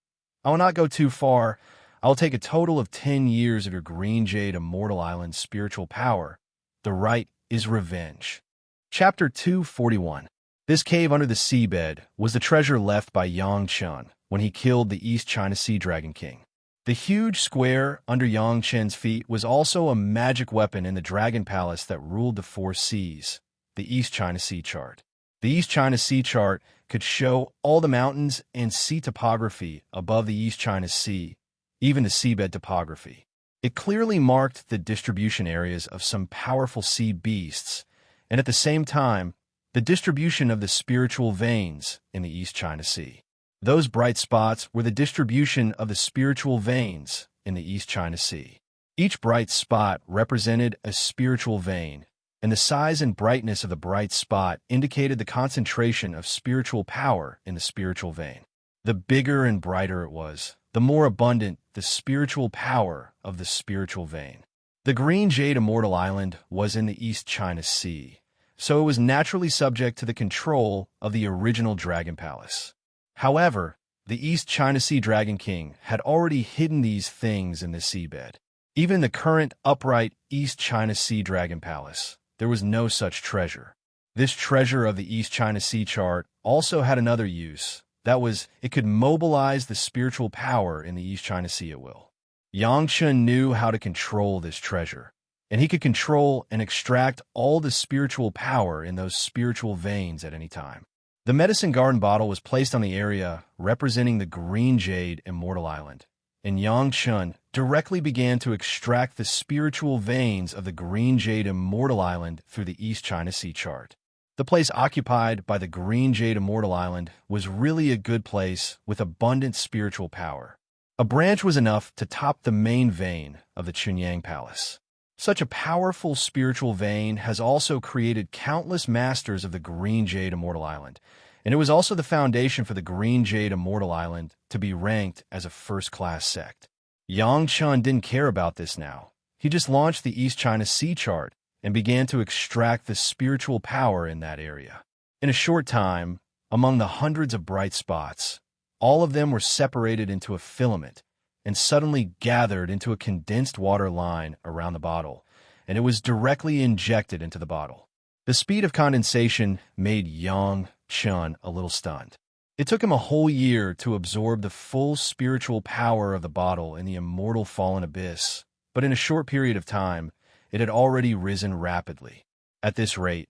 I will not go too far. I will take a total of 10 years of your Green Jade Immortal Island's spiritual power. The right is revenge. Chapter 241. This cave under the seabed was the treasure left by Yangshan when he killed the East China Sea Dragon King. The huge square under Yangshan's feet was also a magic weapon in the Dragon Palace that ruled the 4 seas, the East China Sea chart. The East China Sea chart could show all the mountains and sea topography above the East China Sea, even the seabed topography. It clearly marked the distribution areas of some powerful sea beasts, and at the same time, the distribution of the spiritual veins in the East China Sea. Those bright spots were the distribution of the spiritual veins in the East China Sea. Each bright spot represented a spiritual vein, and the size and brightness of the bright spot indicated the concentration of spiritual power in the spiritual vein. The bigger and brighter it was, the more abundant the spiritual power of the spiritual vein. The Green Jade Immortal Island was in the East China Sea, so it was naturally subject to the control of the original Dragon Palace. However, the East China Sea Dragon King had already hidden these things in the seabed. Even in the current upright East China Sea Dragon Palace, there was no such treasure. This treasure of the East China Sea chart also had another use. That was, it could mobilize the spiritual power in the East China Sea at will. Yangshan knew how to control this treasure, and he could control and extract all the spiritual power in those spiritual veins at any time. The medicine garden bottle was placed on the area representing the Green Jade Immortal Island, and Yangshan directly began to extract the spiritual veins of the Green Jade Immortal Island through the East China Sea chart. The place occupied by the Green Jade Immortal Island was really a good place with abundant spiritual power. A branch was enough to top the main vein of the Chunyang Palace. Such a powerful spiritual vein has also created countless masters of the Green Jade Immortal Island, and it was also the foundation for the Green Jade Immortal Island to be ranked as a first-class sect. Yangshan didn't care about this now. He just launched the East China Sea chart and began to extract the spiritual power in that area. In a short time, among the hundreds of bright spots, all of them were separated into a filament and suddenly gathered into a condensed water line around the bottle, and it was directly injected into the bottle. The speed of condensation made Yangshan a little stunned. It took him a whole year to absorb the full spiritual power of the bottle in the immortal fallen abyss, but in a short period of time, it had already risen rapidly. At this rate,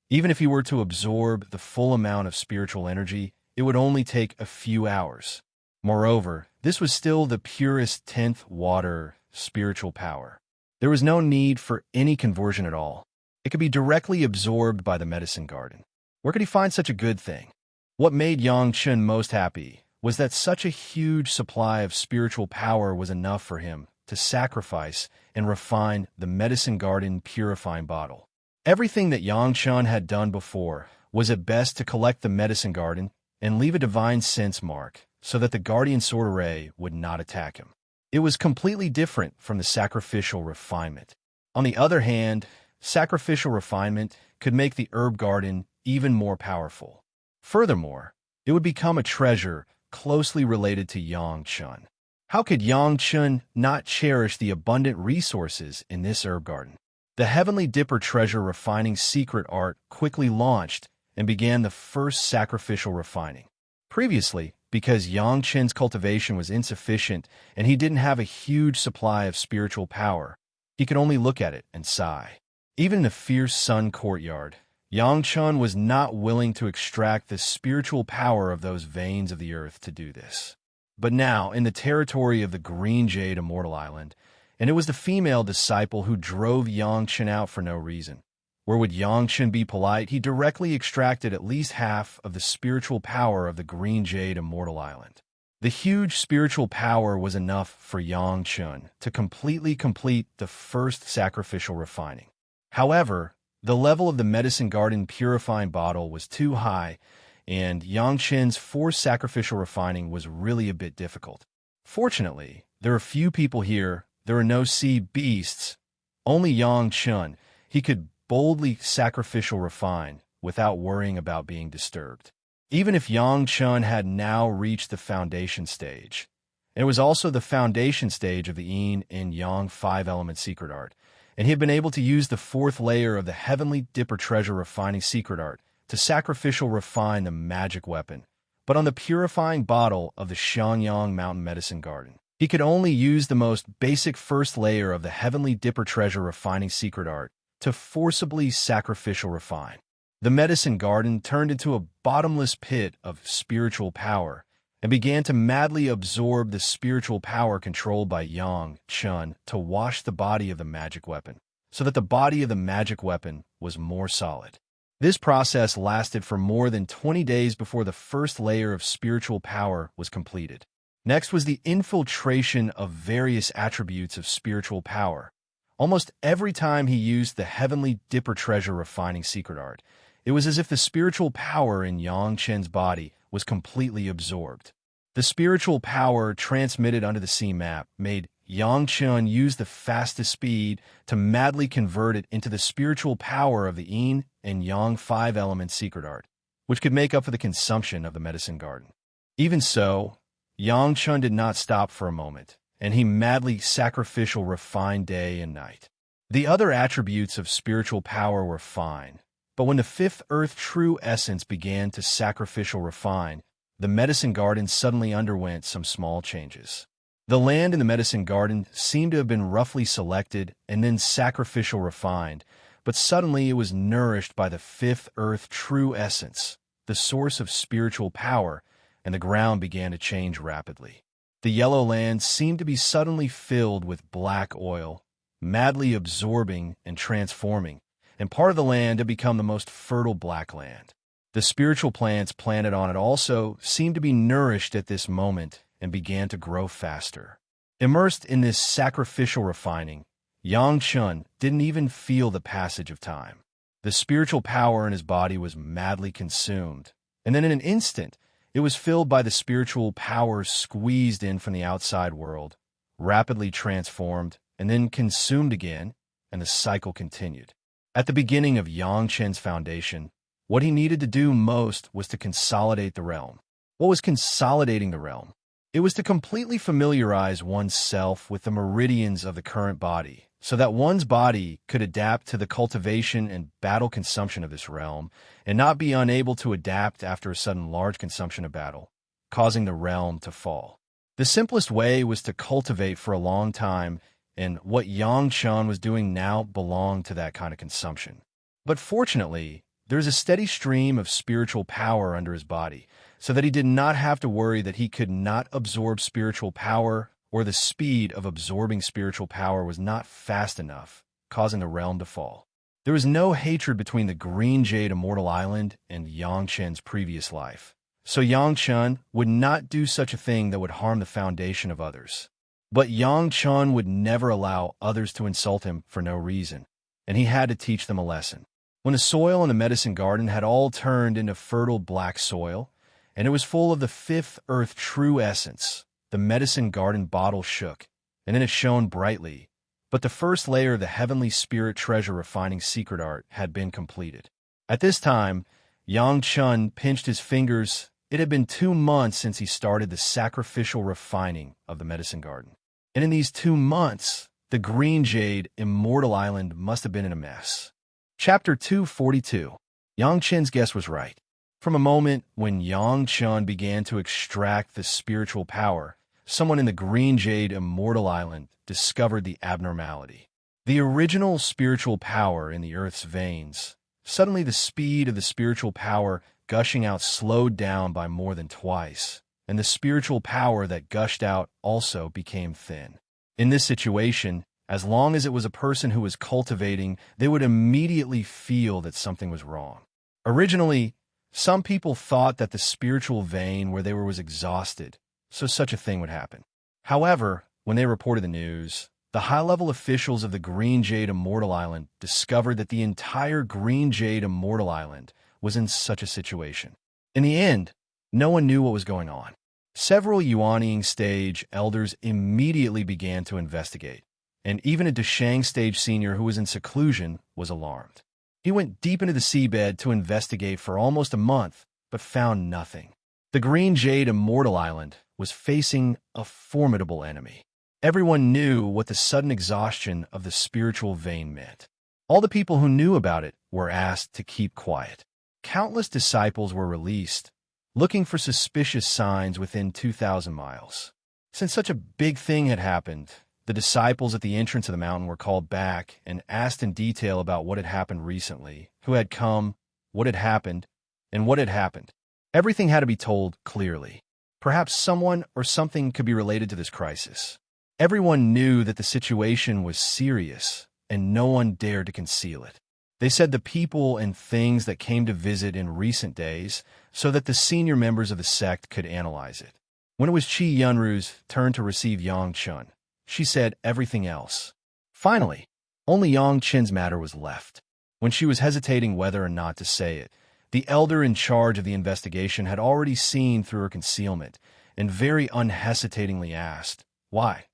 even if he were to absorb the full amount of spiritual energy, it would only take a few hours. Moreover, this was still the purest 10th water spiritual power. There was no need for any conversion at all. It could be directly absorbed by the medicine garden. Where could he find such a good thing? What made Yangshan most happy was that such a huge supply of spiritual power was enough for him to sacrifice and refine the medicine garden purifying bottle. Everything that Yangshan had done before was at best to collect the medicine garden and leave a divine sense mark so that the guardian sword array would not attack him. It was completely different from the sacrificial refinement. On the other hand, sacrificial refinement could make the herb garden even more powerful. Furthermore, it would become a treasure closely related to Yang Chun. How could Yang Chun not cherish the abundant resources in this herb garden? The Heavenly Dipper treasure refining secret art quickly launched and began the first sacrificial refining. Previously, because Yang Chun's cultivation was insufficient and he didn't have a huge supply of spiritual power, he could only look at it and sigh. Even in a fierce sun courtyard, Yang Chun was not willing to extract the spiritual power of those veins of the earth to do this. But now, in the territory of the Green Jade Immortal Island, and it was the female disciple who drove Yang Chun out for no reason. Where would Yang Chun be polite? He directly extracted at least half of the spiritual power of the Green Jade Immortal Island. The huge spiritual power was enough for Yang Chun to completely complete the first sacrificial refining. However, the level of the medicine garden purifying bottle was too high, and Yang Chun's forced sacrificial refining was really a bit difficult. Fortunately, there are few people here, there are no sea beasts, only Yang Chun. He could boldly sacrificial refine without worrying about being disturbed. Even if Yang Chun had now reached the foundation stage, and it was also the foundation stage of the Yin and Yang 5-element secret art, and he had been able to use the fourth layer of the Heavenly Dipper treasure refining secret art to sacrificial refine the magic weapon, but on the purifying bottle of the Shenyang Mountain Medicine Garden, he could only use the most basic first layer of the Heavenly Dipper treasure refining secret art to forcibly sacrificial refine. The medicine garden turned into a bottomless pit of spiritual power and began to madly absorb the spiritual power controlled by Yang Chun to wash the body of the magic weapon, so that the body of the magic weapon was more solid. This process lasted for more than 20 days before the first layer of spiritual power was completed. Next was the infiltration of various attributes of spiritual power. Almost every time he used the Heavenly Dipper treasure refining secret art, it was as if the spiritual power in Yang Chun's body was completely absorbed. The spiritual power transmitted under the sea map made Yang Chun use the fastest speed to madly convert it into the spiritual power of the Yin and Yang 5-element secret art, which could make up for the consumption of the medicine garden. Even so, Yang Chun did not stop for a moment, and he madly sacrificial refined day and night. The other attributes of spiritual power were fine, but when the fifth earth true essence began to sacrificial refine, the medicine garden suddenly underwent some small changes. The land in the medicine garden seemed to have been roughly selected and then sacrificial refined, but suddenly it was nourished by the fifth earth true essence, the source of spiritual power, and the ground began to change rapidly. The yellow land seemed to be suddenly filled with black oil, madly absorbing and transforming, and part of the land had become the most fertile black land. The spiritual plants planted on it also seemed to be nourished at this moment and began to grow faster. Immersed in this sacrificial refining, Yang Chun didn't even feel the passage of time. The spiritual power in his body was madly consumed, and then in an instant, it was filled by the spiritual power squeezed in from the outside world, rapidly transformed, and then consumed again, and the cycle continued. At the beginning of Yang Chun's foundation, what he needed to do most was to consolidate the realm. What was consolidating the realm? It was to completely familiarize oneself with the meridians of the current body, so that one's body could adapt to the cultivation and battle consumption of this realm, and not be unable to adapt after a sudden large consumption of battle, causing the realm to fall. The simplest way was to cultivate for a long time, and what Yang Chun was doing now belonged to that kind of consumption. But fortunately, there is a steady stream of spiritual power under his body, so that he did not have to worry that he could not absorb spiritual power, or the speed of absorbing spiritual power was not fast enough, causing the realm to fall. There was no hatred between the Green Jade Immortal Island and Yang Chun's previous life, so Yang Chun would not do such a thing that would harm the foundation of others. But Yang Chun would never allow others to insult him for no reason, and he had to teach them a lesson. When the soil in the medicine garden had all turned into fertile black soil, and it was full of the fifth earth true essence, the medicine garden bottle shook, and then it shone brightly, But the first layer of the heavenly spirit treasure refining secret art had been completed. At this time, Yang Chun pinched his fingers. It had been 2 months since he started the sacrificial refining of the medicine garden. And in these 2 months, the green jade Immortal Island must have been in a mess. Chapter 242. Yang Chen's guess was right. From a moment when Yang Chun began to extract the spiritual power, someone in the green jade Immortal Island discovered the abnormality. The original spiritual power in the Earth's veins. Suddenly the speed of the spiritual power gushing out slowed down by more than twice, and the spiritual power that gushed out also became thin. In this situation, as long as it was a person who was cultivating, they would immediately feel that something was wrong. Originally, some people thought that the spiritual vein where they were was exhausted, so such a thing would happen. However, when they reported the news, the high-level officials of the Green Jade Immortal Island discovered that the entire Green Jade Immortal Island was in such a situation. In the end, no one knew what was going on. Several Yuanying stage elders immediately began to investigate, and even a Dushang stage senior who was in seclusion was alarmed. He went deep into the seabed to investigate for almost a month, but found nothing. The Green Jade Immortal Island was facing a formidable enemy. Everyone knew what the sudden exhaustion of the spiritual vein meant. All the people who knew about it were asked to keep quiet. Countless disciples were released, looking for suspicious signs within 2,000 miles. Since such a big thing had happened, the disciples at the entrance of the mountain were called back and asked in detail about what had happened recently, who had come, what had happened, and what had happened. Everything had to be told clearly. Perhaps someone or something could be related to this crisis. Everyone knew that the situation was serious, and no one dared to conceal it. They said the people and things that came to visit in recent days so that the senior members of the sect could analyze it. When it was Qi Yunru's turn to receive Yang Chun, she said everything else. Finally, only Yang Chen's matter was left. When she was hesitating whether or not to say it, the elder in charge of the investigation had already seen through her concealment and very unhesitatingly asked, "Why?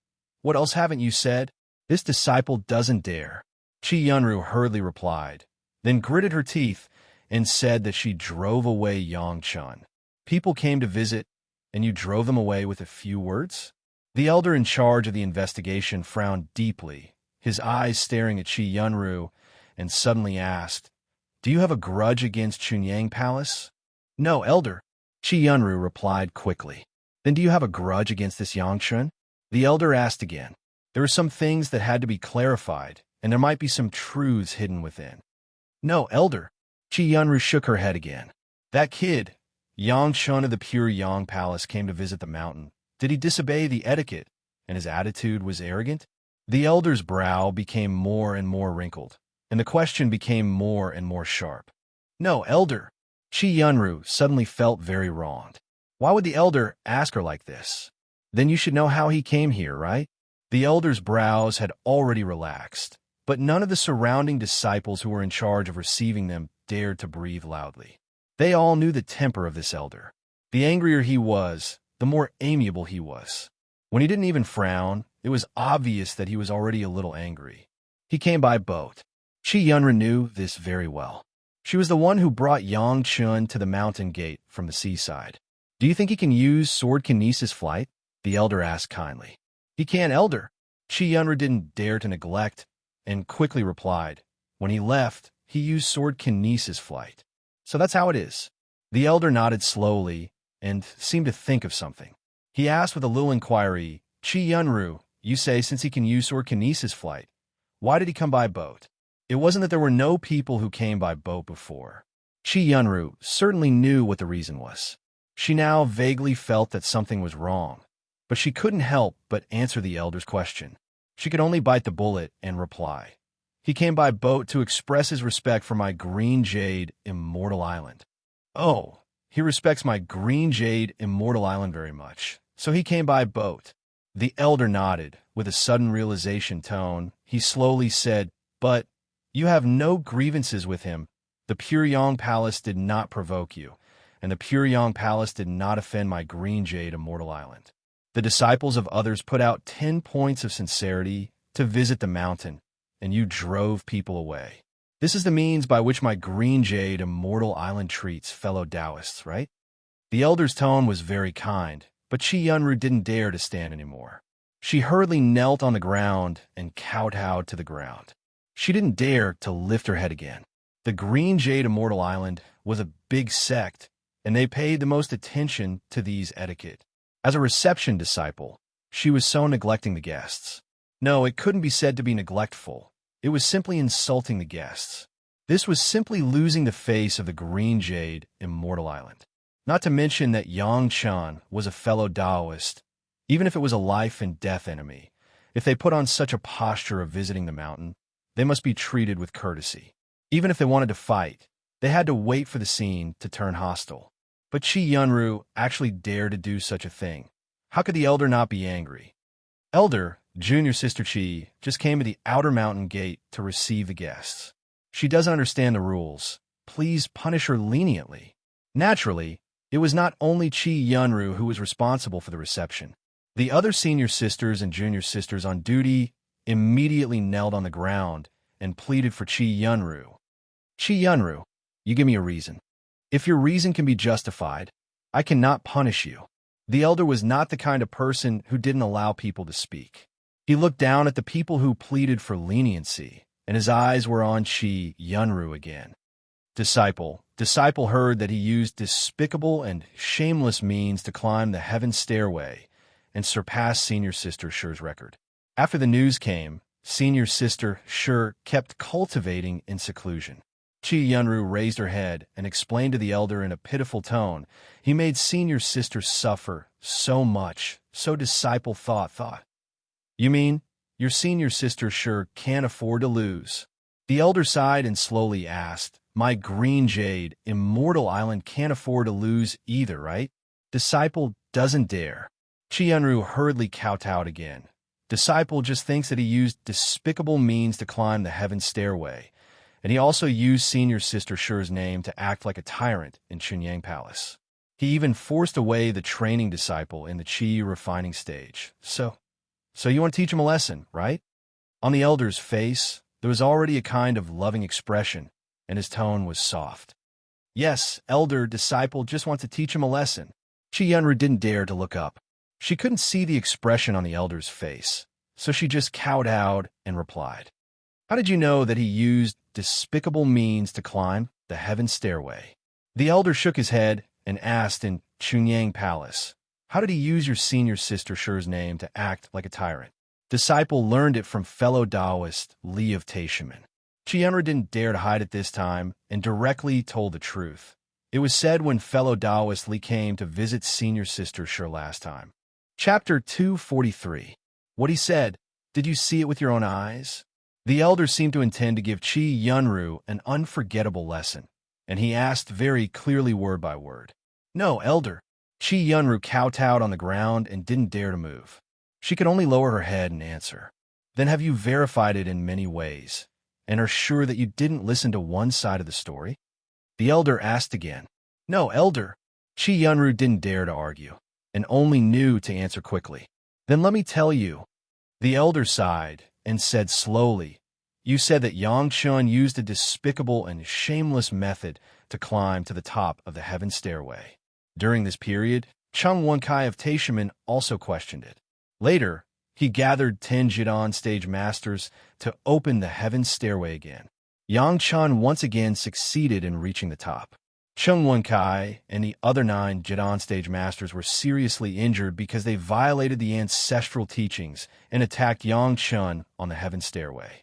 What else haven't you said?" "This disciple doesn't dare," Qi Yunru hurriedly replied, then gritted her teeth and said that she drove away Yang Chun. "People came to visit, and you drove them away with a few words?" The elder in charge of the investigation frowned deeply, his eyes staring at Qi Yunru, and suddenly asked, "Do you have a grudge against Chunyang Palace?" "No, elder," Qi Yunru replied quickly. "Then do you have a grudge against this Yang Chun?" The elder asked again. There were some things that had to be clarified, and there might be some truths hidden within. "No, elder," Qi Yunru shook her head again. "That kid, Yang Chun of the Pure Yang Palace, came to visit the mountain. Did he disobey the etiquette, and his attitude was arrogant?" The elder's brow became more and more wrinkled, and the question became more and more sharp. "No, elder." Qi Yunru suddenly felt very wronged. Why would the elder ask her like this? Then you should know how he came here, right? The elder's brows had already relaxed, but none of the surrounding disciples who were in charge of receiving them dared to breathe loudly. They all knew the temper of this elder. The angrier he was, the more amiable he was. When he didn't even frown, it was obvious that he was already a little angry. He came by boat. Qi Yunru knew this very well. She was the one who brought Yang Chun to the mountain gate from the seaside. "Do you think he can use sword kinesis flight?" the elder asked kindly. "He can, elder." Qi Yunru didn't dare to neglect, and quickly replied, "When he left, he used sword kinesis flight. So that's how it is." The elder nodded slowly and seemed to think of something. He asked with a little inquiry, "Qi Yunru, you say since he can use sword kinesis flight, why did he come by boat?" It wasn't that there were no people who came by boat before. Qi Yunru certainly knew what the reason was. She now vaguely felt that something was wrong, but she couldn't help but answer the elder's question. She could only bite the bullet and reply, "He came by boat to express his respect for my Green Jade Immortal Island." "Oh, he respects my Green Jade Immortal Island very much, so he came by boat." The elder nodded. With a sudden realization tone, he slowly said, "But you have no grievances with him. The Pure Yang Palace did not provoke you, and the Pure Yang Palace did not offend my Green Jade Immortal Island." The disciples of others put out 10 points of sincerity, to visit the mountain, and you drove people away. This is the means by which my green jade Immortal Island treats fellow Taoists, right? The elder's tone was very kind, but Chi Yunru didn't dare to stand anymore. She hurriedly knelt on the ground and kowtowed to the ground. She didn't dare to lift her head again. The Green Jade Immortal Island was a big sect, and they paid the most attention to these etiquette. As a reception disciple, she was so neglecting the guests. No, it couldn't be said to be neglectful. It was simply insulting the guests. This was simply losing the face of the Green Jade Immortal Island. Not to mention that Yang Chan was a fellow Taoist, even if it was a life and death enemy. If they put on such a posture of visiting the mountain, they must be treated with courtesy. Even if they wanted to fight, they had to wait for the scene to turn hostile. But Chi Yunru actually dared to do such a thing. How could the elder not be angry? Elder, junior sister Chi, just came to the outer mountain gate to receive the guests. She doesn't understand the rules. Please punish her leniently. Naturally, it was not only Chi Yunru who was responsible for the reception. The other senior sisters and junior sisters on duty immediately knelt on the ground and pleaded for Chi Yunru. Chi Yunru, you give me a reason. If your reason can be justified, I cannot punish you. The elder was not the kind of person who didn't allow people to speak. He looked down at the people who pleaded for leniency, and his eyes were on Chi Yunru again. Disciple heard that he used despicable and shameless means to climb the heaven stairway and surpass Senior Sister Shi's record. After the news came, Senior Sister Shi kept cultivating in seclusion. Chi Yunru raised her head and explained to the elder in a pitiful tone, he made Senior Sister suffer so much, so disciple thought. You mean, your Senior Sister Shi can't afford to lose? The elder sighed and slowly asked, my Green Jade Immortal Island can't afford to lose either, right? Disciple doesn't dare. Chi Yunru hurriedly kowtowed again. Disciple just thinks that he used despicable means to climb the heaven stairway, and he also used Senior Sister Shi's name to act like a tyrant in Chunyang Palace. He even forced away the training disciple in the Qi refining stage. So you want to teach him a lesson, right? On the elder's face, there was already a kind of loving expression, and his tone was soft. Yes, elder disciple just wants to teach him a lesson. Chi Yunru didn't dare to look up. She couldn't see the expression on the elder's face, so she just kowtowed and replied, how did you know that he used despicable means to climb the heaven stairway? The elder shook his head and asked in Chunyang Palace, how did he use your Senior Sister Shi's name to act like a tyrant? Disciple learned it from fellow Taoist Li of Taishimen. Chi Yunru didn't dare to hide it this time and directly told the truth. It was said when fellow Taoist Li came to visit Senior Sister Shi last time. Chapter 243. What he said, did you see it with your own eyes? The elder seemed to intend to give Chi Yunru an unforgettable lesson, and he asked very clearly word by word. No, elder. Chi Yunru kowtowed on the ground and didn't dare to move. She could only lower her head and answer. Then have you verified it in many ways, and are sure that you didn't listen to one side of the story? The elder asked again. No, elder. Chi Yunru didn't dare to argue, and only knew to answer quickly. Then let me tell you. The elder sighed and said slowly, you said that Yang Chun used a despicable and shameless method to climb to the top of the heaven stairway. During this period, Chung Wenkai of Taishimen also questioned it. Later, he gathered 10 Jidan stage masters to open the heaven stairway again. Yang Chun once again succeeded in reaching the top. Chung Wenkai and the other 9 Jidan stage masters were seriously injured because they violated the ancestral teachings and attacked Yang Chun on the heaven stairway.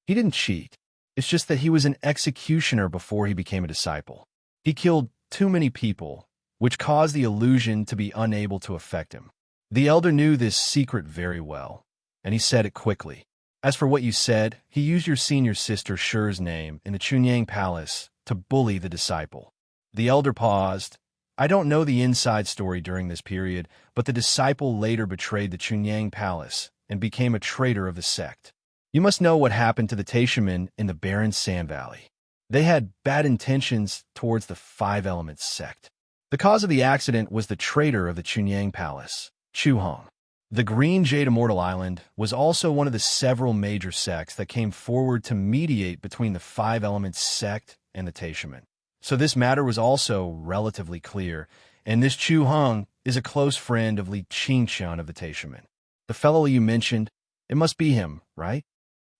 He didn't cheat. It's just that he was an executioner before he became a disciple. He killed too many people, which caused the illusion to be unable to affect him. The elder knew this secret very well, and he said it quickly. As for what you said, he used your Senior Sister Shi's name in the Chunyang Palace to bully the disciple. The elder paused. I don't know the inside story during this period, but the disciple later betrayed the Chunyang Palace and became a traitor of the sect. You must know what happened to the Taishimen in the barren Sand Valley. They had bad intentions towards the Five Elements sect. The cause of the accident was the traitor of the Chunyang Palace, Chu Hong. The Green Jade Immortal Island was also one of the several major sects that came forward to mediate between the Five Elements sect and the Taishaman. So this matter was also relatively clear, and this Chu Hung is a close friend of Li Qingqian of the Taishaman. The fellow you mentioned, it must be him, right?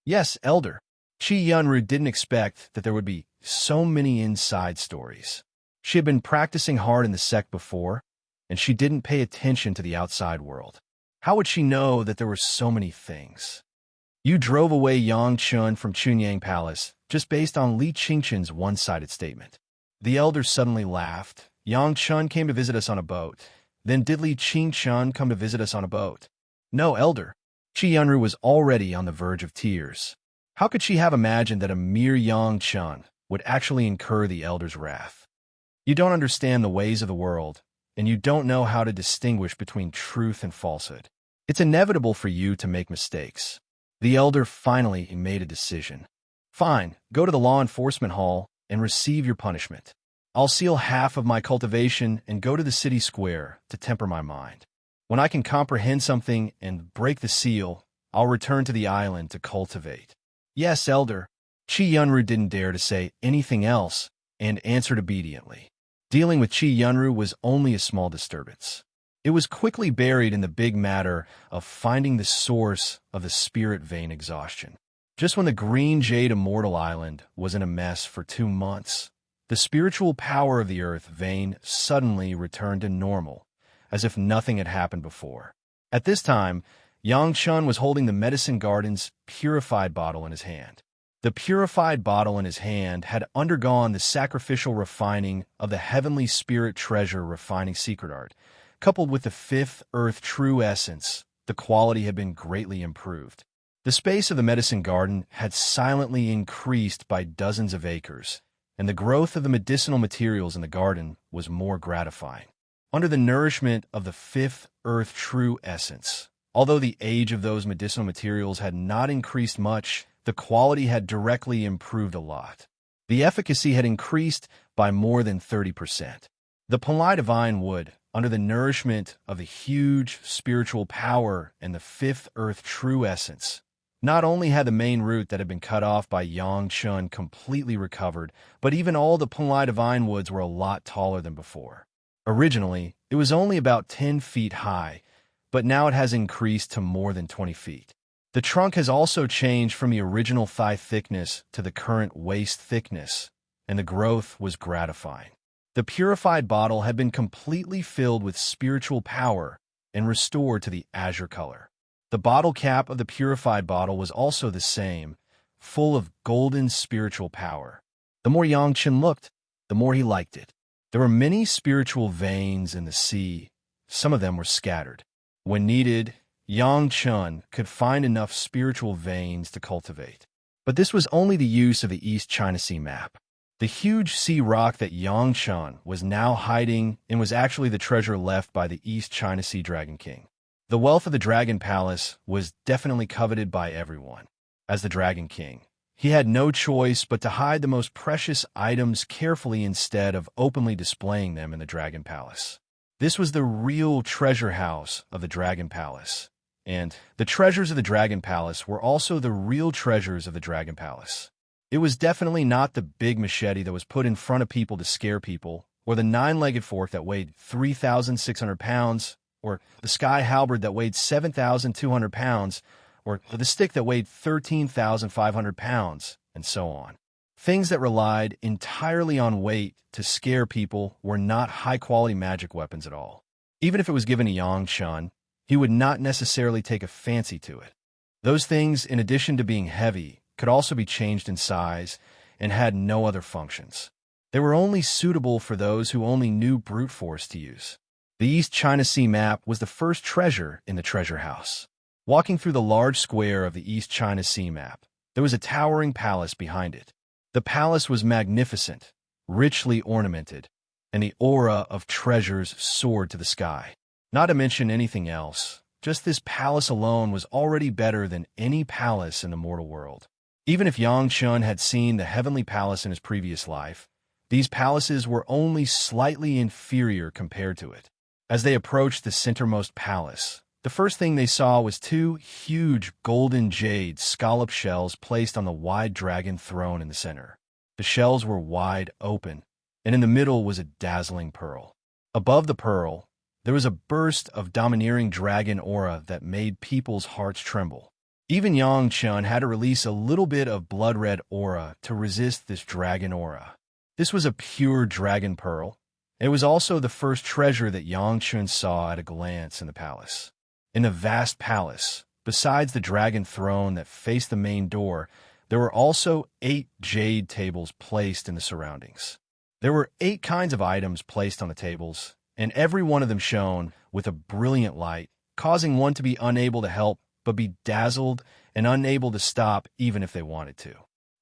Yes, Elder. Chi Yunru didn't expect that there would be so many inside stories. She had been practicing hard in the sect before, and she didn't pay attention to the outside world. How would she know that there were so many things? You drove away Yang Chun from Chunyang Palace just based on Li Qingqian's one-sided statement. The elder suddenly laughed. Yang Chun came to visit us on a boat. Then did Li Qingqian come to visit us on a boat? No, Elder. Chi Yunru was already on the verge of tears. How could she have imagined that a mere Yang Chun would actually incur the elder's wrath? You don't understand the ways of the world, and you don't know how to distinguish between truth and falsehood. It's inevitable for you to make mistakes. The elder finally made a decision. Fine, go to the law enforcement hall and receive your punishment. I'll seal half of my cultivation and go to the city square to temper my mind. When I can comprehend something and break the seal, I'll return to the island to cultivate. Yes, Elder. Chi Yunru didn't dare to say anything else and answered obediently. Dealing with Chi Yunru was only a small disturbance. It was quickly buried in the big matter of finding the source of the spirit vein exhaustion. Just when the Green Jade Immortal Island was in a mess for 2 months, the spiritual power of the earth vein suddenly returned to normal, as if nothing had happened before. At this time, Yang Chun was holding the medicine garden's purified bottle in his hand. The purified bottle in his hand had undergone the sacrificial refining of the heavenly spirit treasure refining secret art. Coupled with the fifth earth true essence, the quality had been greatly improved. The space of the medicine garden had silently increased by dozens of acres, and the growth of the medicinal materials in the garden was more gratifying. Under the nourishment of the fifth earth true essence, although the age of those medicinal materials had not increased much, the quality had directly improved a lot. The efficacy had increased by more than 30%. The Palai Divine would, under the nourishment of the huge spiritual power and the fifth earth true essence, not only had the main root that had been cut off by Yang Chun completely recovered, but even all the Palai Divine woods were a lot taller than before. Originally, it was only about 10 feet high, but now it has increased to more than 20 feet. The trunk has also changed from the original thigh thickness to the current waist thickness, and the growth was gratifying. The purified bottle had been completely filled with spiritual power and restored to the azure color. The bottle cap of the purified bottle was also the same, full of golden spiritual power. The more Yang Chen looked, the more he liked it. There were many spiritual veins in the sea. Some of them were scattered. When needed, Yang Chun could find enough spiritual veins to cultivate. But this was only the use of the East China Sea map. The huge sea rock that Yang Chun was now hiding in was actually the treasure left by the East China Sea Dragon King. The wealth of the Dragon Palace was definitely coveted by everyone. As the Dragon King, he had no choice but to hide the most precious items carefully instead of openly displaying them in the Dragon Palace. This was the real treasure house of the Dragon Palace. And the treasures of the Dragon Palace were also the real treasures of the Dragon Palace. It was definitely not the big machete that was put in front of people to scare people, or the 9-legged fork that weighed 3,600 pounds, or the sky halberd that weighed 7,200 pounds, or the stick that weighed 13,500 pounds, and so on. Things that relied entirely on weight to scare people were not high-quality magic weapons at all. Even if it was given to Yang Chun, he would not necessarily take a fancy to it. Those things, in addition to being heavy, could also be changed in size and had no other functions. They were only suitable for those who only knew brute force to use. The East China Sea map was the first treasure in the treasure house. Walking through the large square of the East China Sea map, there was a towering palace behind it. The palace was magnificent, richly ornamented, and the aura of treasures soared to the sky. Not to mention anything else, just this palace alone was already better than any palace in the mortal world. Even if Yang Chun had seen the heavenly palace in his previous life, these palaces were only slightly inferior compared to it. As they approached the centermost palace, The first thing they saw was two huge golden jade scallop shells placed on the wide dragon throne in the center. The shells were wide open, and in the middle was a dazzling pearl. Above the pearl, there was a burst of domineering dragon aura that made people's hearts tremble. Even Yang Chun had to release a little bit of blood-red aura to resist this dragon aura. This was a pure dragon pearl. It was also the first treasure that Yang Chun saw at a glance in the palace. In the vast palace, besides the dragon throne that faced the main door, there were also 8 jade tables placed in the surroundings. There were 8 kinds of items placed on the tables, and every one of them shone with a brilliant light, causing one to be unable to help but be dazzled and unable to stop even if they wanted to.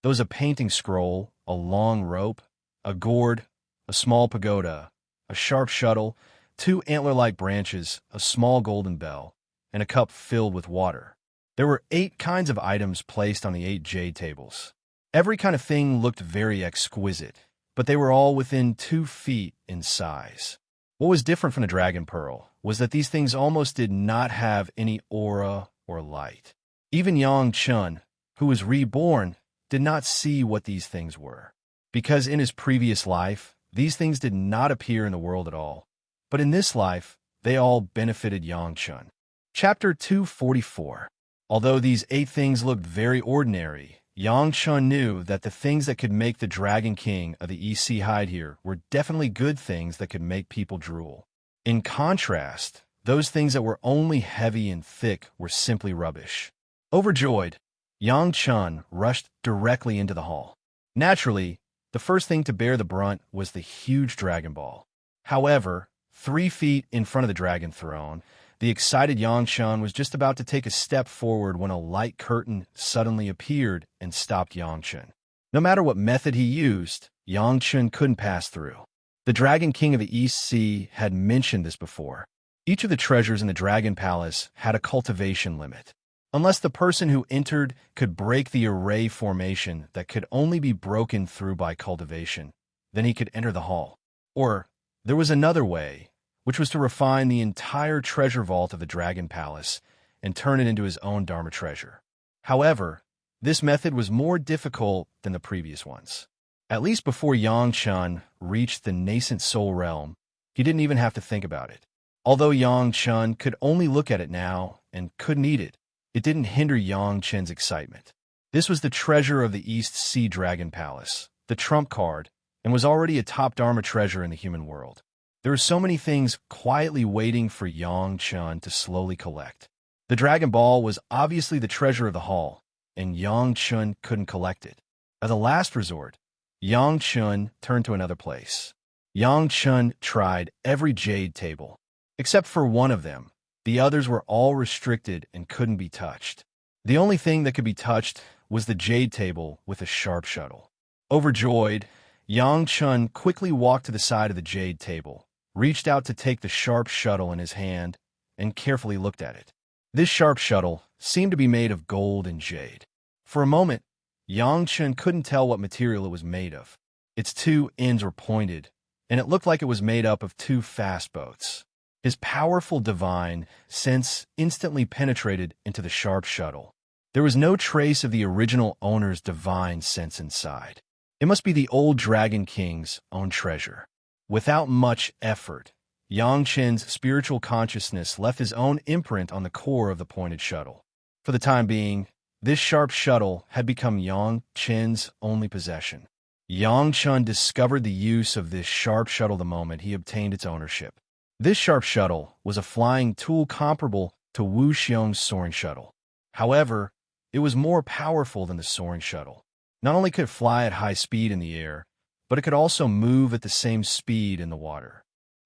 There was a painting scroll, a long rope, a gourd, a small pagoda, a sharp shuttle, 2 antler-like branches, a small golden bell, and a cup filled with water. There were 8 kinds of items placed on the 8 jade tables. Every kind of thing looked very exquisite, but they were all within 2 feet in size. What was different from the dragon pearl was that these things almost did not have any aura or light. Even Yang Chun, who was reborn, did not see what these things were, because in his previous life, these things did not appear in the world at all. But in this life, they all benefited Yang Chun. Chapter 244. Although these 8 things looked very ordinary, Yang Chun knew that the things that could make the Dragon King of the East Sea hide here were definitely good things that could make people drool. In contrast, those things that were only heavy and thick were simply rubbish. Overjoyed, Yang Chun rushed directly into the hall. Naturally, the first thing to bear the brunt was the huge Dragon Ball. However, 3 feet in front of the dragon throne, the excited Yang Chun was just about to take a step forward when a light curtain suddenly appeared and stopped Yang Chun. No matter what method he used, Yang Chun couldn't pass through. The Dragon King of the East Sea had mentioned this before. Each of the treasures in the Dragon Palace had a cultivation limit. Unless the person who entered could break the array formation that could only be broken through by cultivation, then he could enter the hall. Or there was another way, which was to refine the entire treasure vault of the Dragon Palace and turn it into his own Dharma treasure. However, this method was more difficult than the previous ones. At least before Yang Chun reached the nascent soul realm, he didn't even have to think about it. Although Yang Chun could only look at it now and couldn't eat it, it didn't hinder Yang Chun's excitement. This was the treasure of the East Sea Dragon Palace, the trump card, and was already a top Dharma treasure in the human world. There were so many things quietly waiting for Yang Chun to slowly collect. The Dragon Ball was obviously the treasure of the hall, and Yang Chun couldn't collect it. As a last resort, Yang Chun turned to another place. Yang Chun tried every jade table. Except for one of them, the others were all restricted and couldn't be touched. The only thing that could be touched was the jade table with a sharp shuttle. Overjoyed, Yang Chun quickly walked to the side of the jade table, reached out to take the sharp shuttle in his hand, and carefully looked at it. This sharp shuttle seemed to be made of gold and jade. For a moment, Yang Chun couldn't tell what material it was made of. Its 2 ends were pointed, and it looked like it was made up of 2 fast boats. His powerful divine sense instantly penetrated into the sharp shuttle. There was no trace of the original owner's divine sense inside. It must be the old Dragon King's own treasure. Without much effort, Yang Chun's spiritual consciousness left his own imprint on the core of the pointed shuttle. For the time being, this sharp shuttle had become Yang Chun's only possession. Yang Chun discovered the use of this sharp shuttle the moment he obtained its ownership. This sharp shuttle was a flying tool comparable to Wu Xiong's soaring shuttle. However, it was more powerful than the soaring shuttle. Not only could it fly at high speed in the air, but it could also move at the same speed in the water.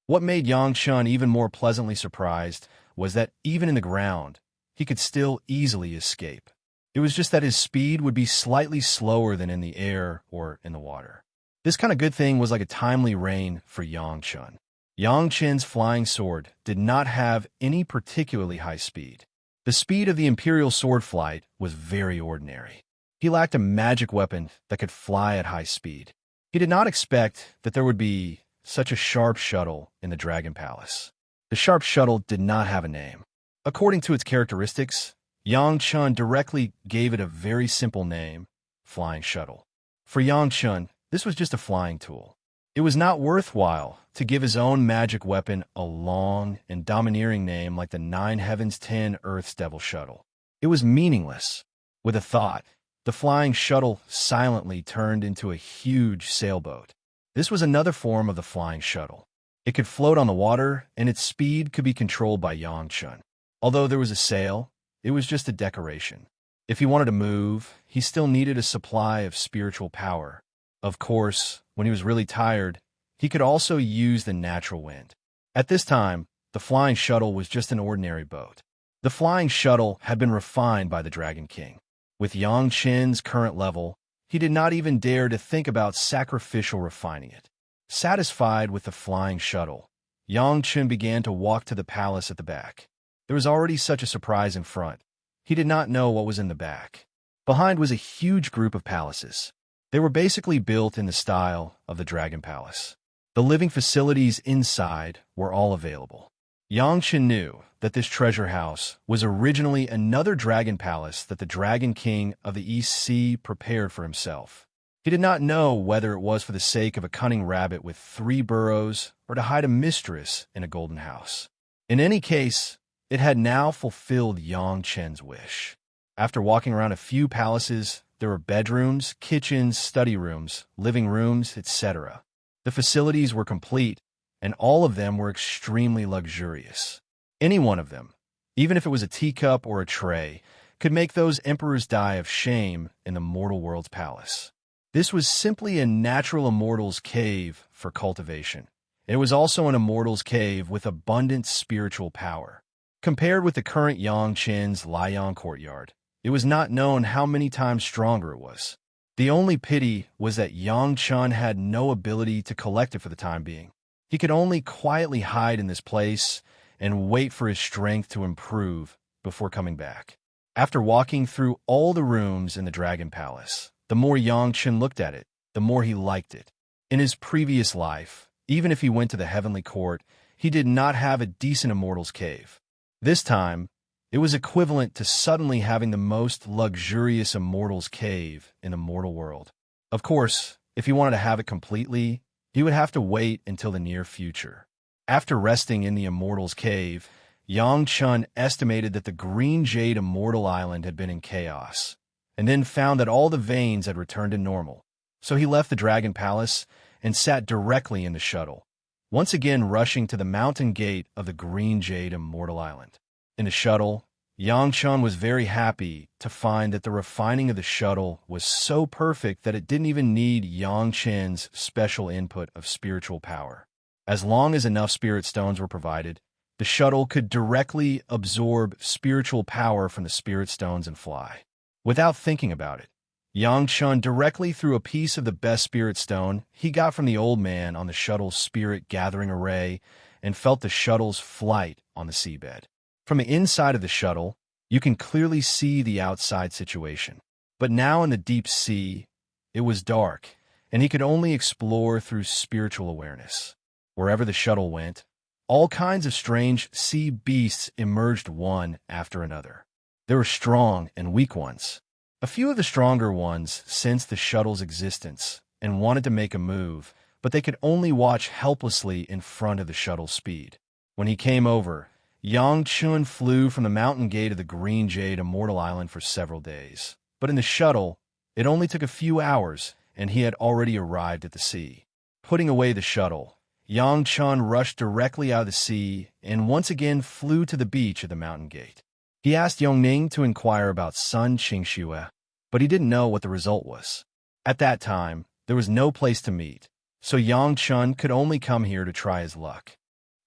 What made Yang Chun even more pleasantly surprised was that even in the ground, he could still easily escape. It was just that his speed would be slightly slower than in the air or in the water. This kind of good thing was like a timely rain for Yang Chun. Yang Chun's flying sword did not have any particularly high speed. The speed of the Imperial sword flight was very ordinary. He lacked a magic weapon that could fly at high speed. He did not expect that there would be such a sharp shuttle in the Dragon Palace. The sharp shuttle did not have a name. According to its characteristics, Yang Chun directly gave it a very simple name, flying shuttle. For Yang Chun, this was just a flying tool. It was not worthwhile to give his own magic weapon a long and domineering name like the 9 Heavens 10 Earth's Devil Shuttle. It was meaningless. With a thought, the flying shuttle silently turned into a huge sailboat. This was another form of the flying shuttle. It could float on the water, and its speed could be controlled by Yang Chun. Although there was a sail, it was just a decoration. If he wanted to move, he still needed a supply of spiritual power. Of course, when he was really tired, he could also use the natural wind. At this time, the flying shuttle was just an ordinary boat. The flying shuttle had been refined by the Dragon King. With Yang Chun's current level, he did not even dare to think about sacrificial refining it. Satisfied with the flying shuttle, Yang Chun began to walk to the palace at the back. There was already such a surprise in front. He did not know what was in the back. Behind was a huge group of palaces. They were basically built in the style of the Dragon Palace. The living facilities inside were all available. Yang Chun knew that this treasure house was originally another dragon palace that the Dragon King of the East Sea prepared for himself. He did not know whether it was for the sake of a cunning rabbit with 3 burrows or to hide a mistress in a golden house. In any case, it had now fulfilled Yang Chun's wish. After walking around a few palaces, there were bedrooms, kitchens, study rooms, living rooms, etc. The facilities were complete, and all of them were extremely luxurious. Any one of them, even if it was a teacup or a tray, could make those emperors die of shame in the mortal world's palace. This was simply a natural immortal's cave for cultivation. It was also an immortal's cave with abundant spiritual power. Compared with the current Yang Chun's Liang courtyard, it was not known how many times stronger it was. The only pity was that Yang Chun had no ability to collect it for the time being. He could only quietly hide in this place and wait for his strength to improve before coming back. After walking through all the rooms in the Dragon Palace, the more Yang Chun looked at it, the more he liked it. In his previous life, even if he went to the Heavenly Court, he did not have a decent immortal's cave. This time, it was equivalent to suddenly having the most luxurious immortal's cave in the mortal world. Of course, if he wanted to have it completely, he would have to wait until the near future. After resting in the immortal's cave, Yang Chun estimated that the Green Jade Immortal Island had been in chaos, and then found that all the veins had returned to normal. So he left the Dragon Palace and sat directly in the shuttle, once again rushing to the mountain gate of the Green Jade Immortal Island. In the shuttle, Yang Chun was very happy to find that the refining of the shuttle was so perfect that it didn't even need Yang Chun's special input of spiritual power. As long as enough spirit stones were provided, the shuttle could directly absorb spiritual power from the spirit stones and fly. Without thinking about it, Yang Chun directly threw a piece of the best spirit stone he got from the old man on the shuttle's spirit gathering array and felt the shuttle's flight on the seabed. From the inside of the shuttle, you can clearly see the outside situation. But now in the deep sea, it was dark, and he could only explore through spiritual awareness. Wherever the shuttle went, all kinds of strange sea beasts emerged one after another. There were strong and weak ones. A few of the stronger ones sensed the shuttle's existence and wanted to make a move, but they could only watch helplessly in front of the shuttle's speed. When he came over, Yang Chun flew from the mountain gate of the Green Jade Immortal Island for several days. But in the shuttle, it only took a few hours, and he had already arrived at the sea. Putting away the shuttle, Yang Chun rushed directly out of the sea and once again flew to the beach of the mountain gate. He asked Yongning to inquire about Sun Qingxue, but he didn't know what the result was. At that time, there was no place to meet, so Yang Chun could only come here to try his luck.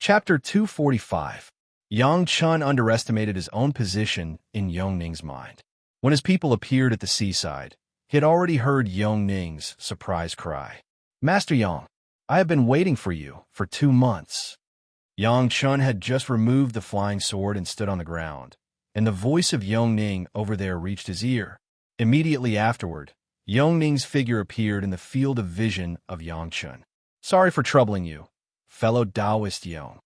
Chapter 245. Yang Chun underestimated his own position in Yongning's mind. When his people appeared at the seaside, he had already heard Yongning's surprised cry. "Master Yang, I have been waiting for you for 2 months." Yang Chun had just removed the flying sword and stood on the ground, and the voice of Yongning over there reached his ear. Immediately afterward, Yongning's figure appeared in the field of vision of Yang Chun. "Sorry for troubling you, fellow Taoist Yong."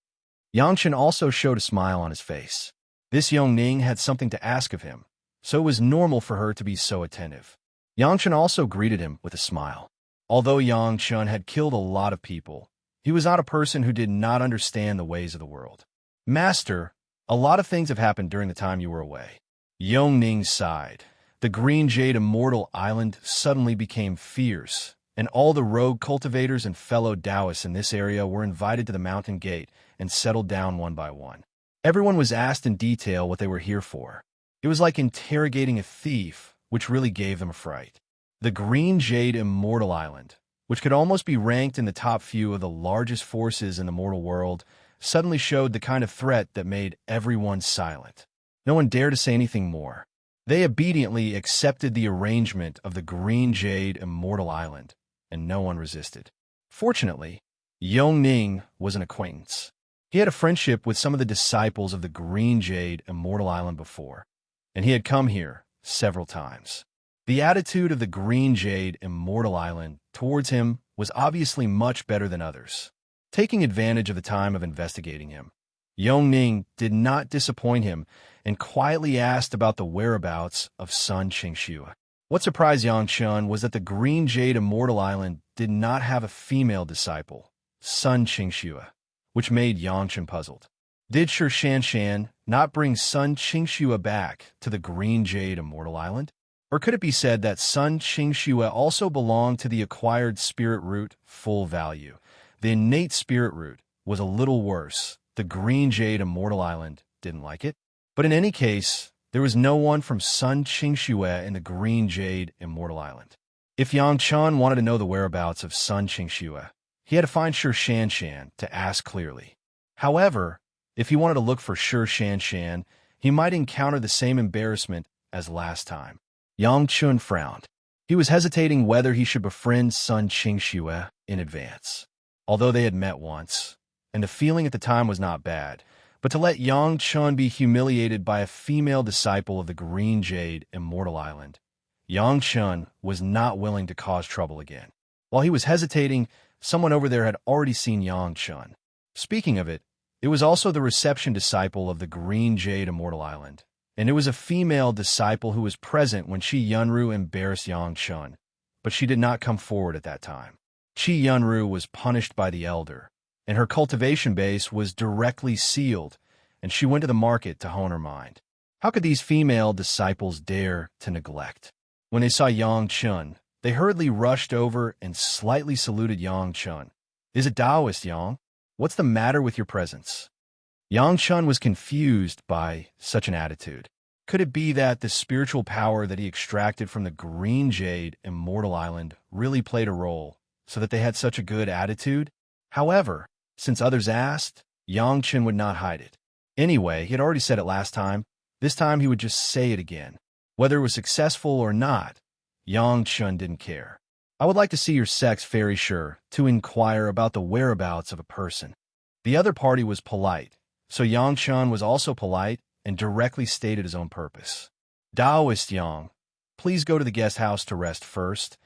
Yang Chun also showed a smile on his face. This young Ning had something to ask of him, so it was normal for her to be so attentive. Yang Chen also greeted him with a smile. Although Yang Chen had killed a lot of people, he was not a person who did not understand the ways of the world. Master, a lot of things have happened during the time you were away. Yong Ning sighed. The green jade Immortal Island suddenly became fierce, and all the rogue cultivators and fellow Taoists in this area were invited to the mountain gate and settled down one by one. Everyone was asked in detail what they were here for. It was like interrogating a thief, which really gave them a fright. The green jade Immortal Island, which could almost be ranked in the top few of the largest forces in the mortal world, suddenly showed the kind of threat that made everyone silent. No one dared to say anything more. They obediently accepted the arrangement of the green jade Immortal Island, and no one resisted. Fortunately, Yong Ning was an acquaintance. He had a friendship with some of the disciples of the green jade Immortal Island before, and he had come here several times. The attitude of the green jade Immortal Island towards him was obviously much better than others. Taking advantage of the time of investigating him, Yong Ning did not disappoint him and quietly asked about the whereabouts of Sun Qingxue. What surprised Yang Chen was that the green jade Immortal Island did not have a female disciple, Sun Qingxue, which made Yang Chen puzzled. Did Shi Shanshan not bring Sun Qingxue back to the green jade Immortal Island? Or could it be said that Sun Qingxue also belonged to the acquired spirit root full value? The innate spirit root was a little worse. The green jade Immortal Island didn't like it. But in any case, there was no one from Sun Qingxue in the green jade Immortal Island. If Yang Chen wanted to know the whereabouts of Sun Qingxue, he had to find Shi Shanshan to ask clearly. However, if he wanted to look for Shi Shanshan, he might encounter the same embarrassment as last time. Yang Chen frowned. He was hesitating whether he should befriend Sun Qingxue in advance. Although they had met once, and the feeling at the time was not bad, but to let Yang Chen be humiliated by a female disciple of the green jade Immortal Island, Yang Chen was not willing to cause trouble again. While he was hesitating, someone over there had already seen Yang Chen. Speaking of it, it was also the reception disciple of the green jade Immortal Island, and it was a female disciple who was present when Qi Yunru embarrassed Yang Chen, but she did not come forward at that time. Qi Yunru was punished by the elder, and her cultivation base was directly sealed, and she went to the market to hone her mind. How could these female disciples dare to neglect? When they saw Yang Chen, they hurriedly rushed over and slightly saluted Yang Chen. "Is it Taoist, Yang? What's the matter with your presence?" Yang Chen was confused by such an attitude. Could it be that the spiritual power that he extracted from the green jade Immortal Island really played a role, so that they had such a good attitude? However, since others asked, Yang Chen would not hide it. Anyway, he had already said it last time. This time he would just say it again. Whether it was successful or not, Yang Chen didn't care. "I would like to see your sex very sure to inquire about the whereabouts of a person." The other party was polite, so Yang Chen was also polite and directly stated his own purpose. "Taoist Yang, please go to the guest house to rest first.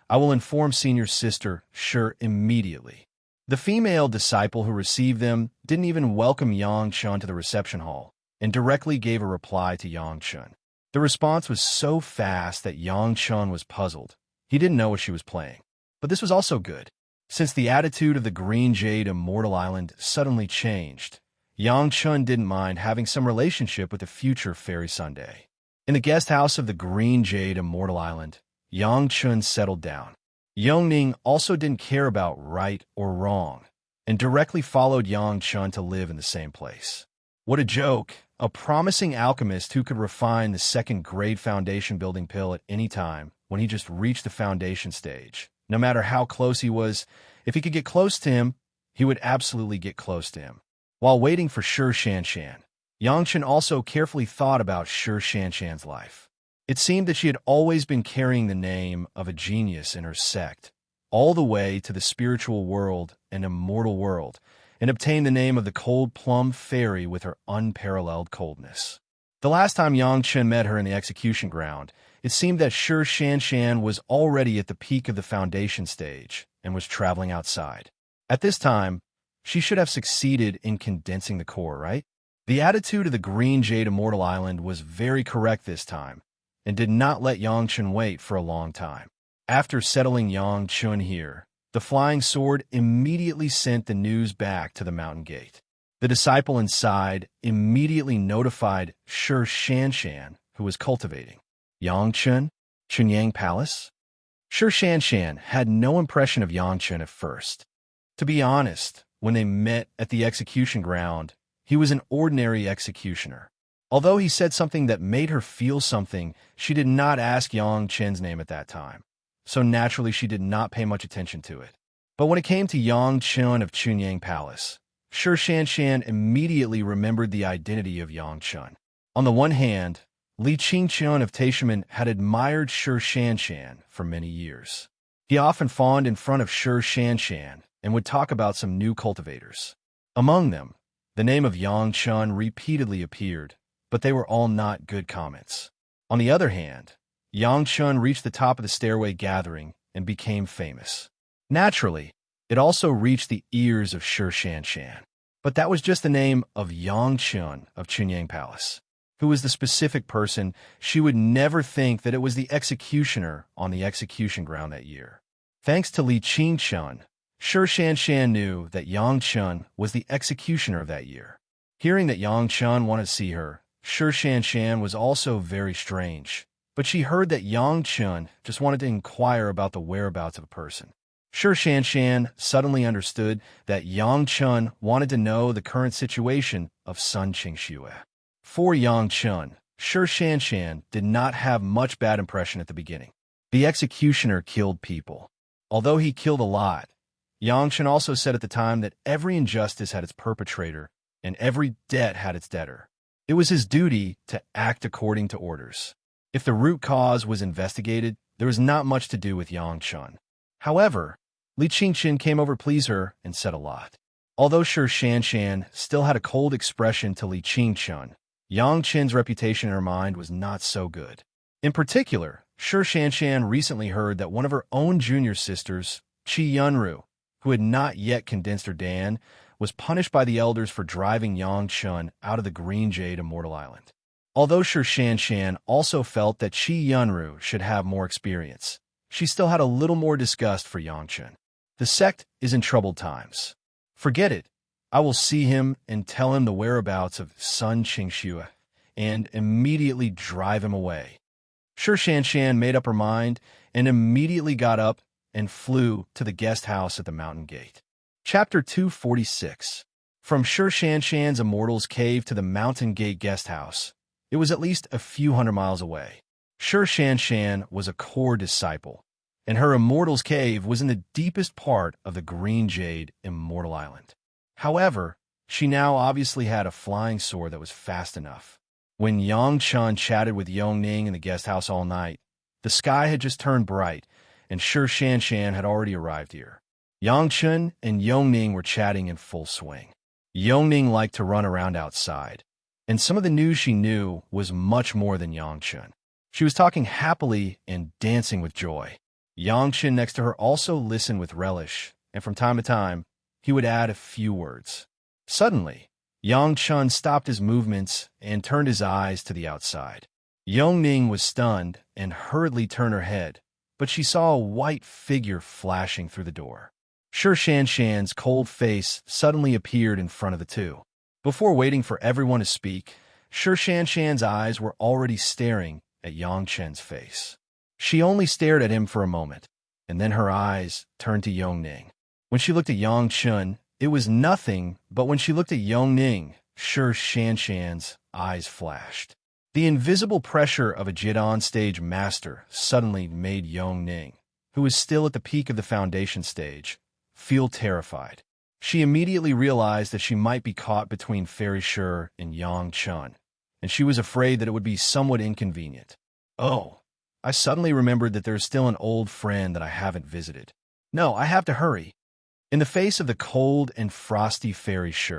I will inform senior sister Shi immediately." The female disciple who received them didn't even welcome Yang Chen to the reception hall and directly gave a reply to Yang Chen. The response was so fast that Yang Chen was puzzled. He didn't know what she was playing. But this was also good, since the attitude of the green jade Immortal Island suddenly changed. Yang Chen didn't mind having some relationship with the future Fairy Sunday. In the guest house of the green jade Immortal Island, Yang Chen settled down. Yong Ning also didn't care about right or wrong, and directly followed Yang Chen to live in the same place. What a joke! A promising alchemist who could refine the second-grade foundation building pill at any time when he just reached the foundation stage. No matter how close he was, if he could get close to him, he would absolutely get close to him. While waiting for Shi Shanshan, Yang Chen also carefully thought about Shi Shanshan's life. It seemed that she had always been carrying the name of a genius in her sect, all the way to the spiritual world and immortal world, and obtained the name of the Cold Plum Fairy with her unparalleled coldness. The last time Yang Chen met her in the execution ground, it seemed that Shi Shanshan was already at the peak of the foundation stage and was traveling outside. At this time, she should have succeeded in condensing the core, right? The attitude of the Green Jade Immortal Island was very correct this time, and did not let Yangchun wait for a long time. After settling Yangchun here, the flying sword immediately sent the news back to the mountain gate. The disciple inside immediately notified Shi Shanshan, who was cultivating. Yangchun, Chunyang Palace? Shi Shanshan had no impression of Yangchun at first. To be honest, when they met at the execution ground, he was an ordinary executioner. Although he said something that made her feel something, she did not ask Yangchun's name at that time, so naturally she did not pay much attention to it. But when it came to Yangchun of Chunyang Palace, Shi Shanshan immediately remembered the identity of Yangchun. On the one hand, Li Qingchun of Taishaman had admired Shi Shanshan for many years. He often fawned in front of Shi Shanshan and would talk about some new cultivators. Among them, the name of Yangchun repeatedly appeared, but they were all not good comments. On the other hand, Yangchun reached the top of the stairway gathering and became famous. Naturally, it also reached the ears of Shi Shanshan. But that was just the name of Yangchun of Chunyang Palace. Who was the specific person, she would never think that it was the executioner on the execution ground that year. Thanks to Li Qingchun, Shi Shanshan knew that Yangchun was the executioner of that year. Hearing that Yangchun wanted to see her, Shi Shanshan was also very strange, but she heard that Yangchun just wanted to inquire about the whereabouts of a person. Shi Shanshan suddenly understood that Yangchun wanted to know the current situation of Sun Qingxue. For Yangchun, Shi Shanshan did not have much bad impression at the beginning. The executioner killed people. Although he killed a lot, Yangchun also said at the time that every injustice had its perpetrator and every debt had its debtor. It was his duty to act according to orders. If the root cause was investigated, there was not much to do with Yangchun. However, Li Qingchun came over to please her and said a lot. Although Shi Shanshan still had a cold expression to Li Qingchun, Yangchun's reputation in her mind was not so good. In particular, Shi Shanshan recently heard that one of her own junior sisters, Qi Yunru, who had not yet condensed her Dan, was punished by the elders for driving Yangchun out of the Green Jade Immortal Island. Although Shi Shanshan also felt that Qi Yunru should have more experience, she still had a little more disgust for Yangchun. The sect is in troubled times. Forget it. I will see him and tell him the whereabouts of Sun Qingxue and immediately drive him away. Shi Shanshan made up her mind and immediately got up and flew to the guest house at the mountain gate. Chapter 246. From Shi Shanshan's Immortal's Cave to the Mountain Gate Guest House, it was at least a few hundred miles away. Shi Shanshan was a core disciple, and her Immortal's Cave was in the deepest part of the Green Jade Immortal Island. However, she now obviously had a flying sword that was fast enough. When Yangchun chatted with Yongning in the guest house all night, the sky had just turned bright, and Shi Shanshan had already arrived here. Yangchun and Yongning were chatting in full swing. Yongning liked to run around outside, and some of the news she knew was much more than Yangchun. She was talking happily and dancing with joy. Yangchun next to her also listened with relish, and from time to time, he would add a few words. Suddenly, Yangchun stopped his movements and turned his eyes to the outside. Yongning was stunned and hurriedly turned her head, but she saw a white figure flashing through the door. Shi Shanshan's cold face suddenly appeared in front of the two. Before waiting for everyone to speak, Shi Shanshan's eyes were already staring at Yangchun's face. She only stared at him for a moment, and then her eyes turned to Yongning. When she looked at Yangchun, it was nothing, but when she looked at Yongning, Shi Shanshan's eyes flashed. The invisible pressure of a Jidan stage master suddenly made Yongning, who was still at the peak of the foundation stage, feel terrified. She immediately realized that she might be caught between Fairy Shi and Yangchun, and she was afraid that it would be somewhat inconvenient. Oh, I suddenly remembered that there's still an old friend that I haven't visited. No, I have to hurry. In the face of the cold and frosty Fairy Shi,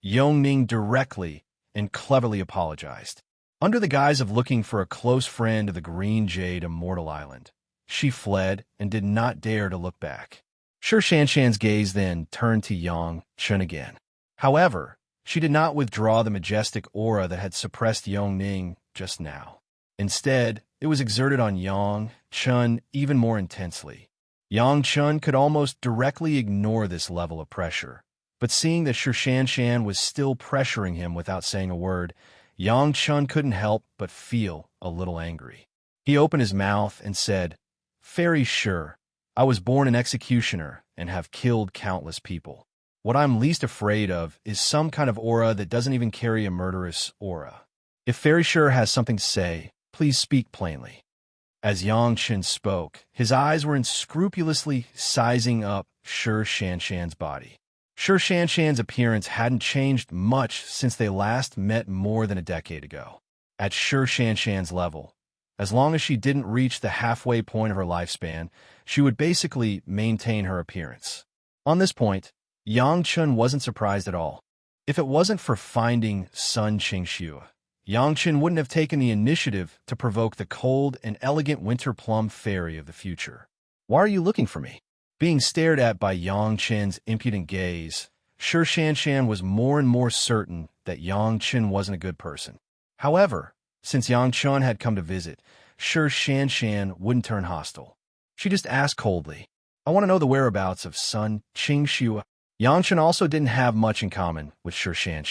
Yongning directly and cleverly apologized. Under the guise of looking for a close friend of the Green Jade Immortal Island, she fled and did not dare to look back. Shi Shanshan's gaze then turned to Yangchun again. However, She did not withdraw the majestic aura that had suppressed Yongning just now. Instead, it was exerted on Yang Chun even more intensely. Yang Chun could almost directly ignore this level of pressure, but seeing that Shan was still pressuring him without saying a word, Yang Chun couldn't help but feel a little angry. He opened his mouth and said, "Very sure, I was born an executioner and have killed countless people. What I'm least afraid of is some kind of aura that doesn't even carry a murderous aura. If Very sure has something to say, please speak plainly." As Yang Chen spoke, his eyes were unscrupulously sizing up Shan's body. Shan's appearance hadn't changed much since they last met more than a decade ago. At Shan's level, as long as she didn't reach the halfway point of her lifespan, she would basically maintain her appearance. On this point, Yang Chen wasn't surprised at all. If it wasn't for finding Sun Qingxue, Yang Chen wouldn't have taken the initiative to provoke the cold and elegant winter plum fairy of the future. "Why are you looking for me?" Being stared at by Yang Chen's impudent gaze, Shan was more and more certain that Yang Chen wasn't a good person. However, since Yang Chen had come to visit, Shan wouldn't turn hostile. She just asked coldly, "I want to know the whereabouts of Sun Qingxue." Yang Chen also didn't have much in common with Shan.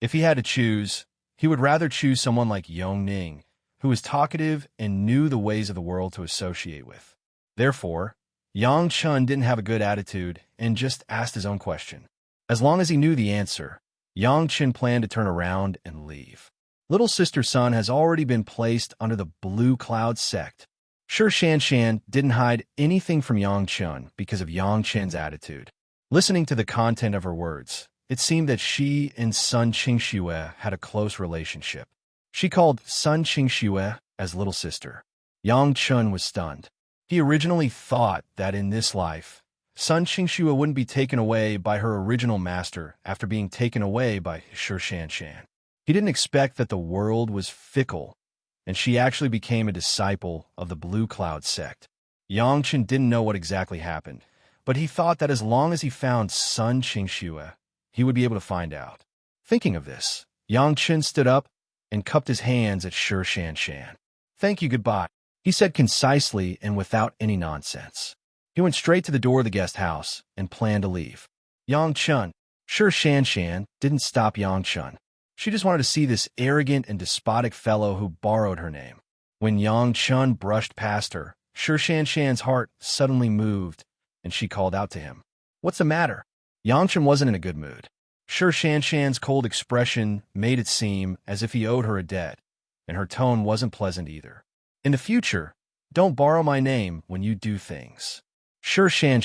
If he had to choose, he would rather choose someone like Yongning, who was talkative and knew the ways of the world to associate with. Therefore, Yang Chen didn't have a good attitude and just asked his own question. As long as he knew the answer, Yang Chen planned to turn around and leave. Little Sister Sun has already been placed under the Blue Cloud sect. Shan didn't hide anything from Yang Chen because of Yang Chen's attitude. Listening to the content of her words, it seemed that she and Sun Qingxue had a close relationship. She called Sun Qingxue as little sister. Yang Chen was stunned. He originally thought that in this life, Sun Qingxue wouldn't be taken away by her original master after being taken away by Shan. He didn't expect that the world was fickle, and she actually became a disciple of the Blue Cloud sect. Yang Chen didn't know what exactly happened, but he thought that as long as he found Sun Qingxue, he would be able to find out. Thinking of this, Yang Chen stood up and cupped his hands at Shan. "Thank you, goodbye," he said concisely and without any nonsense. He went straight to the door of the guest house and planned to leave. Yang Chen, Shan didn't stop Yang Chen. She just wanted to see this arrogant and despotic fellow who borrowed her name. When Yang Chen brushed past her, Shan's heart suddenly moved, and she called out to him. "What's the matter?" Yang Chen wasn't in a good mood. Shan's cold expression made it seem as if he owed her a debt, and her tone wasn't pleasant either. "In the future, don't borrow my name when you do things," Shan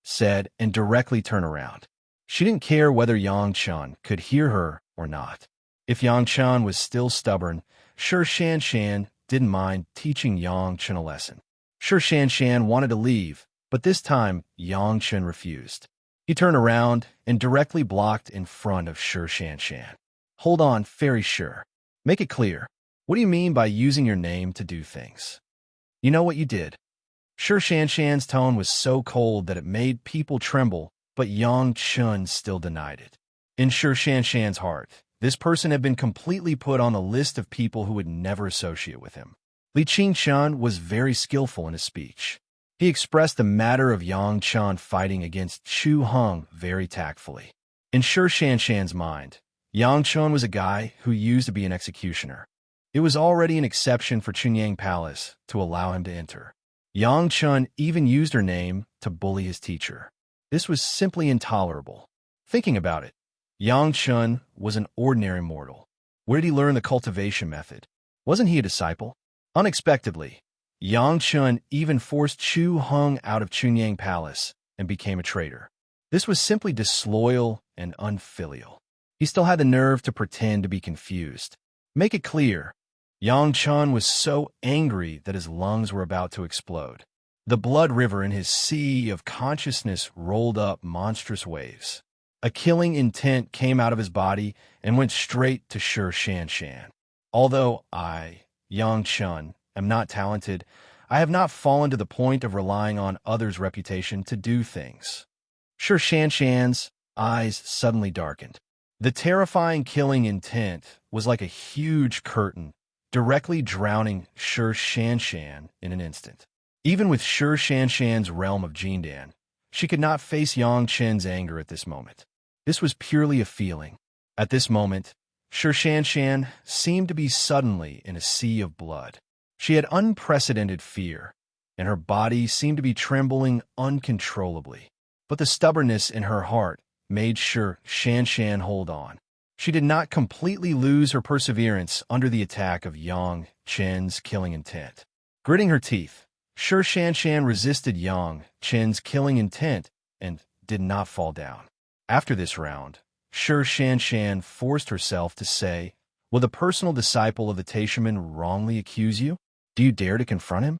said, and directly turned around. She didn't care whether Yang Chen could hear her or not. If Yang Chen was still stubborn, Shan didn't mind teaching Yang Chen a lesson. Shan wanted to leave, but this time Yang Chen refused. He turned around and directly blocked in front of Shan. "Hold on, very sure. Make it clear. What do you mean by using your name to do things? You know what you did?" Shan's tone was so cold that it made people tremble, but Yang Chen still denied it. In Shan's heart, this person had been completely put on the list of people who would never associate with him. Li Qingchen was very skillful in his speech. He expressed the matter of Yang Chen fighting against Chu Heng very tactfully. In Shan's mind, Yang Chen was a guy who used to be an executioner. It was already an exception for Chunyang Palace to allow him to enter. Yang Chen even used her name to bully his teacher. This was simply intolerable. Thinking about it, Yang Chen was an ordinary mortal. Where did he learn the cultivation method? Wasn't he a disciple? Unexpectedly, Yang Chen even forced Chu Heng out of Chunyang Palace and became a traitor. This was simply disloyal and unfilial. He still had the nerve to pretend to be confused. Make it clear, Yang Chen was so angry that his lungs were about to explode. The blood river in his sea of consciousness rolled up monstrous waves. A killing intent came out of his body and went straight to Shan. Although I, Yang Chen, am not talented, I have not fallen to the point of relying on others' reputation to do things. Shan's eyes suddenly darkened. The terrifying killing intent was like a huge curtain, directly drowning Shi Shanshan in an instant. Even with Shi Shanshan's realm of Jindan, she could not face Yang Chen's anger at this moment. This was purely a feeling. At this moment, Shi Shanshan seemed to be suddenly in a sea of blood. She had unprecedented fear, and her body seemed to be trembling uncontrollably. But the stubbornness in her heart made Shi Shanshan hold on. She did not completely lose her perseverance under the attack of Yang Chen's killing intent. Gritting her teeth, Shi Shanshan resisted Yang Chen's killing intent and did not fall down. After this round, Shi Shanshan forced herself to say, "Will the personal disciple of the Taishaman wrongly accuse you? Do you dare to confront him?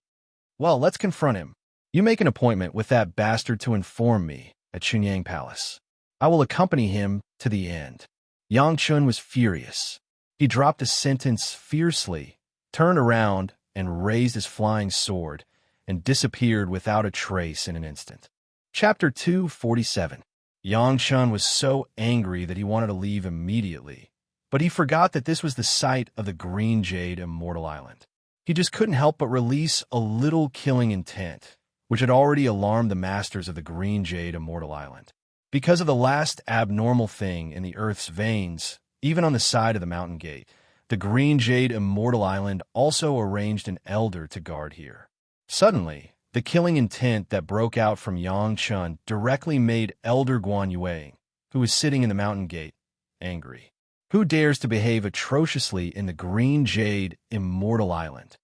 Well, let's confront him. You make an appointment with that bastard to inform me at Chunyang Palace. I will accompany him to the end." Yang Chun was furious. He dropped a sentence fiercely, turned around and raised his flying sword, and disappeared without a trace in an instant. Chapter 247. Yang Chun was so angry that he wanted to leave immediately, but he forgot that this was the site of the Green Jade Immortal Island. He just couldn't help but release a little killing intent, which had already alarmed the masters of the Green Jade Immortal Island. Because of the last abnormal thing in the Earth's veins, even on the side of the mountain gate, the Green Jade Immortal Island also arranged an elder to guard here. Suddenly, the killing intent that broke out from Yang Chun directly made Elder Guan Yueing, who was sitting in the mountain gate, angry. Who dares to behave atrociously in the Green Jade Immortal Island?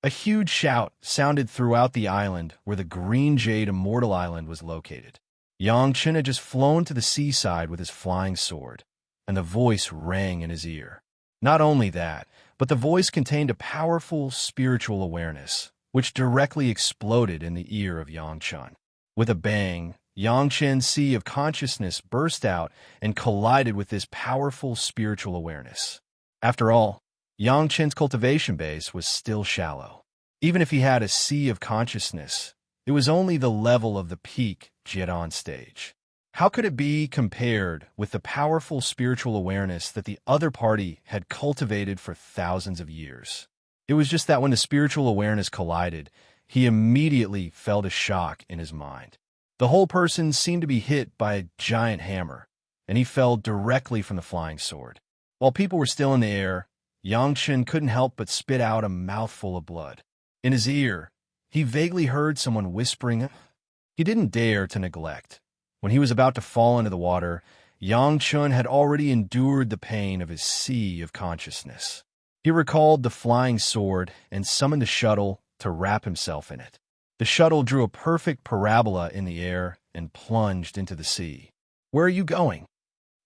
A huge shout sounded throughout the island where the Green Jade Immortal Island was located. Yang Chun had just flown to the seaside with his flying sword, and the voice rang in his ear. Not only that, but the voice contained a powerful spiritual awareness, which directly exploded in the ear of Yang Chun. With a bang, Yang Chen's sea of consciousness burst out and collided with this powerful spiritual awareness. After all, Yang Chen's cultivation base was still shallow. Even if he had a sea of consciousness, it was only the level of the peak Jiedan stage. How could it be compared with the powerful spiritual awareness that the other party had cultivated for thousands of years? It was just that when the spiritual awareness collided, he immediately felt a shock in his mind. The whole person seemed to be hit by a giant hammer, and he fell directly from the flying sword. While people were still in the air, Yang Chun couldn't help but spit out a mouthful of blood. In his ear, he vaguely heard someone whispering. He didn't dare to neglect. When he was about to fall into the water, Yang Chun had already endured the pain of his sea of consciousness. He recalled the flying sword and summoned the shuttle to wrap himself in it. The shuttle drew a perfect parabola in the air and plunged into the sea. "Where are you going?"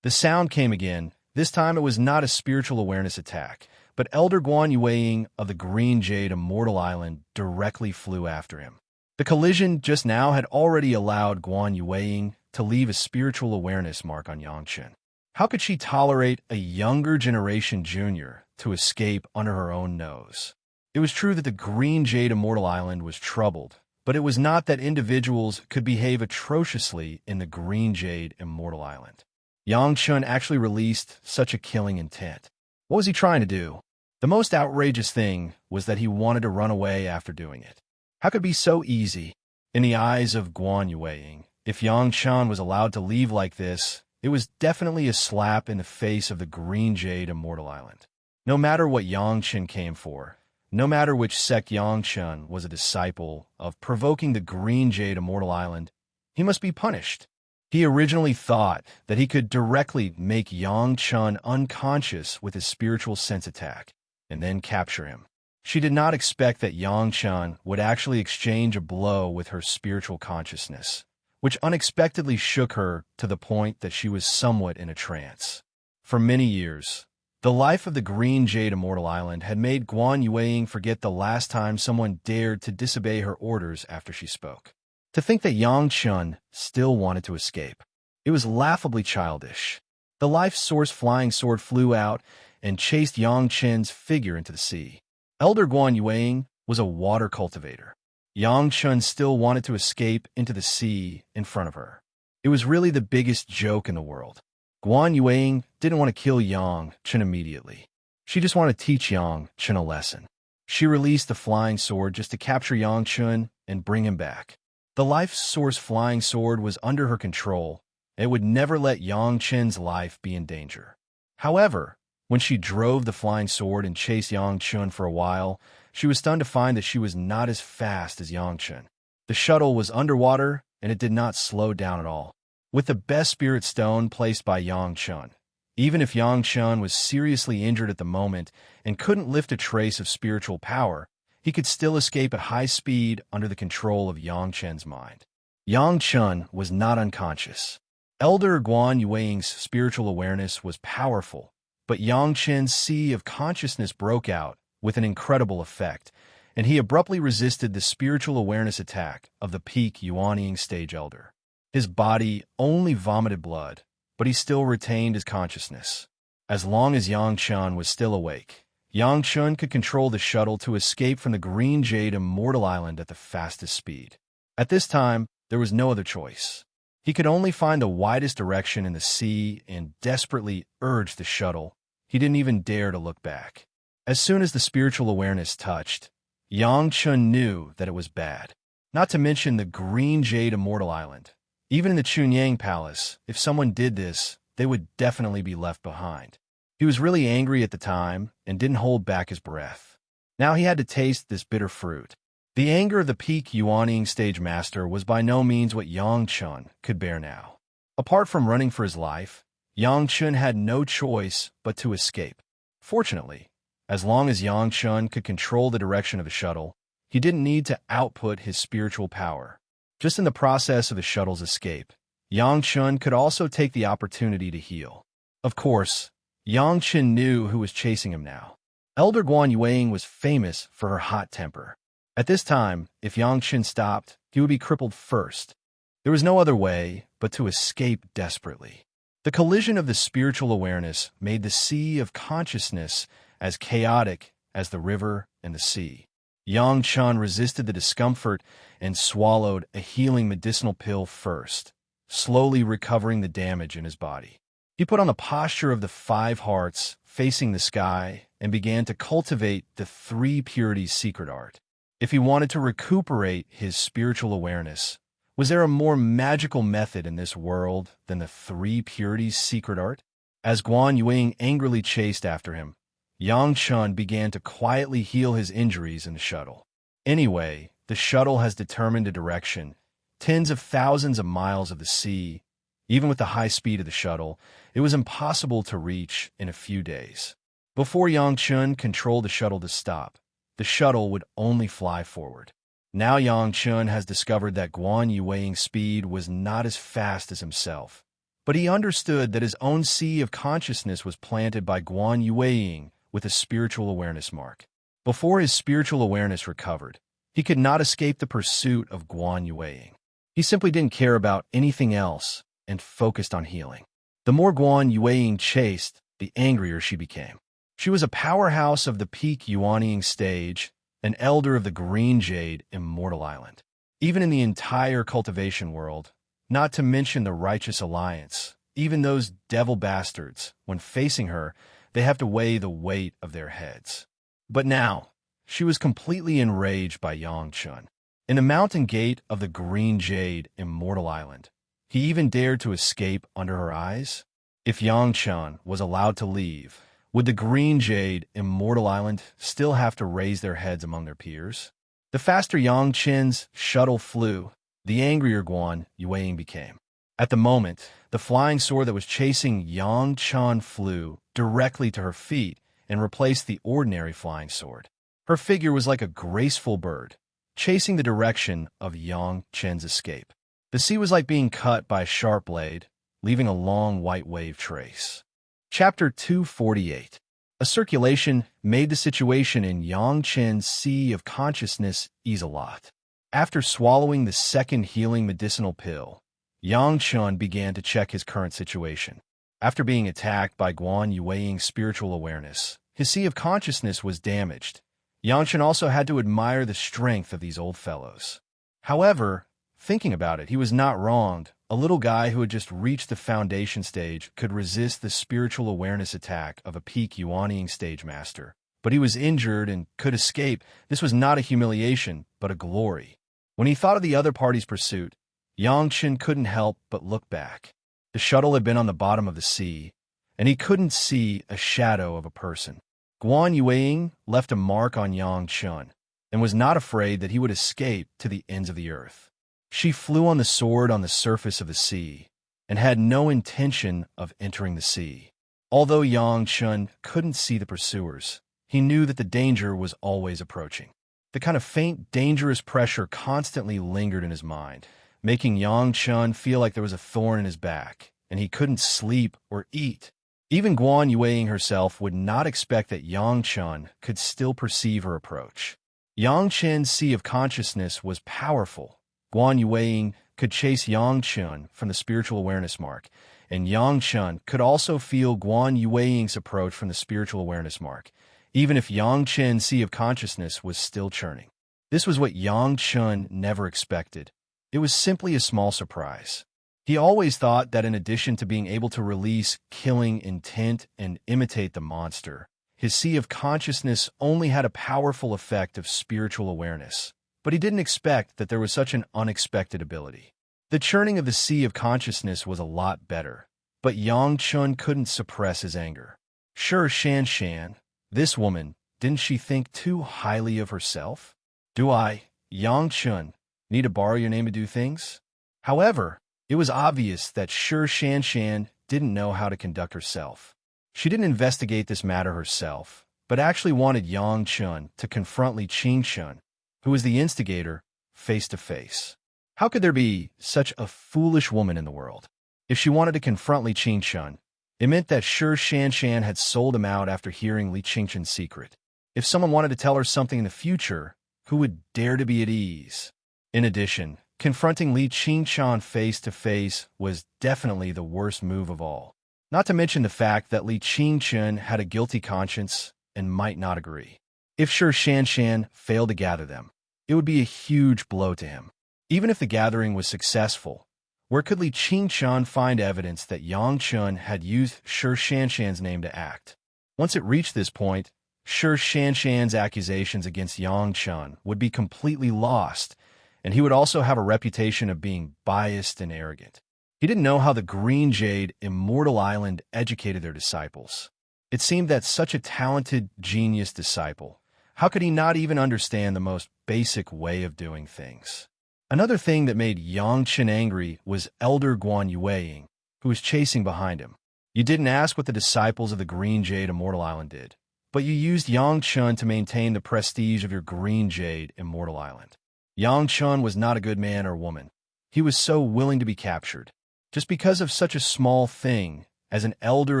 The sound came again. This time it was not a spiritual awareness attack, but Elder Guan Yueing of the Green Jade Immortal Island directly flew after him. The collision just now had already allowed Guan Yueing to leave a spiritual awareness mark on Yang Chun. How could she tolerate a younger generation junior to escape under her own nose? It was true that the Green Jade Immortal Island was troubled, but it was not that individuals could behave atrociously in the Green Jade Immortal Island. Yang Chun actually released such a killing intent. What was he trying to do? The most outrageous thing was that he wanted to run away after doing it. How could it be so easy? In the eyes of Guan Yueing, if Yang Chun was allowed to leave like this, it was definitely a slap in the face of the Green Jade Immortal Island. No matter what Yang Chun came for, no matter which sect Yang Chun was a disciple of provoking the Green Jade Immortal Island, he must be punished. He originally thought that he could directly make Yang Chun unconscious with his spiritual sense attack, and then capture him. She did not expect that Yang Chun would actually exchange a blow with her spiritual consciousness, which unexpectedly shook her to the point that she was somewhat in a trance. For many years, the life of the Green Jade Immortal Island had made Guan Yueing forget the last time someone dared to disobey her orders after she spoke. To think that Yang Chun still wanted to escape. It was laughably childish. The life source flying sword flew out and chased Yang Chun's figure into the sea. Elder Guan Yueing was a water cultivator. Yang Chun still wanted to escape into the sea in front of her. It was really the biggest joke in the world. Guan Yueying didn't want to kill Yang Chen immediately. She just wanted to teach Yang Chen a lesson. She released the flying sword just to capture Yang Chen and bring him back. The life source flying sword was under her control. It would never let Yang Chen's life be in danger. However, when she drove the flying sword and chased Yang Chen for a while, she was stunned to find that she was not as fast as Yang Chen. The shuttle was underwater, and it did not slow down at all. With the best spirit stone placed by Yang Chen, even if Yang Chen was seriously injured at the moment and couldn't lift a trace of spiritual power, he could still escape at high speed under the control of Yang Chen's mind. Yang Chen was not unconscious. Elder Guan Yueying's spiritual awareness was powerful, but Yang Chen's sea of consciousness broke out with an incredible effect, and he abruptly resisted the spiritual awareness attack of the peak Yuanying stage elder. His body only vomited blood, but he still retained his consciousness. As long as Yang Chen was still awake, Yang Chen could control the shuttle to escape from the Green Jade Immortal Island at the fastest speed. At this time, there was no other choice. He could only find the widest direction in the sea and desperately urged the shuttle. He didn't even dare to look back. As soon as the spiritual awareness touched, Yang Chen knew that it was bad. Not to mention the Green Jade Immortal Island. Even in the Chunyang Palace, if someone did this, they would definitely be left behind. He was really angry at the time and didn't hold back his breath. Now he had to taste this bitter fruit. The anger of the peak Yuanying stage master was by no means what Yang Chen could bear now. Apart from running for his life, Yang Chen had no choice but to escape. Fortunately, as long as Yang Chen could control the direction of the shuttle, he didn't need to output his spiritual power. Just in the process of the shuttle's escape, Yang Chen could also take the opportunity to heal. Of course, Yang Chen knew who was chasing him now. Elder Guan Yueying was famous for her hot temper. At this time, if Yang Chen stopped, he would be crippled first. There was no other way but to escape desperately. The collision of the spiritual awareness made the sea of consciousness as chaotic as the river and the sea. Yang Chen resisted the discomfort and swallowed a healing medicinal pill first, slowly recovering the damage in his body. He put on the posture of the 5 hearts, facing the sky, and began to cultivate the 3 purities secret art. If he wanted to recuperate his spiritual awareness, was there a more magical method in this world than the 3 purities secret art? As Guan Yueying angrily chased after him, Yang Chen began to quietly heal his injuries in the shuttle. Anyway, the shuttle has determined a direction, tens of thousands of miles of the sea. Even with the high speed of the shuttle, it was impossible to reach in a few days. Before Yang Chen controlled the shuttle to stop, the shuttle would only fly forward. Now Yang Chen has discovered that Guan Yueying's speed was not as fast as himself, but he understood that his own sea of consciousness was planted by Guan Yueying with a spiritual awareness mark. Before his spiritual awareness recovered, he could not escape the pursuit of Guan Yueying. He simply didn't care about anything else and focused on healing. The more Guan Yueying chased, the angrier she became. She was a powerhouse of the peak Yuanying stage, an elder of the Green Jade Immortal Island. Even in the entire cultivation world, not to mention the Righteous Alliance, even those devil bastards, when facing her, they have to weigh the weight of their heads. But now, she was completely enraged by Yang Chen. In the mountain gate of the Green Jade Immortal Island, he even dared to escape under her eyes. If Yang Chen was allowed to leave, would the Green Jade Immortal Island still have to raise their heads among their peers? The faster Yang Chen's shuttle flew, the angrier Guan Yueying became. At the moment, the flying sword that was chasing Yang Chen flew directly to her feet and replaced the ordinary flying sword. Her figure was like a graceful bird, chasing the direction of Yang Chen's escape. The sea was like being cut by a sharp blade, leaving a long white wave trace. Chapter 248. A circulation made the situation in Yang Chen's sea of consciousness ease a lot. After swallowing the second healing medicinal pill, Yang Chen began to check his current situation. After being attacked by Guan Yueying's spiritual awareness, his sea of consciousness was damaged. Yang Chen also had to admire the strength of these old fellows. However, thinking about it, he was not wronged. A little guy who had just reached the foundation stage could resist the spiritual awareness attack of a peak Yuanying stage master. But he was injured and could escape. This was not a humiliation, but a glory. When he thought of the other party's pursuit, Yangchen couldn't help but look back. The shuttle had been on the bottom of the sea, and he couldn't see a shadow of a person. Guan Yueying left a mark on Yangchen and was not afraid that he would escape to the ends of the earth. She flew on the sword on the surface of the sea and had no intention of entering the sea. Although Yangchen couldn't see the pursuers, he knew that the danger was always approaching. The kind of faint, dangerous pressure constantly lingered in his mind, making Yangchen feel like there was a thorn in his back, and he couldn't sleep or eat. Even Guan Yueying herself would not expect that Yangchen could still perceive her approach. Yangchen's sea of consciousness was powerful. Guan Yueying could chase Yangchen from the spiritual awareness mark, and Yangchen could also feel Guan Yueying's approach from the spiritual awareness mark, even if Yangchen's sea of consciousness was still churning. This was what Yangchen never expected. It was simply a small surprise. He always thought that in addition to being able to release killing intent and imitate the monster, his sea of consciousness only had a powerful effect of spiritual awareness. But he didn't expect that there was such an unexpected ability. The churning of the sea of consciousness was a lot better, but Yangchen couldn't suppress his anger. Sure, Shan, this woman, didn't she think too highly of herself? Do I, Yangchen, need to borrow your name to do things? However, it was obvious that Sure Shan didn't know how to conduct herself. She didn't investigate this matter herself, but actually wanted Yangchen to confront Li Qingchen, who was the instigator, face to face. How could there be such a foolish woman in the world? If she wanted to confront Li Qingchen, it meant that Sure Shan had sold him out after hearing Li Qingchen's secret. If someone wanted to tell her something in the future, who would dare to be at ease? In addition, confronting Li Qingchen face-to-face was definitely the worst move of all. Not to mention the fact that Li Qingchen had a guilty conscience and might not agree. If Sure Shan failed to gather them, it would be a huge blow to him. Even if the gathering was successful, where could Li Qingchen find evidence that Yangchen had used Sure Shan's name to act? Once it reached this point, Sure Shan's accusations against Yangchen would be completely lost, and he would also have a reputation of being biased and arrogant. He didn't know how the Green Jade Immortal Island educated their disciples. It seemed that such a talented, genius disciple, how could he not even understand the most basic way of doing things? Another thing that made Yangchen angry was Elder Guan Yueying, who was chasing behind him. You didn't ask what the disciples of the Green Jade Immortal Island did, but you used Yangchen to maintain the prestige of your Green Jade Immortal Island. Yangchen was not a good man or woman. He was so willing to be captured. Just because of such a small thing, as an elder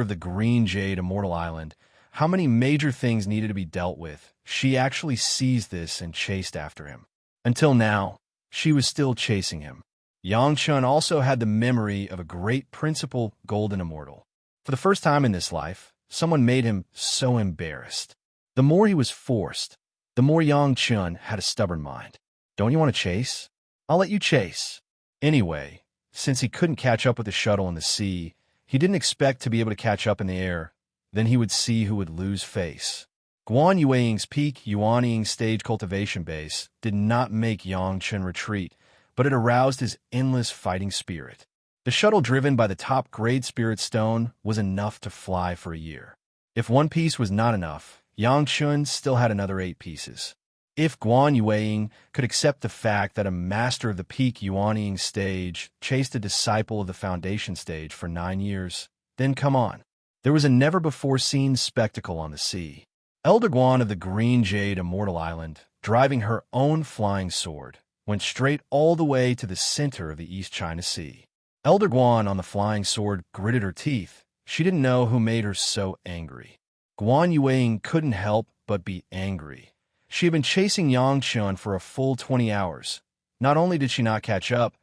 of the Green Jade Immortal Island, how many major things needed to be dealt with, she actually seized this and chased after him. Until now, she was still chasing him. Yangchen also had the memory of a great principal golden immortal. For the first time in this life, someone made him so embarrassed. The more he was forced, the more Yangchen had a stubborn mind. Don't you want to chase? I'll let you chase. Anyway, since he couldn't catch up with the shuttle in the sea, he didn't expect to be able to catch up in the air. Then he would see who would lose face. Guan Yueying's peak Yuanying stage cultivation base did not make Yangchen retreat, but it aroused his endless fighting spirit. The shuttle driven by the top-grade spirit stone was enough to fly for a year. If one piece was not enough, Yangchen still had another 8 pieces. If Guan Yueying could accept the fact that a master of the peak Yuanying stage chased a disciple of the foundation stage for 9 years, then come on. There was a never-before-seen spectacle on the sea. Elder Guan of the Green Jade Immortal Island, driving her own flying sword, went straight all the way to the center of the East China Sea. Elder Guan on the flying sword gritted her teeth. She didn't know who made her so angry. Guan Yueying couldn't help but be angry. She had been chasing Yangchen for a full 20 hours. Not only did she not catch up,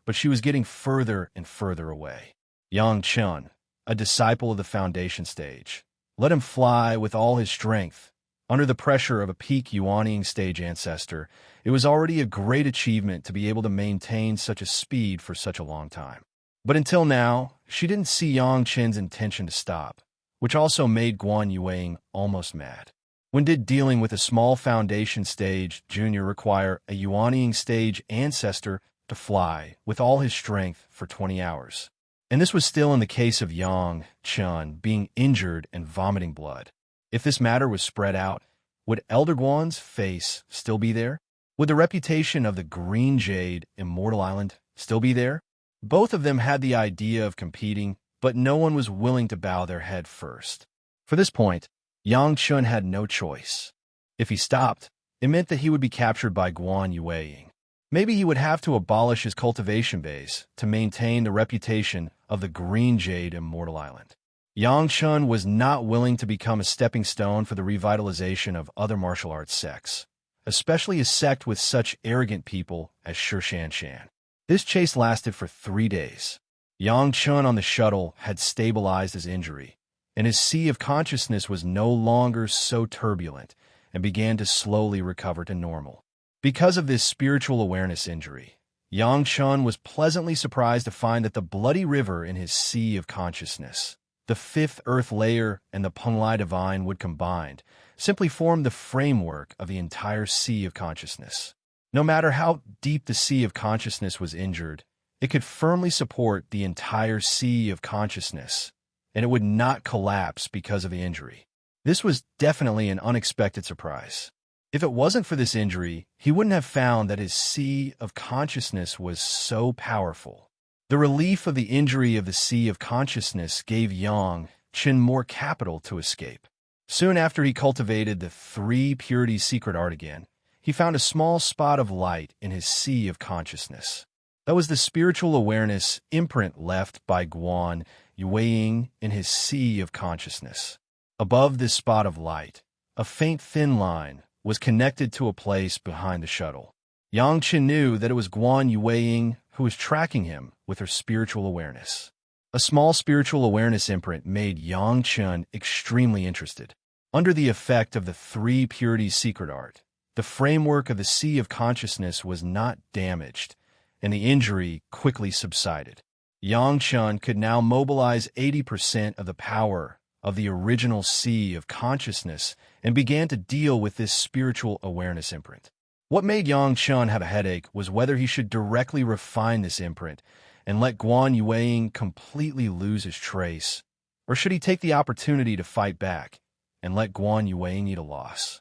but she was getting further and further away. Yangchen, a disciple of the foundation stage, let him fly with all his strength. Under the pressure of a peak Yuanying stage ancestor, it was already a great achievement to be able to maintain such a speed for such a long time. But until now, she didn't see Yang Chen's intention to stop, which also made Guan Yueying almost mad. When did dealing with a small Foundation Stage Junior require a Yuanying Stage ancestor to fly with all his strength for 20 hours? And this was still in the case of Yang Chen being injured and vomiting blood. If this matter was spread out, would Elder Guan's face still be there? Would the reputation of the Green Jade Immortal Island still be there? Both of them had the idea of competing, but no one was willing to bow their head first. For this point, Yang Chun had no choice. If he stopped, it meant that he would be captured by Guan Yueying. Maybe he would have to abolish his cultivation base to maintain the reputation of the Green Jade Immortal Island. Yang Chun was not willing to become a stepping stone for the revitalization of other martial arts sects, especially a sect with such arrogant people as Shi Shan. This chase lasted for 3 days. Yang Chun on the shuttle had stabilized his injury, and his sea of consciousness was no longer so turbulent and began to slowly recover to normal. Because of this spiritual awareness injury, Yang Chun was pleasantly surprised to find that the bloody river in his sea of consciousness, the fifth earth layer and the Penglai divine would combined, simply form the framework of the entire sea of consciousness. No matter how deep the sea of consciousness was injured, it could firmly support the entire sea of consciousness, and it would not collapse because of the injury. This was definitely an unexpected surprise. If it wasn't for this injury, he wouldn't have found that his sea of consciousness was so powerful. The relief of the injury of the sea of consciousness gave Yang Chen more capital to escape. Soon after he cultivated the 3 purities secret art again, he found a small spot of light in his sea of consciousness. That was the spiritual awareness imprint left by Guan Yueying in his sea of consciousness. Above this spot of light, a faint thin line was connected to a place behind the shuttle. Yang Chen knew that it was Guan Yueying who was tracking him with her spiritual awareness. A small spiritual awareness imprint made Yang Chen extremely interested. Under the effect of the 3 purities secret art, the framework of the sea of consciousness was not damaged, and the injury quickly subsided. Yang Chen could now mobilize 80% of the power of the original sea of consciousness and began to deal with this spiritual awareness imprint. What made Yang Chen have a headache was whether he should directly refine this imprint and let Guan Yueying completely lose his trace, or should he take the opportunity to fight back and let Guan Yueying eat a loss.